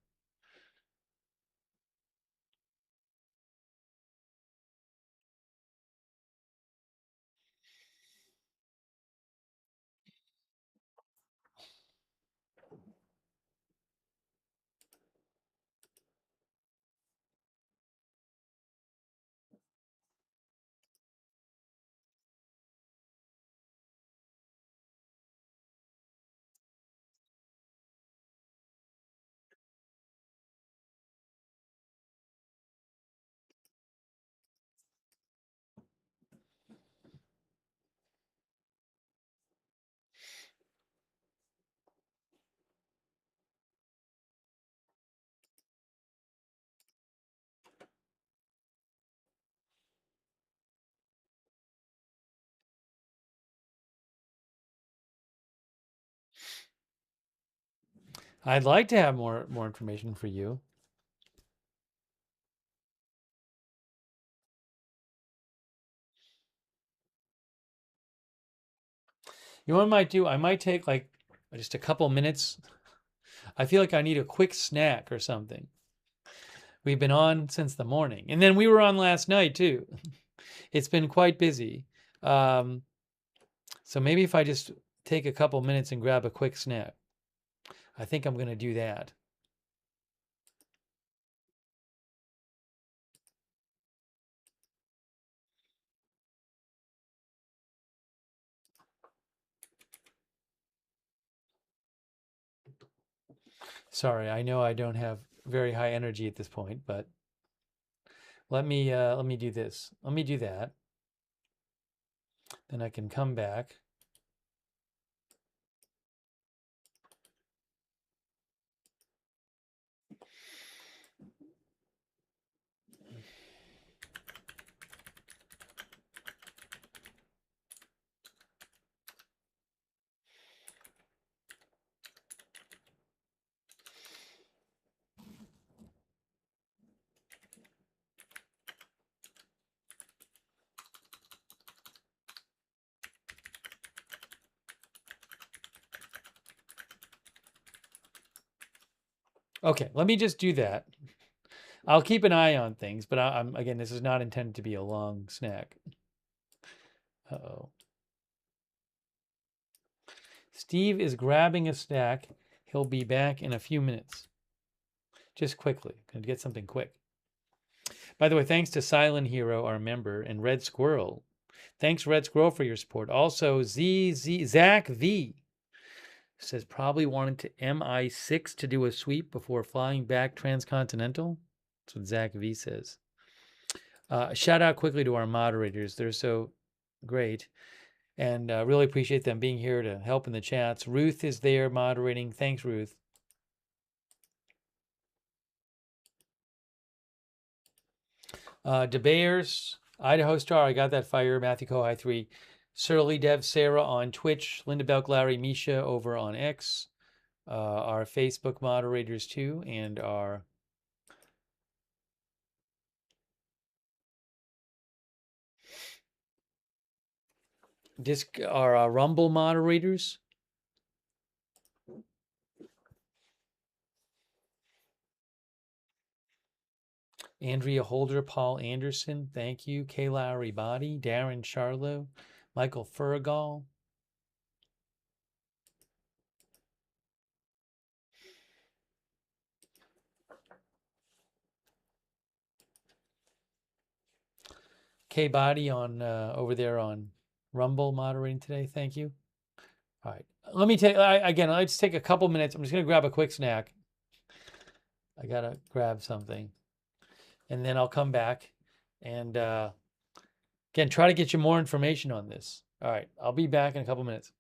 I'd like to have more information for you. You know what I might do? I might take like just a couple minutes. I feel like I need a quick snack or something. We've been on since the morning. And then we were on last night too. It's been quite busy. So maybe if I just take a couple minutes and grab a quick snack. I think I'm going to do that. Sorry, I know I don't have very high energy at this point, but let me do this. Let me do that. Then I can come back. Okay, let me just do that. I'll keep an eye on things, but I'm again, this is not intended to be a long snack. Uh-oh. Steve is grabbing a snack. He'll be back in a few minutes. Just quickly. Gonna get something quick. By the way, thanks to Silent Hero, our member, and Red Squirrel. Thanks, Red Squirrel, for your support. Also, Zach V says probably wanted to MI6 to do a sweep before flying back transcontinental. That's what Zach V says. Shout out quickly to our moderators. They're so great. And really appreciate them being here to help in the chats. Ruth is there moderating. Thanks, Ruth. DeBears, Idaho Star, I got that fire. Matthew Kohai 3. Surly Dev Sarah on Twitch. Linda Belk, Larry, Misha over on X. our Facebook moderators too, and our Rumble moderators. Andrea Holder, Paul Anderson, thank you. Kayla Aribadi, Darren Charlo, Michael Furgal. K Body on over there on Rumble moderating today. Thank you. All right. Let me take again, let's take a couple minutes. I'm just gonna grab a quick snack. I gotta grab something. And then I'll come back and again try to get you more information on this. All right, I'll be back in a couple minutes.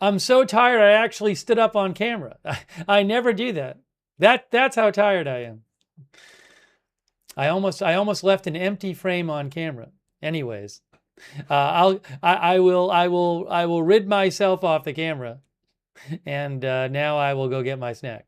I'm so tired I actually stood up on camera. I never do that. That's how tired I am. I almost left an empty frame on camera. Anyways, I will rid myself off the camera, and now I will go get my snack.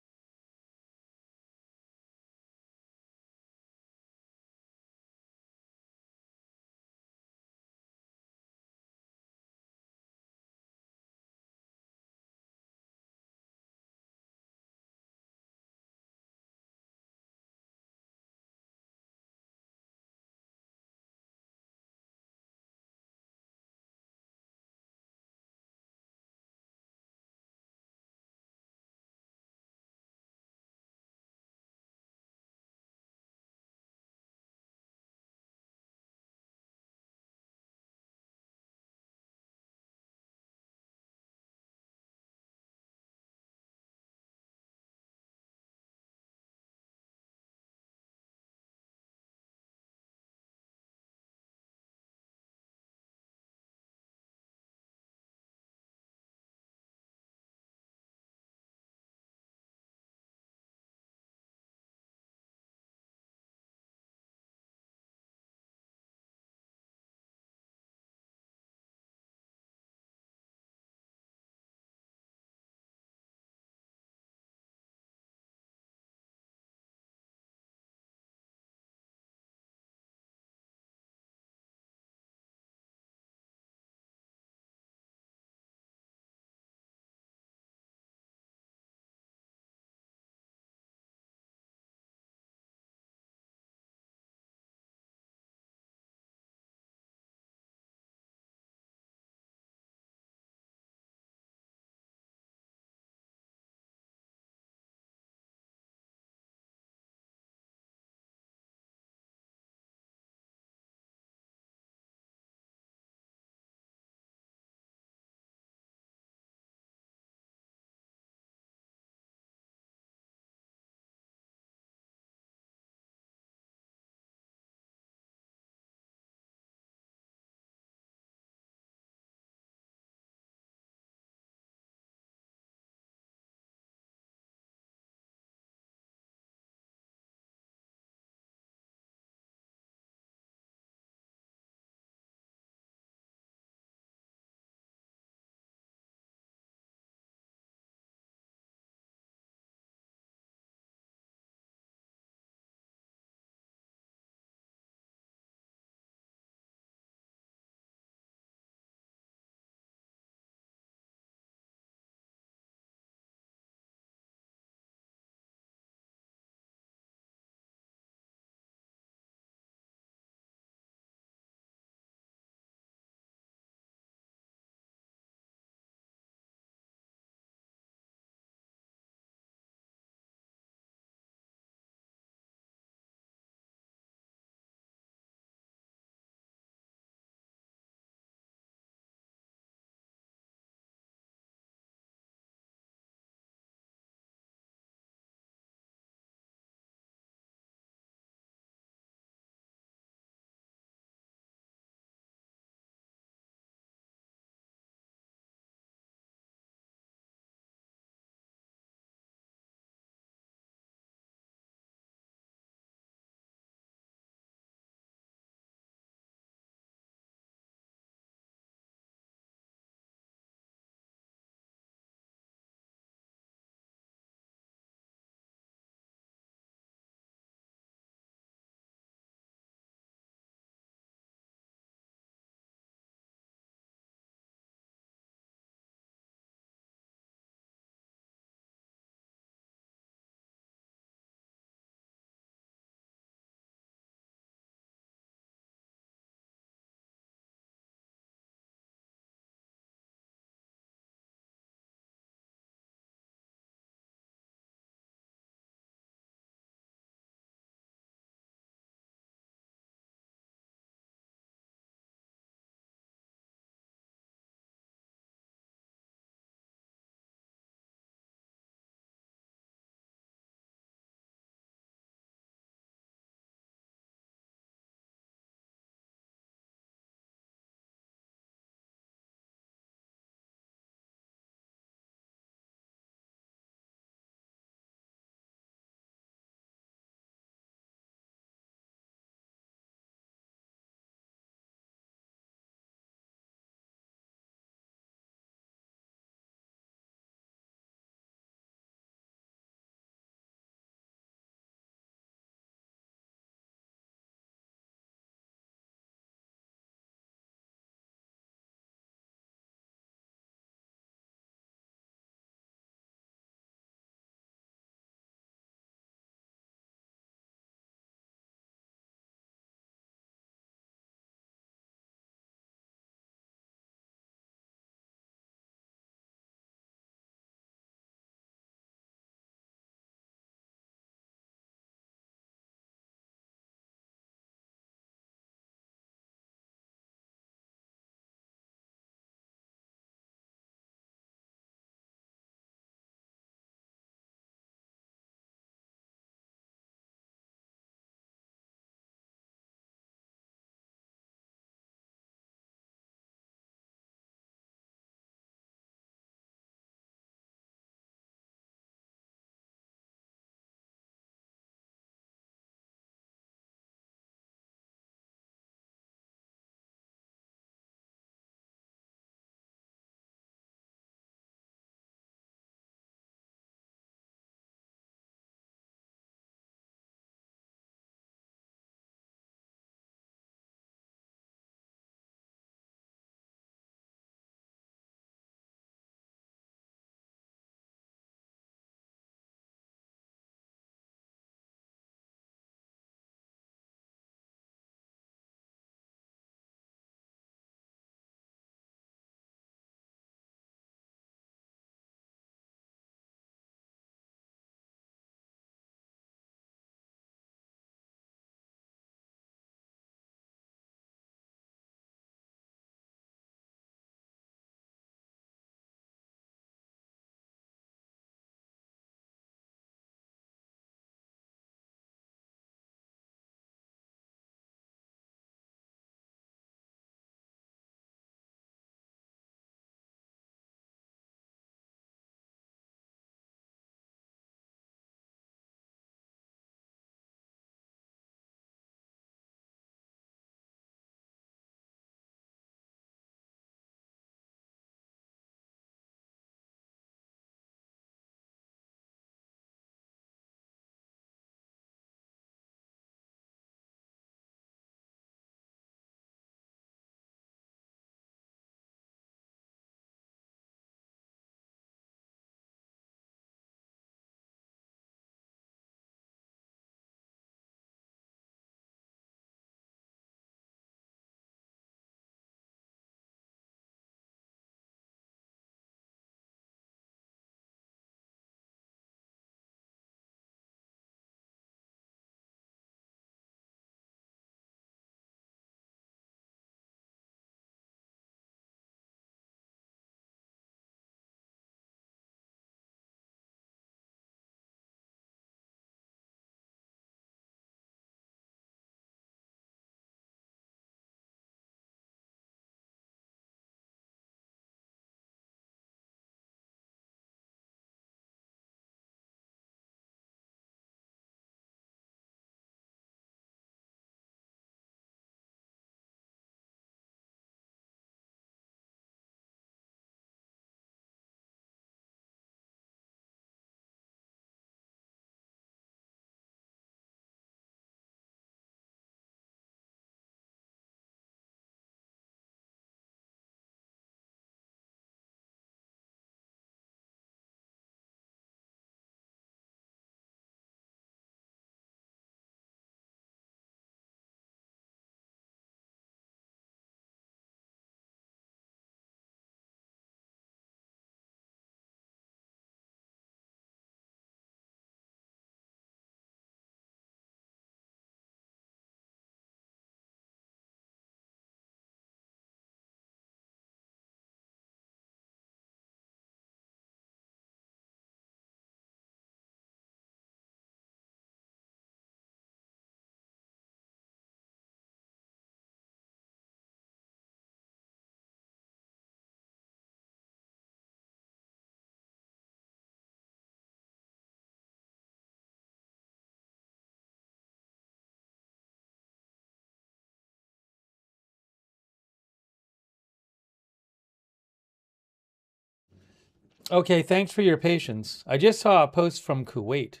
Okay, thanks for your patience. I just saw a post from Kuwait.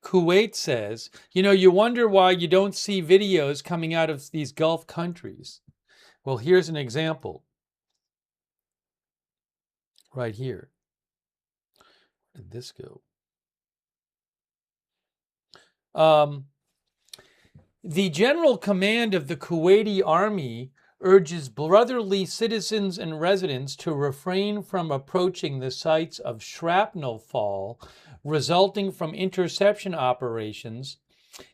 Kuwait says, you wonder why you don't see videos coming out of these Gulf countries. Well, here's an example right here. Where did this go? The General Command of the Kuwaiti Army urges brotherly citizens and residents to refrain from approaching the sites of shrapnel fall resulting from interception operations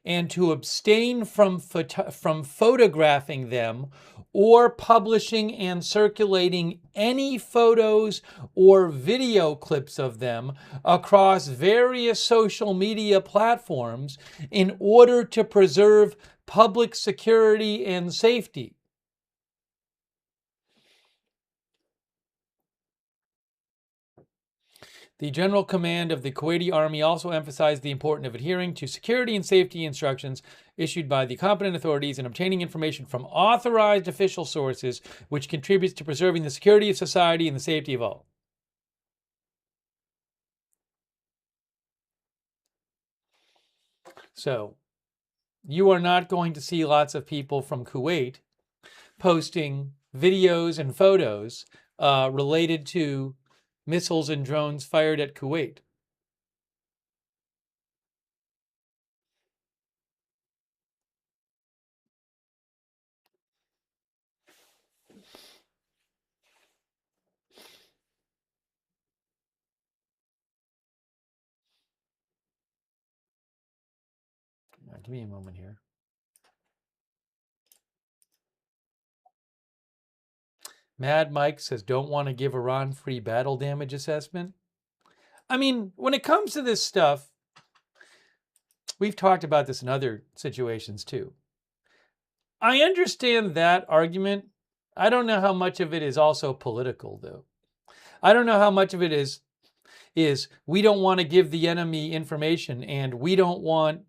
and to abstain from photographing them or publishing and circulating any photos or video clips of them across various social media platforms in order to preserve public security and safety. The General Command of the Kuwaiti Army also emphasized the importance of adhering to security and safety instructions issued by the competent authorities and obtaining information from authorized official sources, which contributes to preserving the security of society and the safety of all. So, you are not going to see lots of people from Kuwait posting videos and photos related to missiles and drones fired at Kuwait. Give me a moment here. Mad Mike says, don't want to give Iran free battle damage assessment. I mean, when it comes to this stuff, we've talked about this in other situations too. I understand that argument. I don't know how much of it is also political, though. I don't know how much of it is we don't want to give the enemy information and we don't want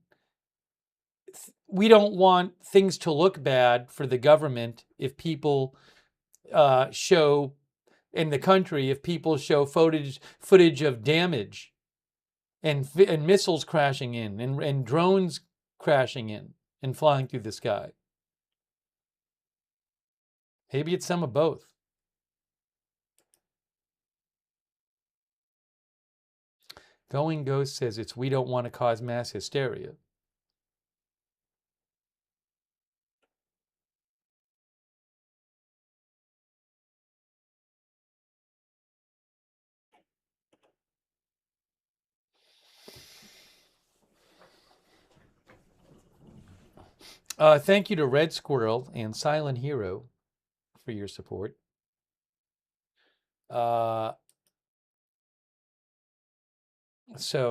things to look bad for the government if people show in the country, if people show footage of damage and missiles crashing in and drones crashing in and flying through the sky. Maybe it's some of both. Going Ghost says it's we don't want to cause mass hysteria. Thank you to Red Squirrel and Silent Hero for your support. So,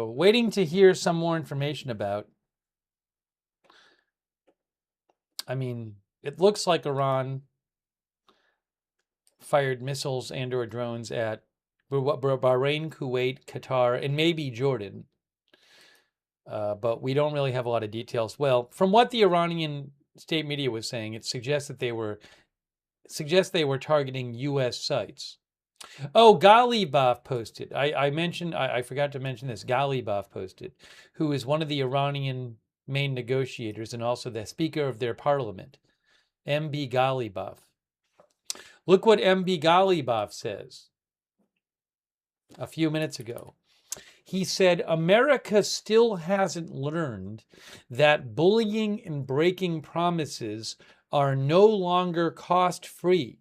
waiting to hear some more information about. I mean, it looks like Iran fired missiles and or drones at Bahrain, Kuwait, Qatar, and maybe Jordan. But we don't really have a lot of details. Well, from what the Iranian state media was saying, it suggests that they were targeting U.S. sites. Oh, Ghalibaf posted. I forgot to mention this. Ghalibaf posted, who is one of the Iranian main negotiators and also the Speaker of their parliament, MB Ghalibaf. Look what MB Ghalibaf says a few minutes ago. He said, America still hasn't learned that bullying and breaking promises are no longer cost-free.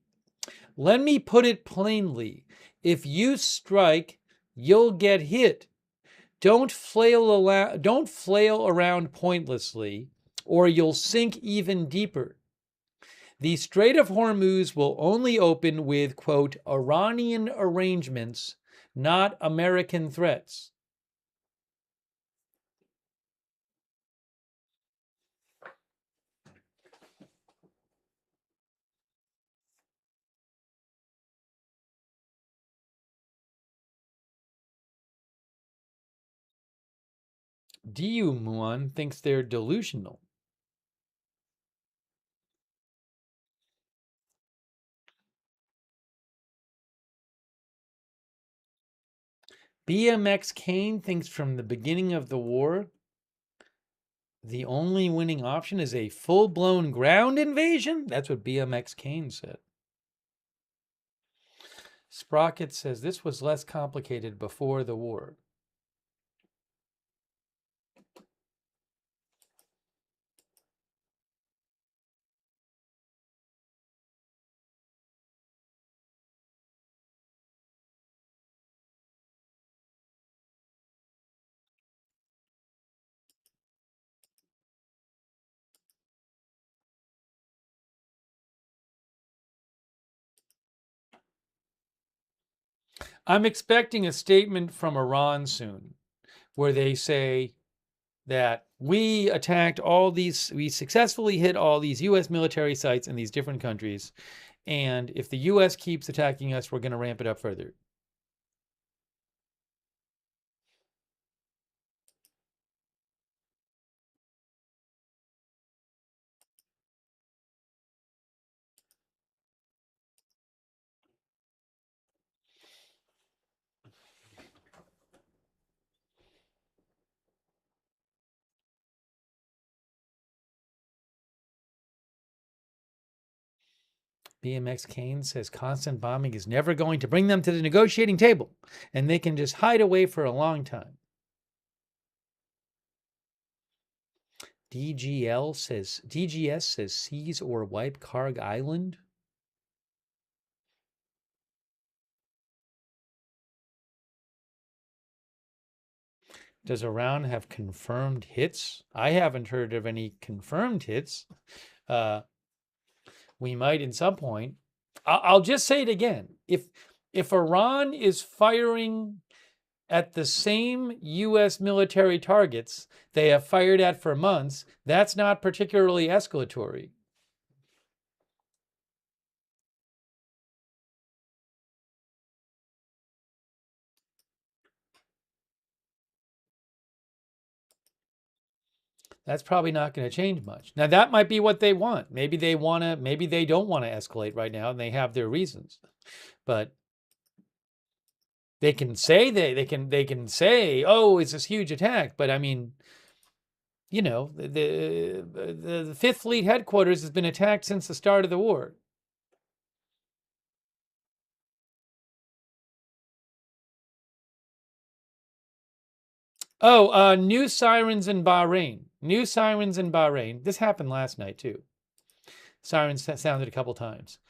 Let me put it plainly. If you strike, you'll get hit. Don't flail around pointlessly, or you'll sink even deeper. The Strait of Hormuz will only open with, quote, Iranian arrangements, not American threats. Diu Muan thinks they're delusional. BMX Kane thinks from the beginning of the war, the only winning option is a full-blown ground invasion? That's what BMX Kane said. Sprocket says this was less complicated before the war. I'm expecting a statement from Iran soon where they say that we successfully hit all these U.S. military sites in these different countries. And if the U.S. keeps attacking us, we're going to ramp it up further. BMX Kane says constant bombing is never going to bring them to the negotiating table, and they can just hide away for a long time. DGS says seize or wipe Karg Island. Does Iran have confirmed hits? I haven't heard of any confirmed hits. We might at some point. I'll just say it again. If Iran is firing at the same U.S. military targets they have fired at for months, that's not particularly escalatory. That's probably not going to change much. Now that might be what they want. Maybe they don't want to escalate right now and they have their reasons. But they can say they can say, "Oh, it's this huge attack." But I mean, you know, the Fifth Fleet headquarters has been attacked since the start of the war. Oh, new sirens in Bahrain. New sirens in Bahrain. This happened last night too. Sirens sounded a couple times.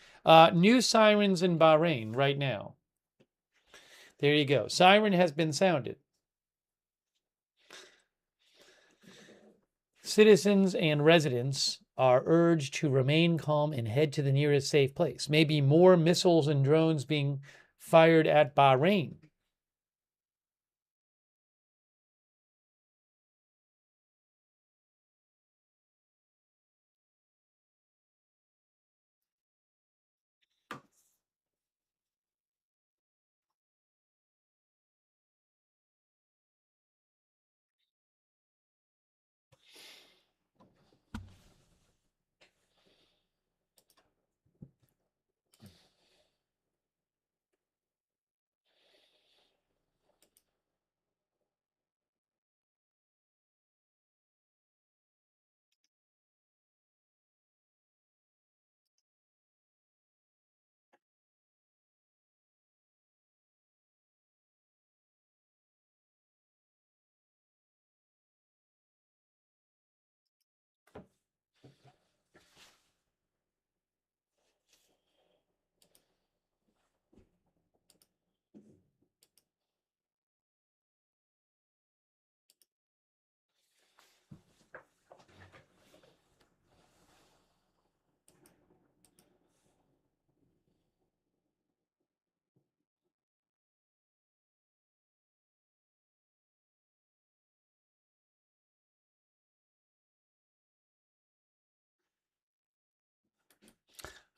New sirens in Bahrain right now. There you go. Siren has been sounded. Citizens and residents are urged to remain calm and head to the nearest safe place. Maybe more missiles and drones being fired at Bahrain.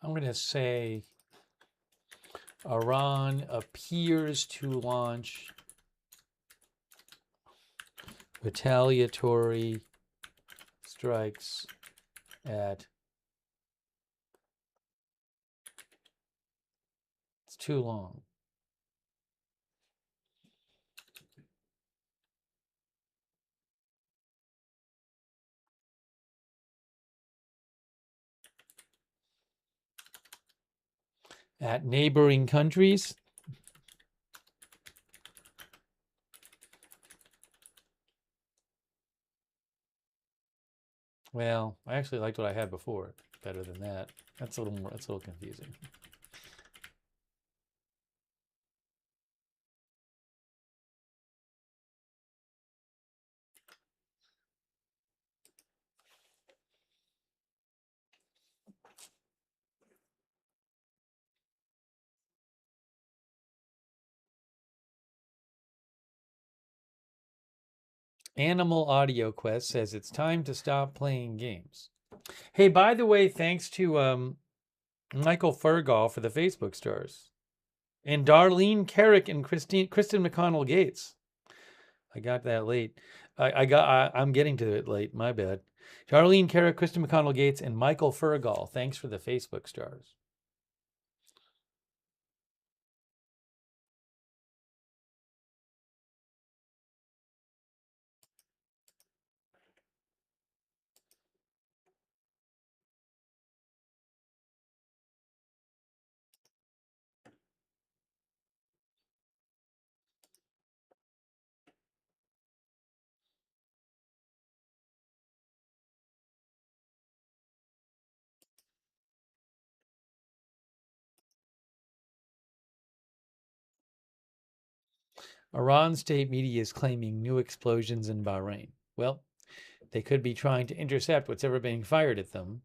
I'm going to say Iran appears to launch retaliatory strikes at... It's too long. at neighboring countries. Well, I actually liked what I had before better than that. That's a little more. That's a little confusing. Animal Audio Quest says it's time to stop playing games. Hey, by the way, thanks to Michael Fergal for the Facebook stars, and Darlene Carrick and Kristen McConnell Gates. I got that late. I'm getting to it late. My bad. Darlene Carrick, Kristen McConnell Gates, and Michael Fergal. Thanks for the Facebook stars. Iran state media is claiming new explosions in Bahrain. Well, they could be trying to intercept what's ever being fired at them.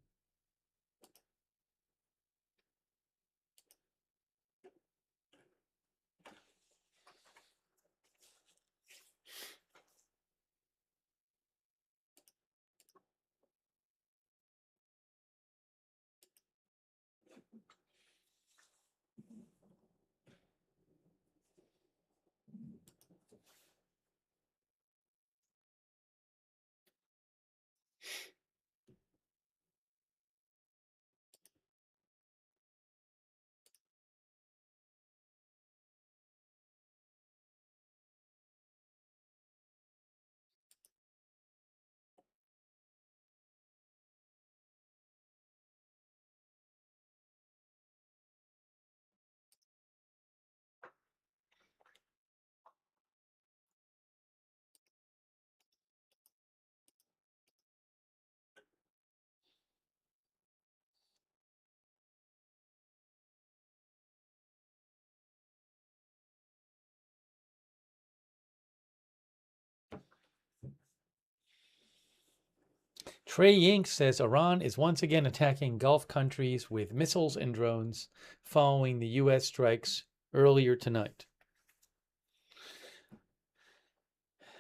Trey Yink says Iran is once again attacking Gulf countries with missiles and drones following the U.S. strikes earlier tonight.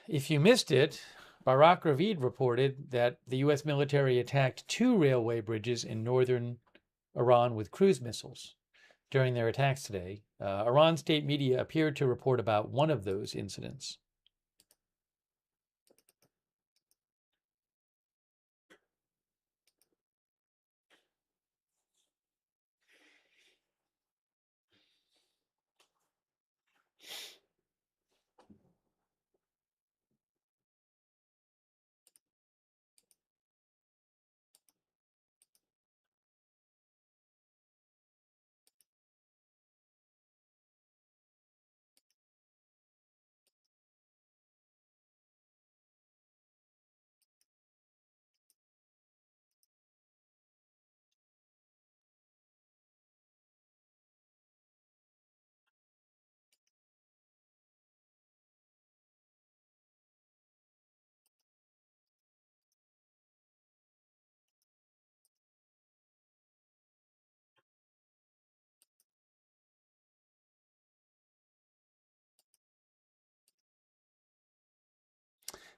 If you missed it, Barak Ravid reported that the U.S. military attacked 2 railway bridges in northern Iran with cruise missiles during their attacks today. Iran state media appeared to report about one of those incidents.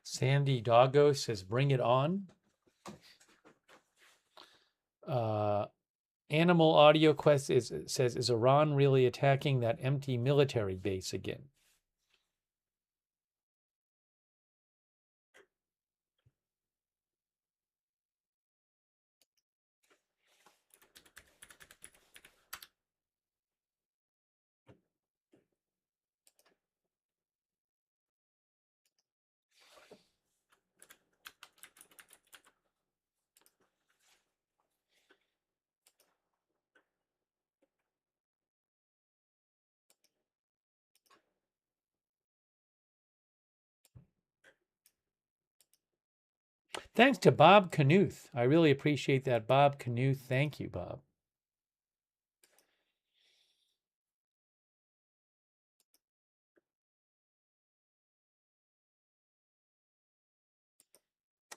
Sandy Doggo says, bring it on. Animal Audio Quest says, is Iran really attacking that empty military base again? Thanks to Bob Knuth. I really appreciate that, Bob Knuth. Thank you, Bob.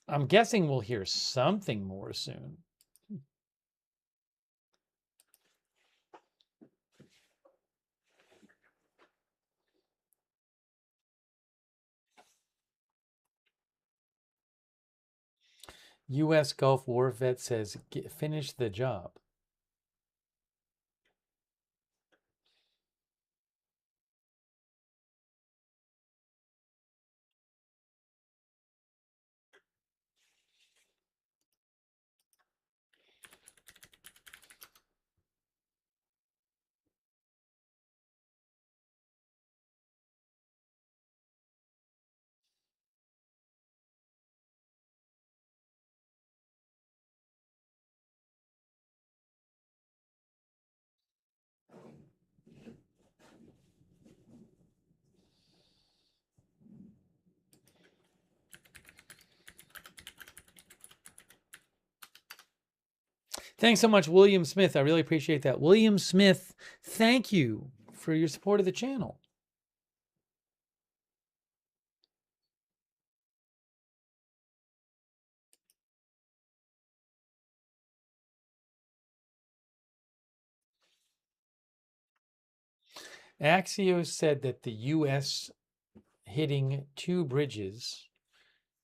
I'm guessing we'll hear something more soon. U.S. Gulf War vet says, finish the job. Thanks so much, William Smith. I really appreciate that. William Smith, thank you for your support of the channel. Axios said that the U.S. hitting 2 bridges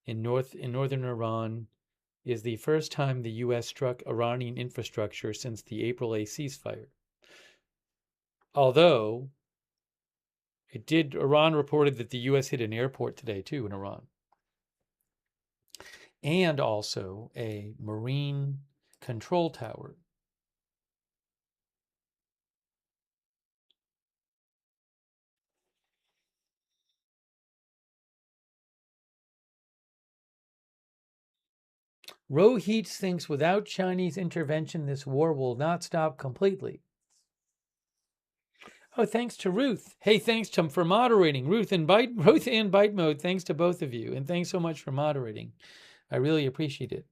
in northern Iran is the first time the U.S. struck Iranian infrastructure since the April A ceasefire. Although Iran reported that the U.S. hit an airport today too in Iran, and also a marine control tower. Rohit thinks without Chinese intervention, this war will not stop completely. Oh, thanks to Ruth. Hey, thanks for moderating. Ruth and Bite Mode, thanks to both of you. And thanks so much for moderating. I really appreciate it.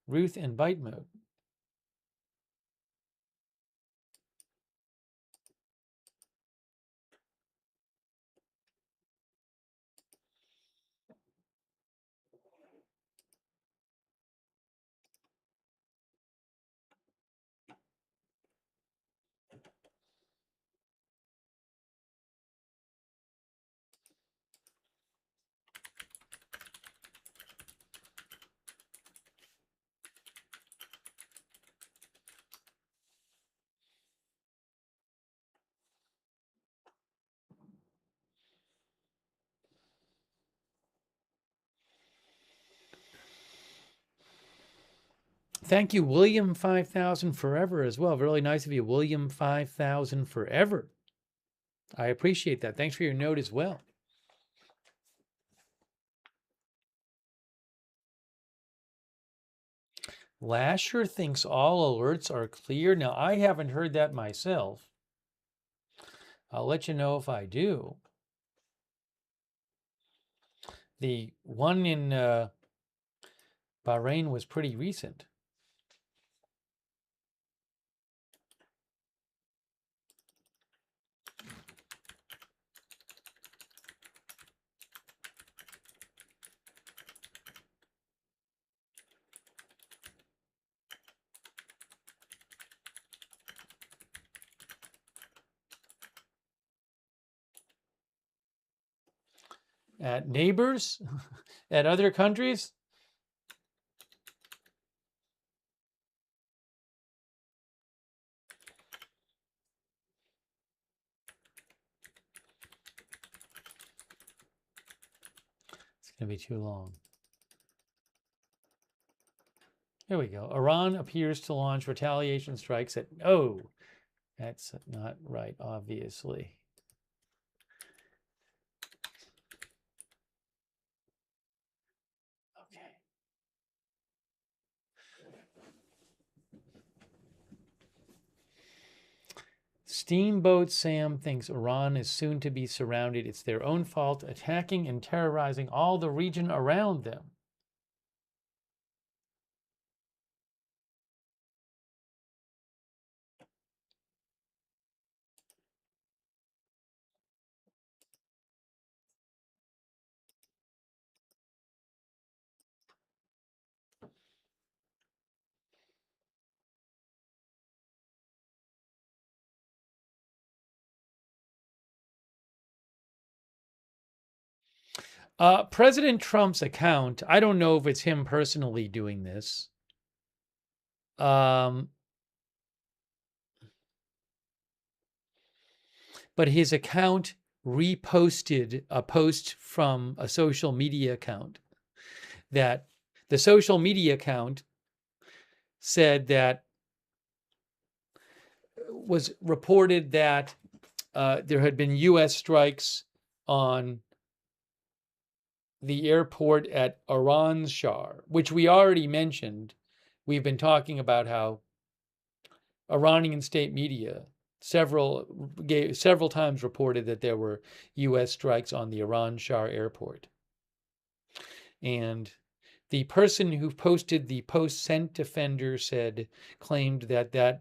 Ruth and Bite Mode. Thank you, William 5000 Forever as well. Really nice of you, William 5000 Forever. I appreciate that. Thanks for your note as well. Lasher thinks all alerts are clear. Now, I haven't heard that myself. I'll let you know if I do. The one in Bahrain was pretty recent. At neighbors, at other countries. It's going to be too long. Here we go. Iran appears to launch retaliation strikes at... Oh, that's not right, obviously. Steamboat Sam thinks Iran is soon to be surrounded. It's their own fault, attacking and terrorizing all the region around them. President Trump's account, I don't know if it's him personally doing this. But his account reposted a post from a social media account that the social media account said that was reported that there had been U.S. strikes on the airport at Iran-Shar, which we already mentioned. We've been talking about how Iranian state media several times reported that there were U.S. strikes on the Iran-Shar airport. And the person who posted the post sent to Fender claimed that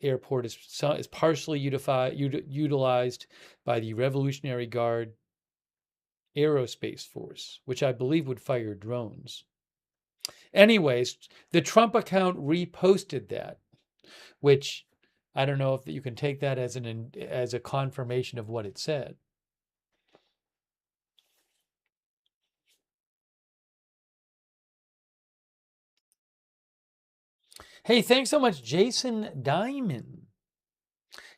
airport is partially utilized by the Revolutionary Guard Aerospace Force, which I believe would fire drones. Anyways, the Trump account reposted that, which I don't know if you can take that as a confirmation of what it said. Hey, thanks so much, Jason Diamond.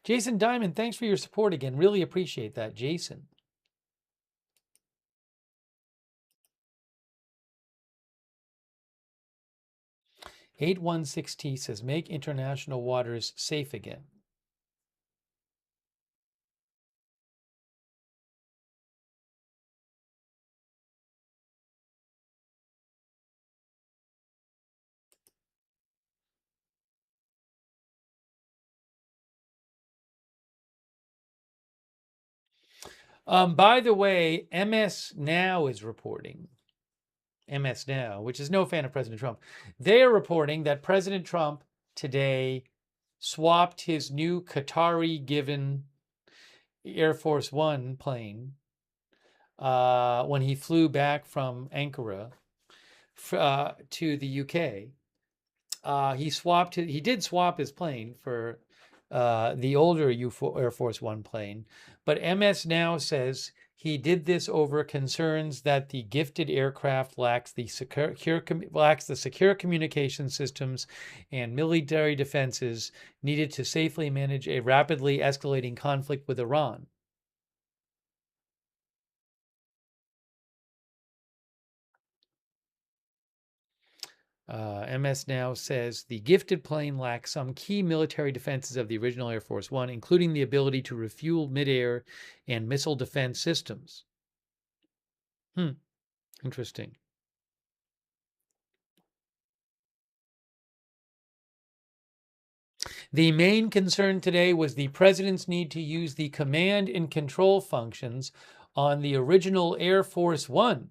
Jason Diamond, thanks for your support again. Really appreciate that, Jason. 816T says, make international waters safe again. By the way, MS Now is reporting, MS Now, which is no fan of President Trump. They are reporting that President Trump today swapped his new Qatari-given Air Force One plane when he flew back from Ankara to the UK. He did swap his plane for the older Air Force One plane, but MS Now says he did this over concerns that the gifted aircraft lacks the secure communication systems and military defenses needed to safely manage a rapidly escalating conflict with Iran. MS Now says the gifted plane lacks some key military defenses of the original Air Force One, including the ability to refuel midair and missile defense systems. Interesting. The main concern today was the president's need to use the command and control functions on the original Air Force One.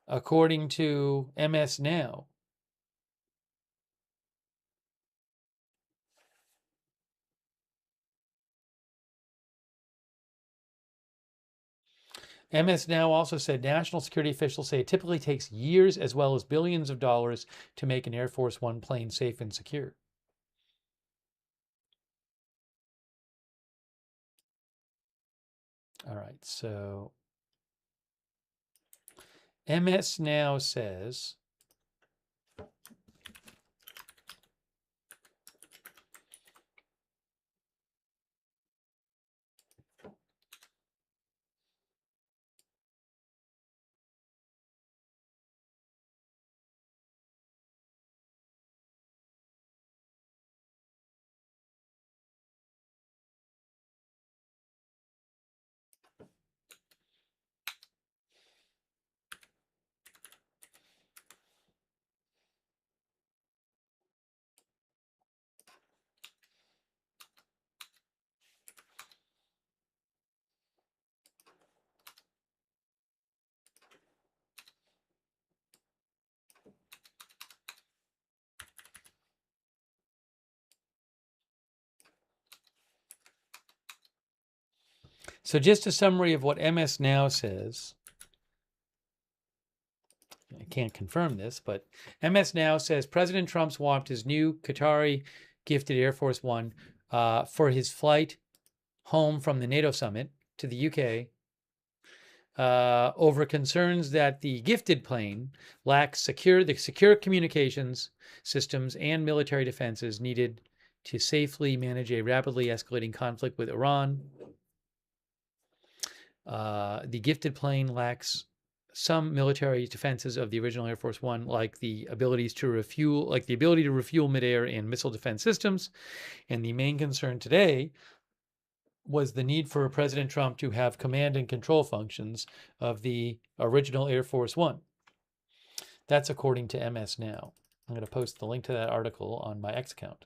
According to MS Now. MS Now also said national security officials say it typically takes years as well as billions of dollars to make an Air Force One plane safe and secure. All right, so MS Now says so just a summary of what MS Now says. I can't confirm this, but MS Now says President Trump swapped his new Qatari gifted Air Force One for his flight home from the NATO summit to the UK over concerns that the gifted plane lacks the secure communications systems and military defenses needed to safely manage a rapidly escalating conflict with Iran. The gifted plane lacks some military defenses of the original Air Force One, like the ability to refuel midair and missile defense systems. And the main concern today was the need for President Trump to have command and control functions of the original Air Force One. That's according to MS Now. I'm going to post the link to that article on my X account.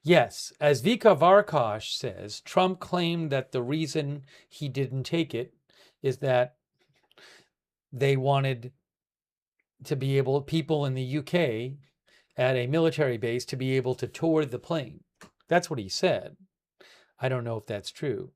Yes, as Vika Varkosh says, Trump claimed that the reason he didn't take it is that they wanted to be able, people in the UK at a military base, to be able to tour the plane. That's what he said. I don't know if that's true.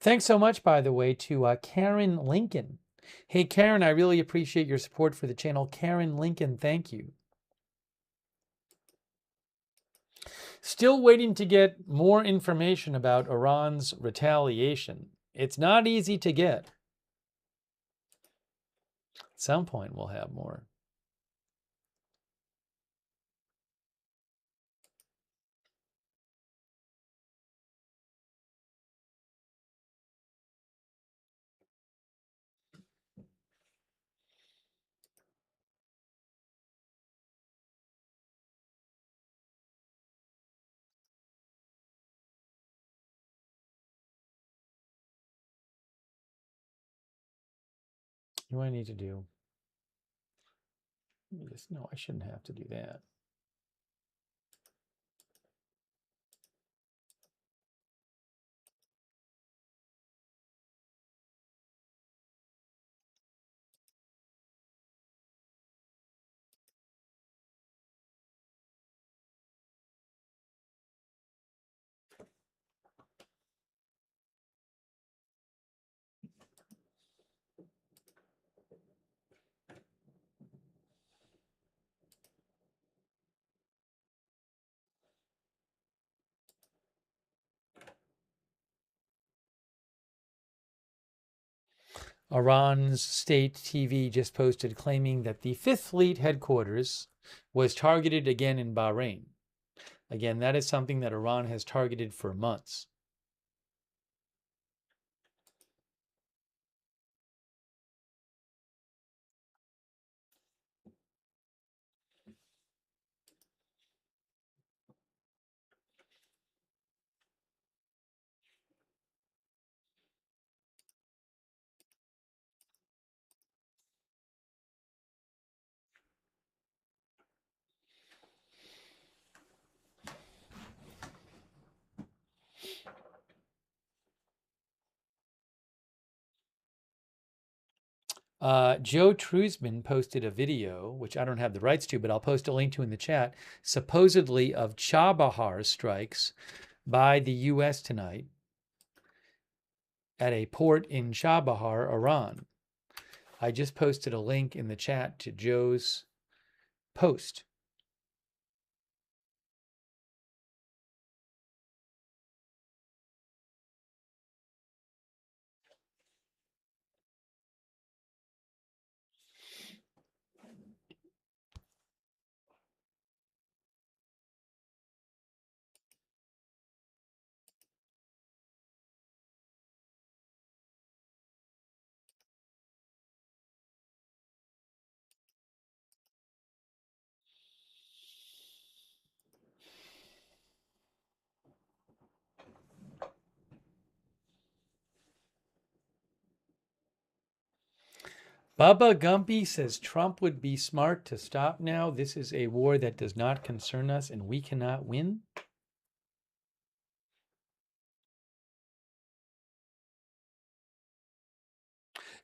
Thanks so much, by the way, to Karen Lincoln. Hey, Karen, I really appreciate your support for the channel. Karen Lincoln, thank you. Still waiting to get more information about Iran's retaliation. It's not easy to get. At some point, we'll have more. What do I need to do? No, I shouldn't have to do that. Iran's state TV just posted claiming that the Fifth Fleet headquarters was targeted again in Bahrain. Again, that is something that Iran has targeted for months. Joe Trusman posted a video, which I don't have the rights to, but I'll post a link to in the chat, supposedly of Chabahar strikes by the U.S. tonight at a port in Chabahar, Iran. I just posted a link in the chat to Joe's post. Bubba Gumpy says Trump would be smart to stop now. This is a war that does not concern us and we cannot win.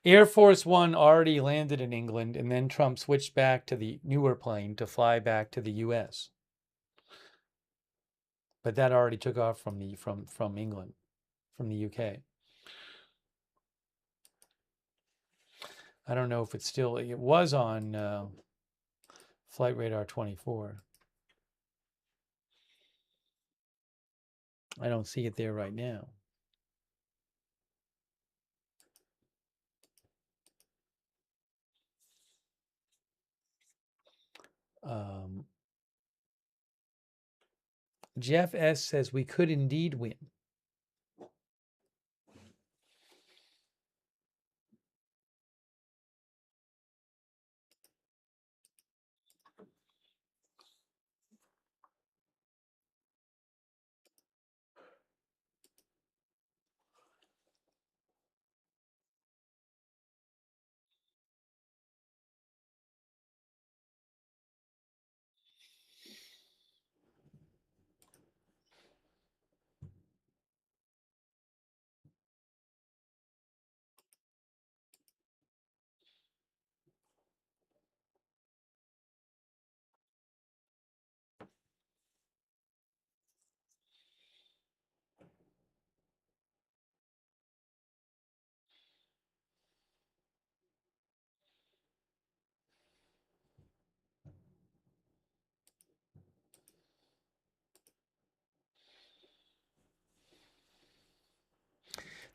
Air Force One already landed in England, and then Trump switched back to the newer plane to fly back to the U.S. But that already took off from England, from the UK. I don't know if it's still. It was on Flight Radar 24. I don't see it there right now. Jeff S. says we could indeed win.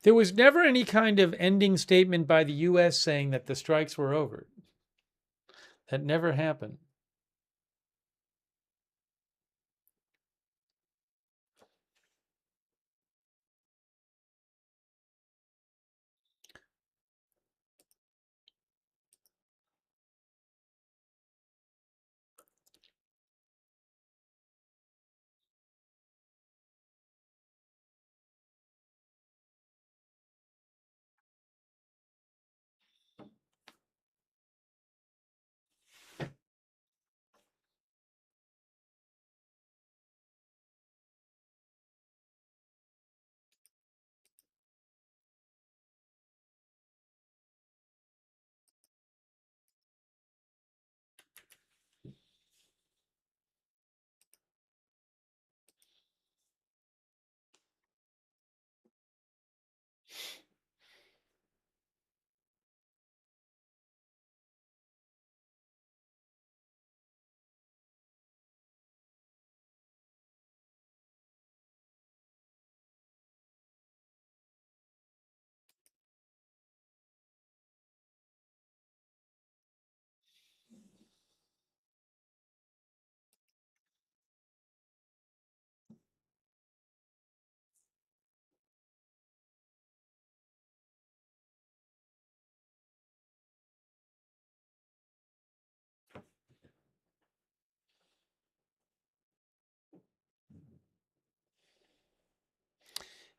There was never any kind of ending statement by the U.S. saying that the strikes were over. That never happened.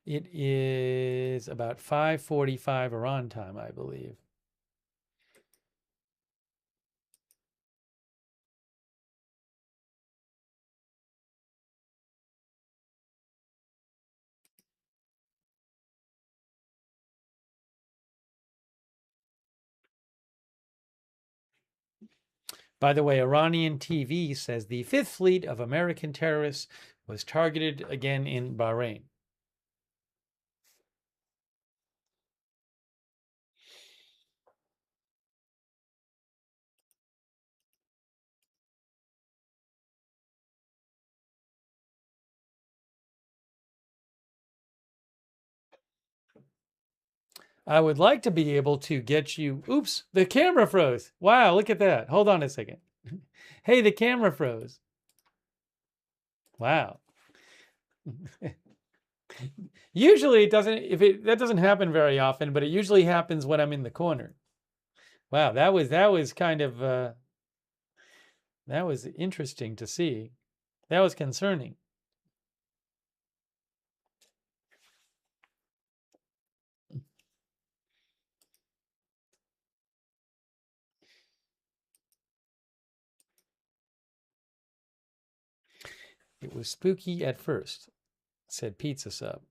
It is about 5:45 Iran time, I believe. By the way, Iranian TV says the Fifth Fleet of American terrorists was targeted again in Bahrain. I would like to be able to get you... Oops, the camera froze. Wow, look at that. Hold on a second. Hey, the camera froze. Wow. Usually it doesn't, that doesn't happen very often, but it usually happens when I'm in the corner. Wow, that was kind of, that was interesting to see. That was concerning. It was spooky at first, said Pizza Sub.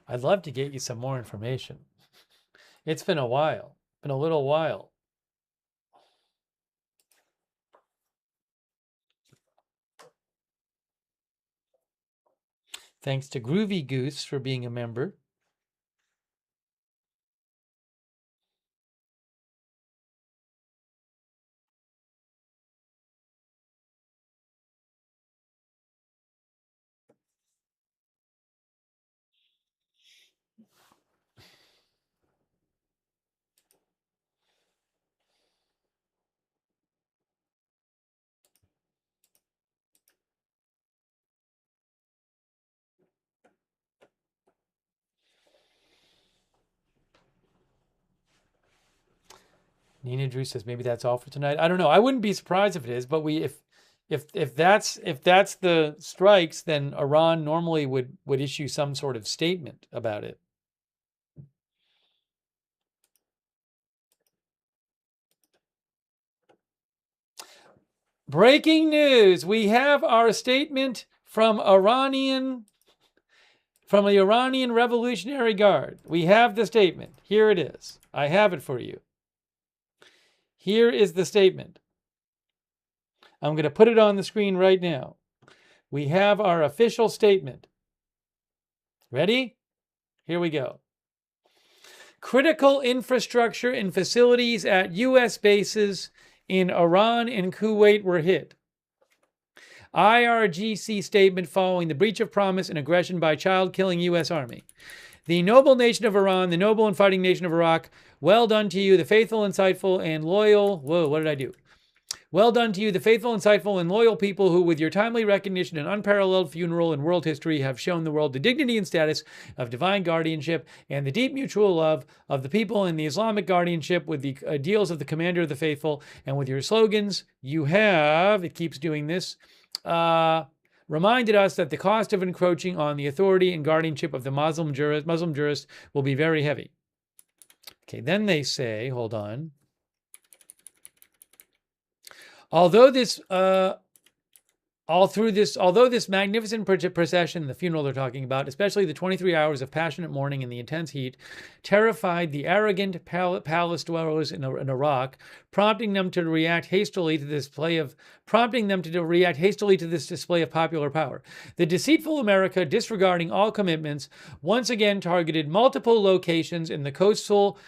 I'd love to get you some more information. It's been a while, been a little while. Thanks to Groovy Goose for being a member. Nina Drew says maybe that's all for tonight. I don't know. I wouldn't be surprised if it is, but if that's the strikes, then Iran normally would issue some sort of statement about it. Breaking news. We have our statement from the Iranian Revolutionary Guard. We have the statement. Here it is. I have it for you. Here is the statement. I'm going to put it on the screen right now. We have our official statement. Ready? Here we go. Critical infrastructure and facilities at U.S. bases in Iran and Kuwait were hit. IRGC statement following the breach of promise and aggression by child-killing U.S. Army. The noble nation of Iran, the noble and fighting nation of Iraq, well done to you, the faithful, insightful, and loyal... Whoa, what did I do? Well done to you, the faithful, insightful, and loyal people who, with your timely recognition and unparalleled funeral in world history, have shown the world the dignity and status of divine guardianship and the deep mutual love of the people in the Islamic guardianship with the ideals of the commander of the faithful. And with your slogans, you have, it keeps doing this, reminded us that the cost of encroaching on the authority and guardianship of the Muslim jurist will be very heavy. Okay, then they say, hold on. Although this magnificent procession, the funeral they're talking about, especially the 23 hours of passionate mourning and the intense heat, terrified the arrogant palace dwellers in Iraq, prompting them to react hastily to this display of popular power. The deceitful America, disregarding all commitments, once again targeted multiple locations in the coastal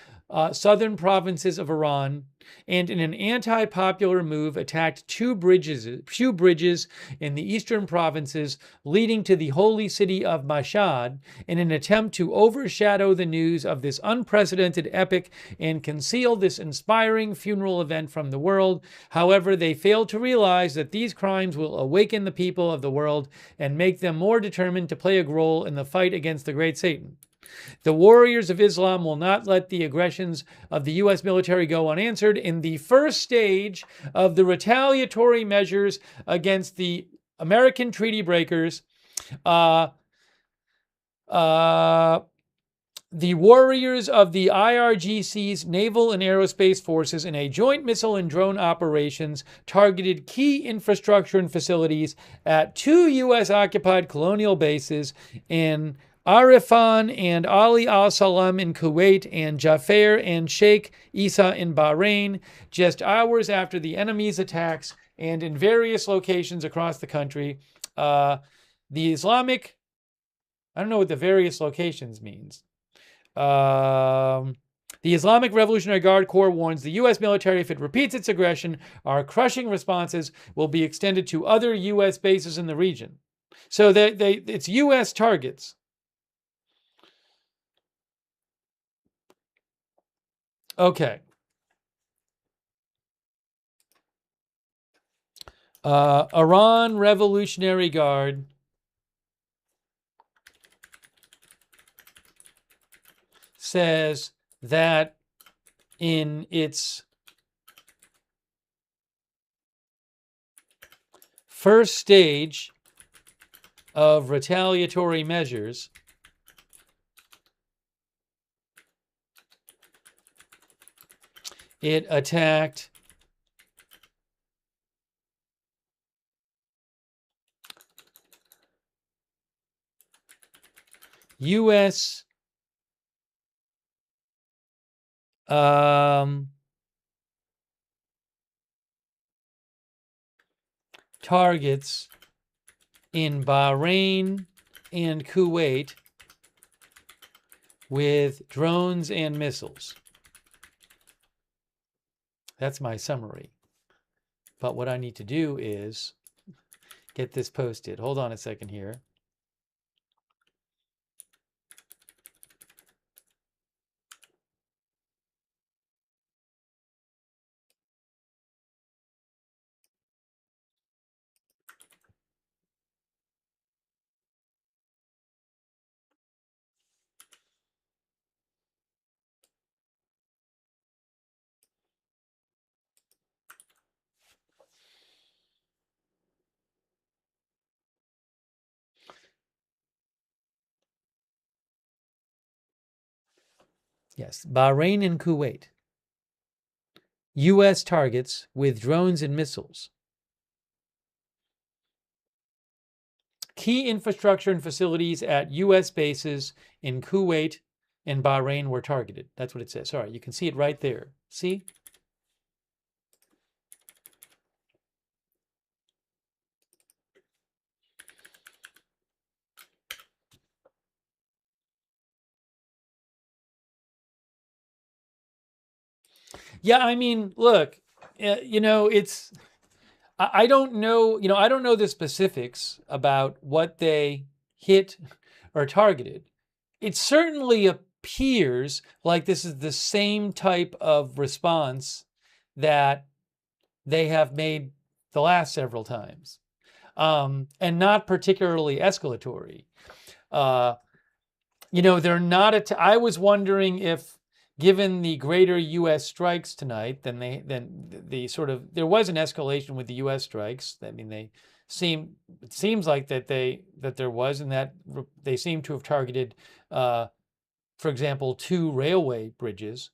southern provinces of Iran, and in an anti-popular move attacked two bridges in the eastern provinces leading to the holy city of Mashhad in an attempt to overshadow the news of this unprecedented epic and conceal this inspiring funeral event from the world. However, they failed to realize that these crimes will awaken the people of the world and make them more determined to play a role in the fight against the great Satan. The warriors of Islam will not let the aggressions of the U.S. military go unanswered. In the first stage of the retaliatory measures against the American treaty breakers, the warriors of the IRGC's naval and aerospace forces in a joint missile and drone operations targeted key infrastructure and facilities at two U.S.-occupied colonial bases in Arifan and Ali Al Salam in Kuwait and Jafar and Sheikh Isa in Bahrain, just hours after the enemy's attacks, and in various locations across the country. The Islamic, I don't know what the various locations means. The Islamic Revolutionary Guard Corps warns the U.S. military if it repeats its aggression, our crushing responses will be extended to other U.S. bases in the region. So it's U.S. targets. Okay. Iran Revolutionary Guard says that in its first stage of retaliatory measures, it attacked U.S. Targets in Bahrain and Kuwait with drones and missiles. That's my summary. But what I need to do is get this posted. Hold on a second here. Yes, Bahrain and Kuwait. U.S. targets with drones and missiles. Key infrastructure and facilities at U.S. bases in Kuwait and Bahrain were targeted. That's what it says. Sorry, you can see it right there. See? Yeah, I mean, look, it's, I don't know, I don't know the specifics about what they hit or targeted. It certainly appears like this is the same type of response that they have made the last several times, and not particularly escalatory. They're not, I was wondering if, given the greater U.S. strikes tonight, then the sort of, there was an escalation with the U.S. strikes. I mean, it seems like that there was, and that they seem to have targeted, for example, 2 railway bridges.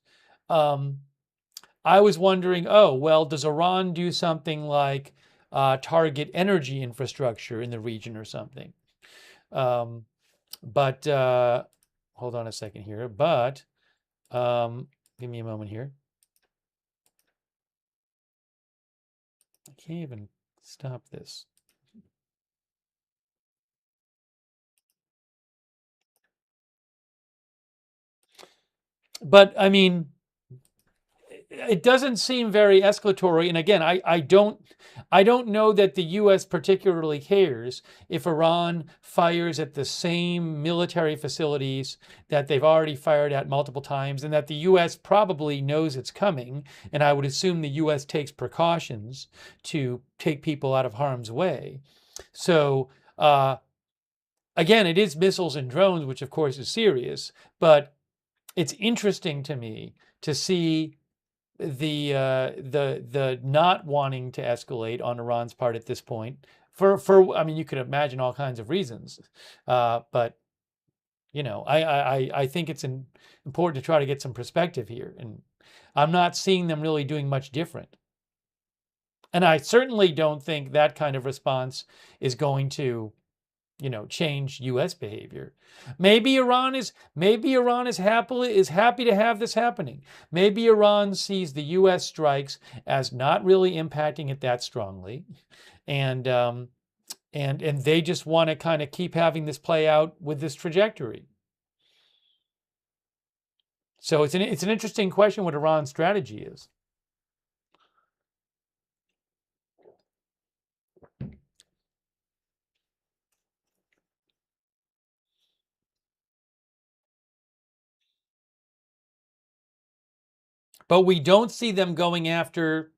I was wondering, oh, well, does Iran do something like target energy infrastructure in the region or something? But hold on a second here. But give me a moment here. I can't even stop this. But I mean, it doesn't seem very escalatory. And again, I don't know that the U.S. particularly cares if Iran fires at the same military facilities that they've already fired at multiple times, and that the U.S. probably knows it's coming. And I would assume the U.S. takes precautions to take people out of harm's way. So again, it is missiles and drones, which of course is serious, but it's interesting to me to see the not wanting to escalate on Iran's part at this point. For I mean, you could imagine all kinds of reasons, but I think it's important to try to get some perspective here, and I'm not seeing them really doing much different. And I certainly don't think that kind of response is going to change U.S. behavior. Maybe Iran is happy to have this happening. Maybe Iran sees the U.S. strikes as not really impacting it that strongly, and they just want to kind of keep having this play out with this trajectory. So it's an interesting question what Iran's strategy is. But we don't see them going after,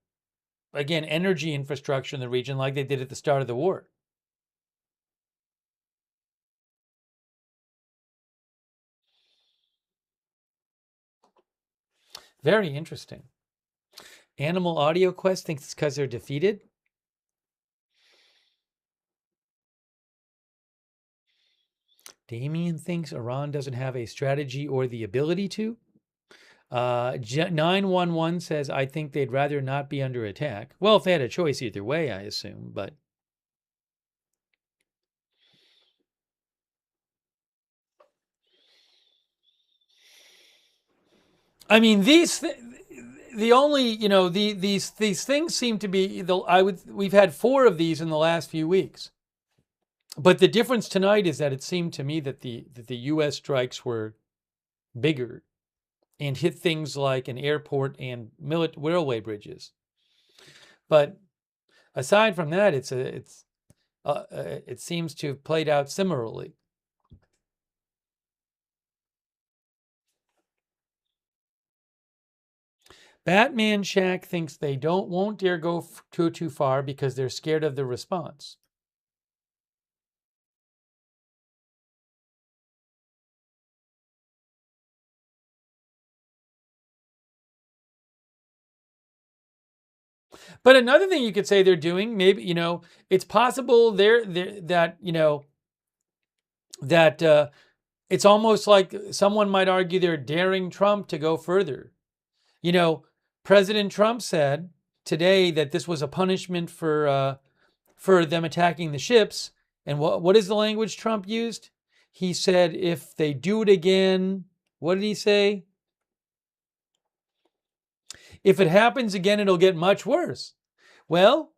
again, energy infrastructure in the region like they did at the start of the war. Very interesting. Animal Audio Quest thinks it's because they're defeated. Damien thinks Iran doesn't have a strategy or the ability to. 911 says, I think they'd rather not be under attack. Well, if they had a choice either way, I assume, but. I mean, these things seem to be, we've had 4 of these in the last few weeks. But the difference tonight is that it seemed to me that the U.S. strikes were bigger and hit things like an airport and railway bridges. But aside from that, it seems to have played out similarly. Batman Shack thinks they won't dare go too far because they're scared of the response. But another thing you could say they're doing, maybe, it's possible that it's almost like someone might argue they're daring Trump to go further. President Trump said today that this was a punishment for them attacking the ships. And what is the language Trump used? He said, if they do it again, what did he say? If it happens again, it'll get much worse. Well,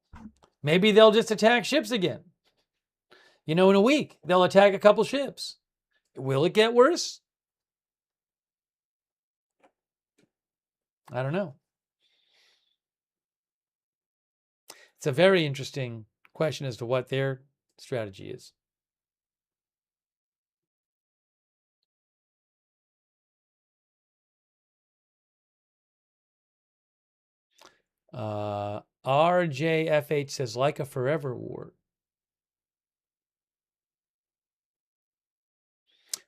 maybe they'll just attack ships again. In a week, they'll attack a couple ships. Will it get worse? I don't know. It's a very interesting question as to what their strategy is. RJFH says, like a forever war.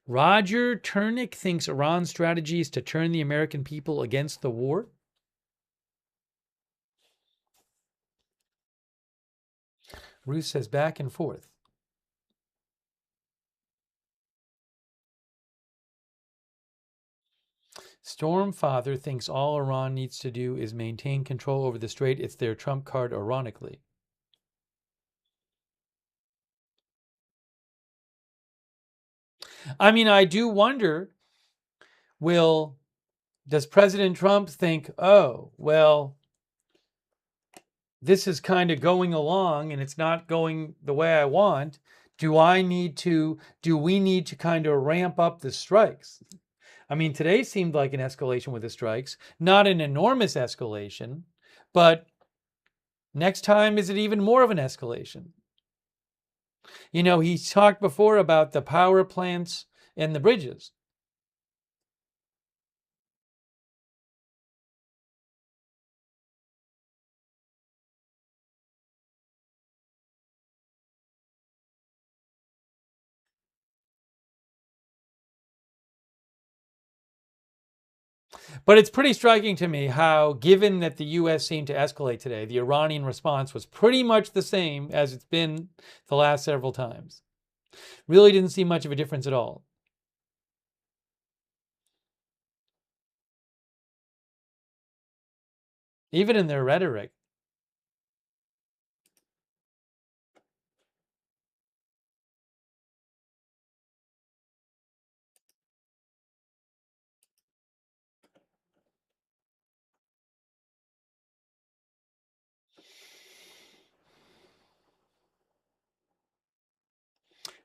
Roger Turnick thinks Iran's strategy is to turn the American people against the war. Ruth says, back and forth. Stormfather thinks all Iran needs to do is maintain control over the strait. It's their trump card, ironically. I mean, I do wonder, does President Trump think, oh, well, this is kind of going along and it's not going the way I want. Do we need to kind of ramp up the strikes? I mean, today seemed like an escalation with the strikes, not an enormous escalation, but next time, is it even more of an escalation? You know, he talked before about the power plants and the bridges. But it's pretty striking to me how, given that the U.S. seemed to escalate today, the Iranian response was pretty much the same as it's been the last several times. Really didn't see much of a difference at all. Even in their rhetoric.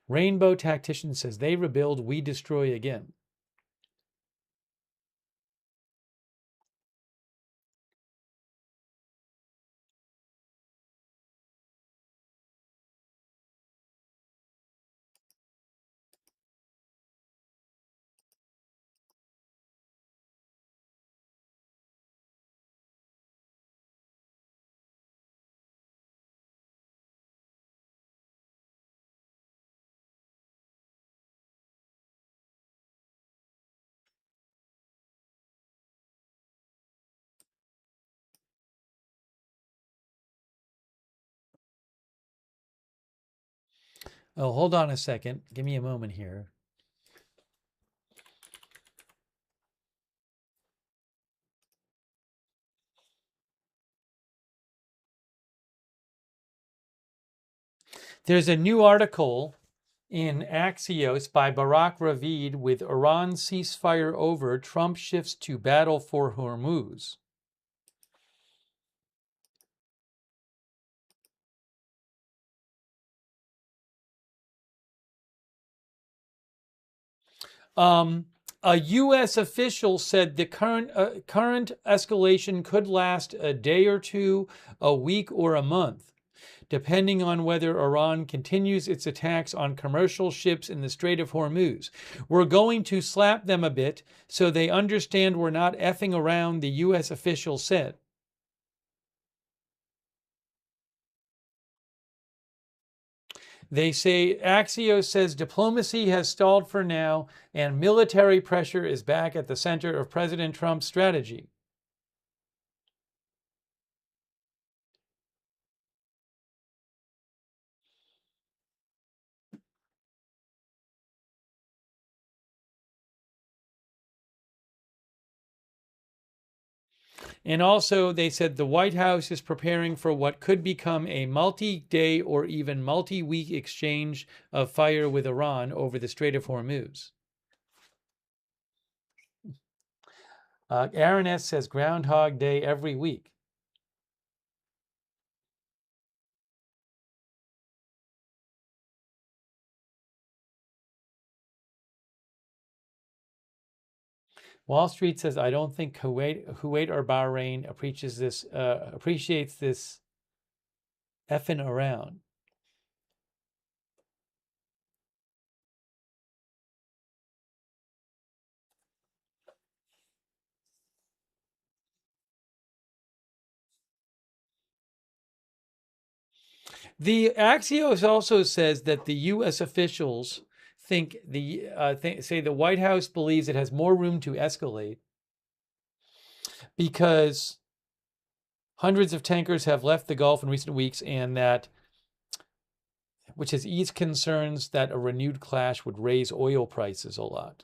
Rainbow Tactician says, they rebuild, we destroy again. Oh, hold on a second. Give me a moment here. There's a new article in Axios by Barak Ravid with Iran ceasefire over, Trump shifts to battle for Hormuz. A U.S. official said the current escalation could last a day or two, a week or a month, depending on whether Iran continues its attacks on commercial ships in the Strait of Hormuz. We're going to slap them a bit so they understand we're not effing around, the U.S. official said. They say Axios says diplomacy has stalled for now and military pressure is back at the center of President Trump's strategy. And also, they said the White House is preparing for what could become a multi-day or even multi-week exchange of fire with Iran over the Strait of Hormuz. Aaron S. says Groundhog Day every week. Wall Street says, I don't think Kuwait or Bahrain appreciates this effing around. The Axios also says that the U.S. officials think say the White House believes it has more room to escalate because hundreds of tankers have left the Gulf in recent weeks, and that, which has eased concerns that a renewed clash would raise oil prices a lot.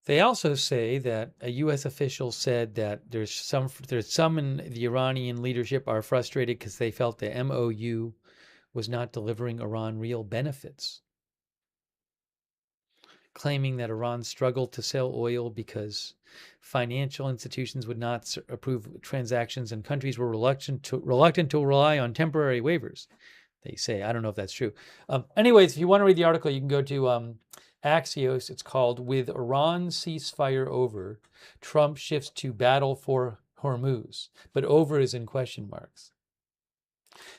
They also say that a U.S. official said that there's some in the Iranian leadership are frustrated because they felt the MOU was not delivering Iran real benefits, claiming that Iran struggled to sell oil because financial institutions would not approve transactions and countries were reluctant to rely on temporary waivers. They say, I don't know if that's true. Anyways, if you want to read the article, you can go to Axios. It's called "With Iran Ceasefire Over, Trump Shifts to Battle for Hormuz," but over is in question marks.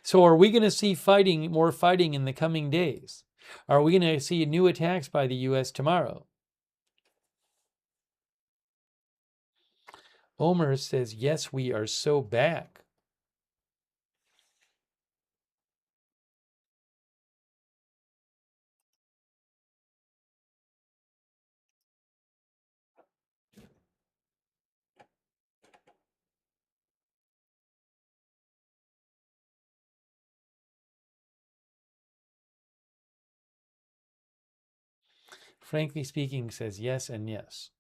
So are we going to see more fighting in the coming days? Are we going to see new attacks by the U.S. tomorrow? Omer says, yes, we are so back. Frankly speaking says yes and yes.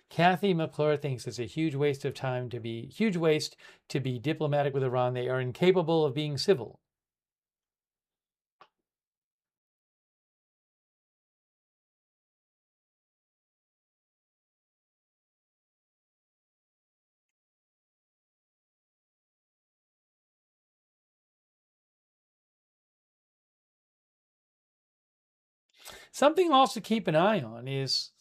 Kathy McClure thinks it's a huge waste of time to be diplomatic with Iran. They are incapable of being civil. Something else to keep an eye on is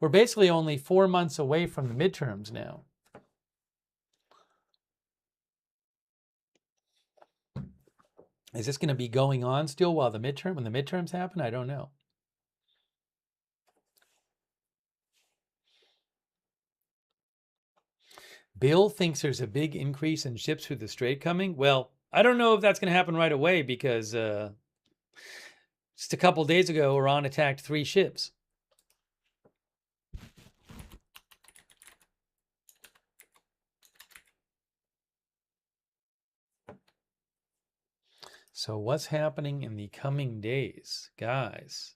we're basically only 4 months away from the midterms now. Is this going to be going on still when the midterms happen? I don't know. Bill thinks there's a big increase in ships through the strait coming. Well, I don't know if that's going to happen right away because just a couple days ago, Iran attacked 3 ships. So what's happening in the coming days, guys?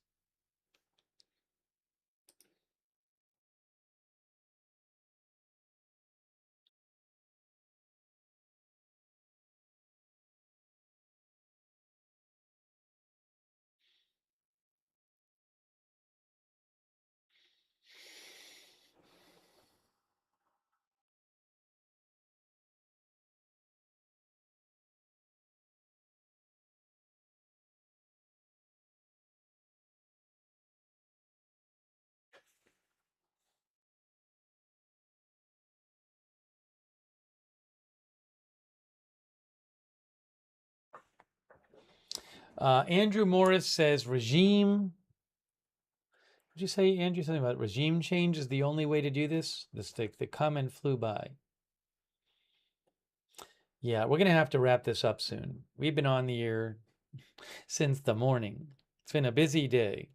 Andrew Morris says regime. Would you say, Andrew, something about regime change is the only way to do this? The comment flew by. Yeah, we're going to have to wrap this up soon. We've been on the air since the morning. It's been a busy day.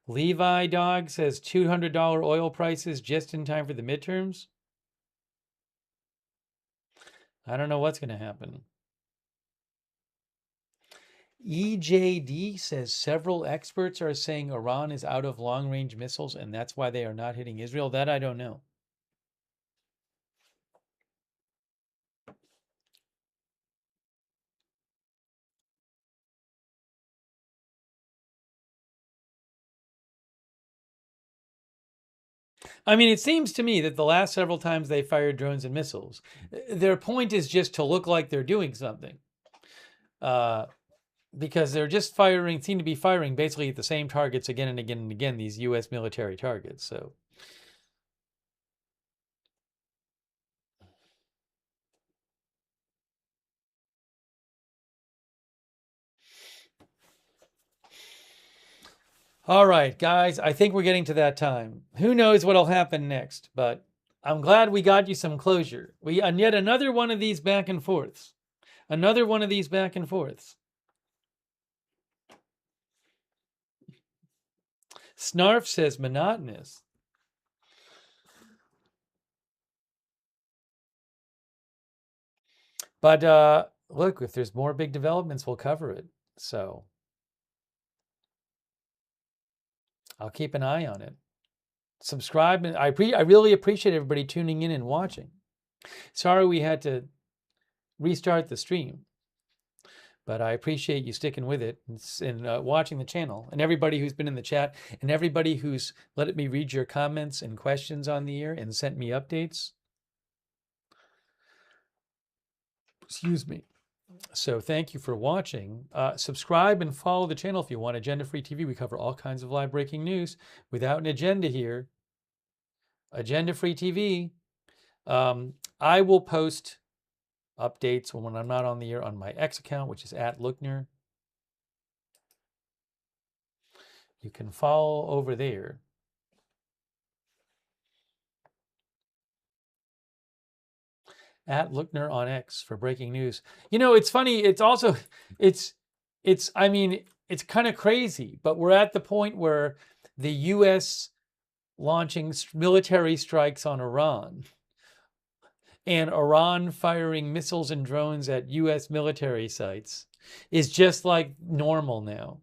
Levi Dog says $200 oil prices just in time for the midterms. I don't know what's going to happen. EJD says several experts are saying Iran is out of long-range missiles and that's why they are not hitting Israel. That I don't know. I mean, it seems to me that the last several times they fired drones and missiles, their point is just to look like they're doing something. Because they're just seem to be firing basically at the same targets again and again and again, these U.S. military targets. So, all right, guys, I think we're getting to that time. Who knows what'll happen next, but I'm glad we got you some closure. And yet another one of these back and forths. Another one of these back and forths. Snarf says monotonous. But look, if there's more big developments, we'll cover it. So I'll keep an eye on it. Subscribe. And I really appreciate everybody tuning in and watching. Sorry we had to restart the stream, but I appreciate you sticking with it and watching the channel, and everybody who's been in the chat, and everybody who's let me read your comments and questions on the air and sent me updates. Excuse me. So thank you for watching. Subscribe and follow the channel if you want. Agenda Free TV. We cover all kinds of live breaking news without an agenda here. Agenda Free TV. I will post updates when I'm not on the air on my X account, which is @Lookner. You can follow over there. @Lookner on X for breaking news. You know, it's funny. It's also, I mean, it's kind of crazy, but we're at the point where the U.S. launching military strikes on Iran and Iran firing missiles and drones at U.S. military sites is just like normal now.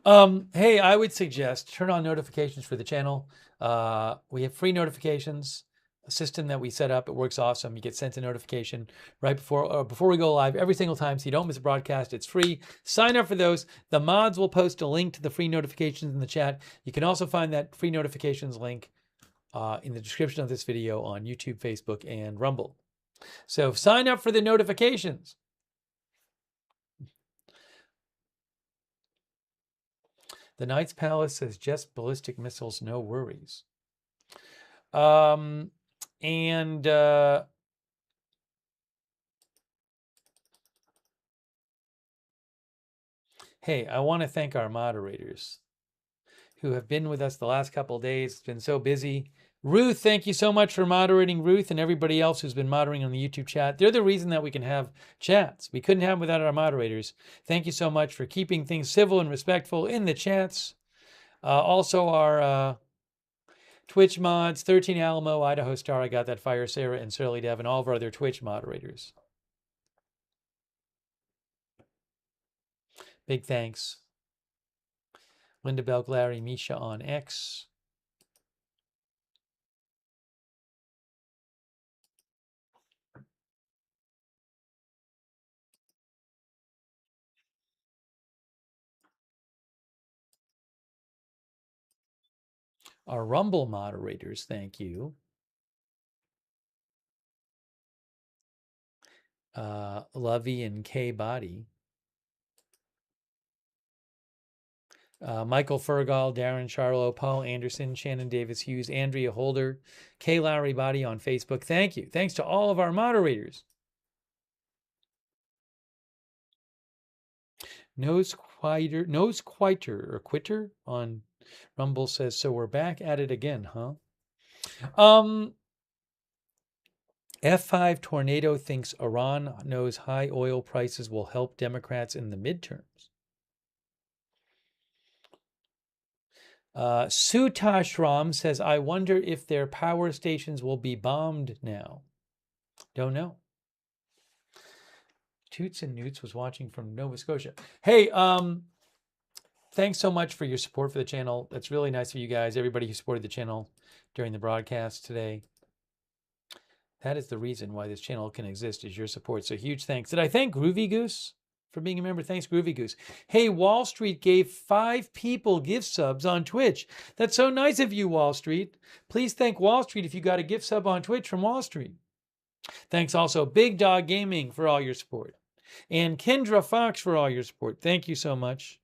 Hey, I would suggest turn on notifications for the channel. We have free notifications, a system that we set up. It works awesome. You get sent a notification right before we go live every single time, so you don't miss a broadcast. It's free. Sign up for those. The mods will post a link to the free notifications in the chat. You can also find that free notifications link in the description of this video on YouTube, Facebook, and Rumble. So sign up for the notifications. The Knight's Palace says just ballistic missiles, no worries. Hey, I want to thank our moderators who have been with us the last couple of days. It's been so busy. Ruth, thank you so much for moderating, Ruth, and everybody else who's been moderating on the YouTube chat. They're the reason that we can have chats. We couldn't have them without our moderators. Thank you so much for keeping things civil and respectful in the chats. Also, our Twitch mods, 13 Alamo, Idaho Star, I Got That Fire, Sarah, and Surly Dev, and all of our other Twitch moderators. Big thanks. Linda Belk, Larry, Misha on X. Our Rumble moderators, thank you. Lovey and K Body. Michael Fergal, Darren Charlo, Paul Anderson, Shannon Davis Hughes, Andrea Holder, K Lowry Body on Facebook. Thank you. Thanks to all of our moderators. Nose Quiter or Quitter on Rumble says, so we're back at it again, huh? F5 Tornado thinks Iran knows high oil prices will help Democrats in the midterms. Sutashram says, I wonder if their power stations will be bombed now. Don't know. Toots and Newts was watching from Nova Scotia. Hey, thanks so much for your support for the channel. That's really nice of you guys, everybody who supported the channel during the broadcast today. That is the reason why this channel can exist, is your support. So huge thanks. Did I thank Groovy Goose for being a member? Thanks, Groovy Goose. Hey, Wall Street gave 5 people gift subs on Twitch. That's so nice of you, Wall Street. Please thank Wall Street if you got a gift sub on Twitch from Wall Street. Thanks also Big Dog Gaming for all your support. And Kendra Fox for all your support. Thank you so much.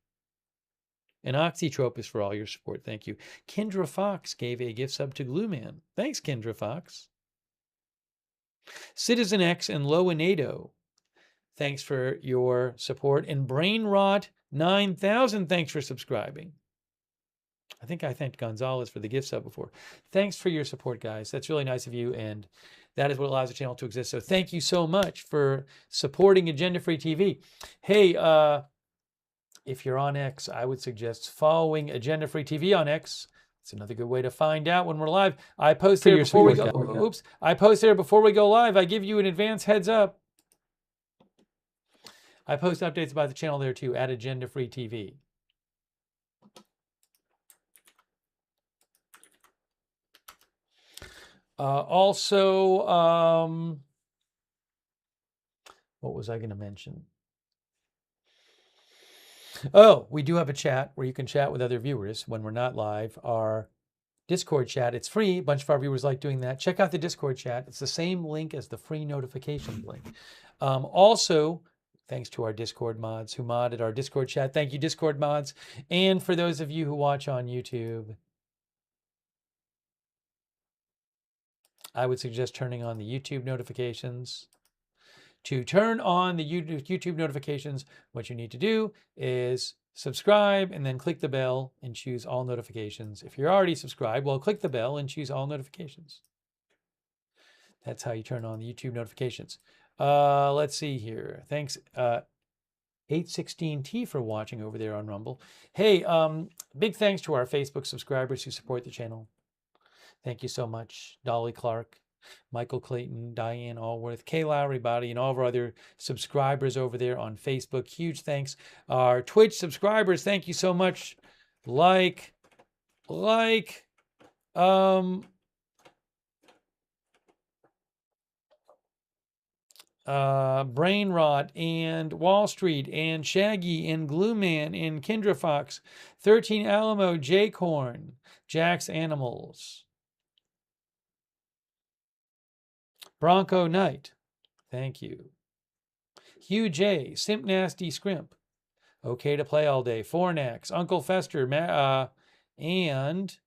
And Oxytropis for all your support. Thank you. Kendra Fox gave a gift sub to Glueman. Thanks, Kendra Fox. Citizen X and Lowenado, thanks for your support. And Brain Rot 9000, thanks for subscribing. I think I thanked Gonzalez for the gift sub before. Thanks for your support, guys. That's really nice of you, and that is what allows the channel to exist. So thank you so much for supporting Agenda Free TV. Hey, if you're on X, I would suggest following Agenda Free TV on X. It's another good way to find out when we're live. I post there before we go. Oops. I post there before we go live. I give you an advance heads up. I post updates about the channel there too at Agenda Free TV. Also, what was I going to mention? Oh, we do have a chat where you can chat with other viewers when we're not live. Our Discord chat, it's free. A bunch of our viewers like doing that. Check out the Discord chat. It's the same link as the free notification link. Also, thanks to our Discord mods who modded our Discord chat. Thank you, Discord mods. And for those of you who watch on YouTube, I would suggest turning on the YouTube notifications. To turn on the YouTube notifications, what you need to do is subscribe and then click the bell and choose all notifications. If you're already subscribed, well, click the bell and choose all notifications. That's how you turn on the YouTube notifications. Let's see here. Thanks, 816T for watching over there on Rumble. Hey, big thanks to our Facebook subscribers who support the channel. Thank you so much. Dolly Clark, Michael Clayton, Diane Allworth, Kay Lowry Body, and all of our other subscribers over there on Facebook. Huge thanks. Our Twitch subscribers, thank you so much. Brain Rot and Wall Street and Shaggy and Glueman and Kendra Fox, 13 Alamo, Jaycorn, Jack's Animals, Bronco Knight, thank you. Hugh J, Simp Nasty Scrimp, Okay to Play All Day, Fornax, Uncle Fester, and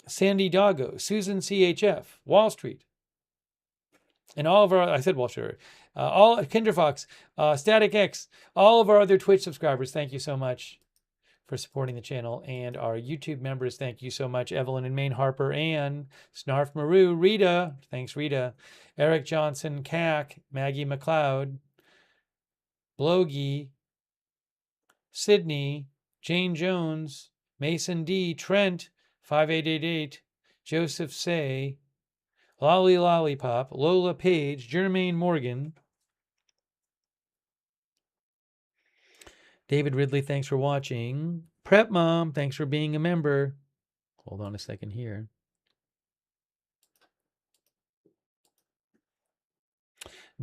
Sandy Doggo, Susan CHF, Wall Street, and all of our, I said Wall Street, all Kinder Fox, Static X, all of our other Twitch subscribers, thank you so much for supporting the channel. And our YouTube members, thank you so much. Evelyn and Maine Harper, Ann, Snarf Maru, Rita, thanks Rita, Eric Johnson, Cack, Maggie McLeod, Blogie, Sydney, Jane Jones, Mason D, Trent, 5888, Joseph Say, Lolly Lollipop, Lola Page, Jermaine Morgan, David Ridley, thanks for watching. Prep Mom, thanks for being a member. Hold on a second here.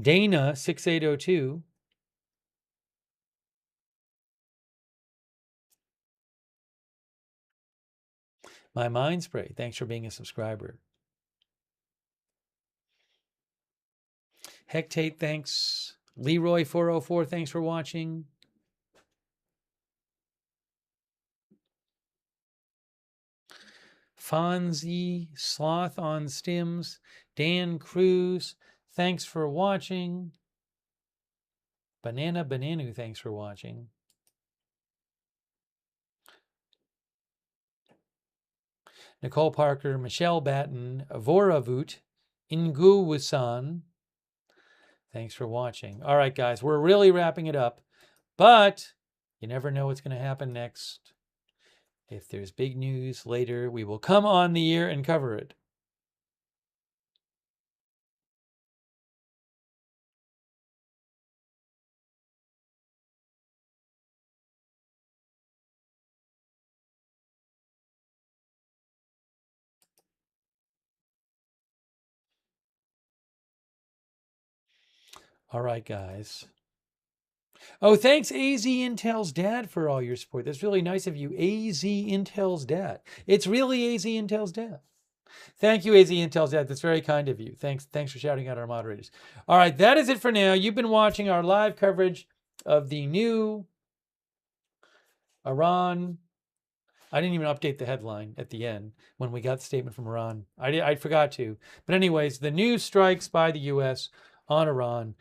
Dana, 6802. My Mind Spray, thanks for being a subscriber. Hectate, thanks. Leroy404, thanks for watching. Fonzie, Sloth on Stims, Dan Cruz, thanks for watching. Banana Bananu, thanks for watching. Nicole Parker, Michelle Batten, Voravut, Ingu Wusan, thanks for watching. All right, guys, we're really wrapping it up, but you never know what's going to happen next. If there's big news later, we will come on the air and cover it. All right, guys. Oh, thanks, AZ Intel's dad, for all your support. That's really nice of you, AZ Intel's dad. It's really AZ Intel's dad. Thank you, AZ Intel's dad. That's very kind of you. Thanks for shouting out our moderators. All right, that is it for now. You've been watching our live coverage of the new Iran. I didn't even update the headline at the end when we got the statement from Iran. I forgot to. But anyways, the new strikes by the U.S. on Iran.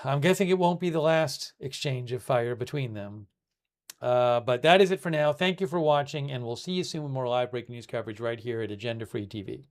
I'm guessing it won't be the last exchange of fire between them. But that is it for now. Thank you for watching, and we'll see you soon with more live breaking news coverage right here at Agenda Free TV.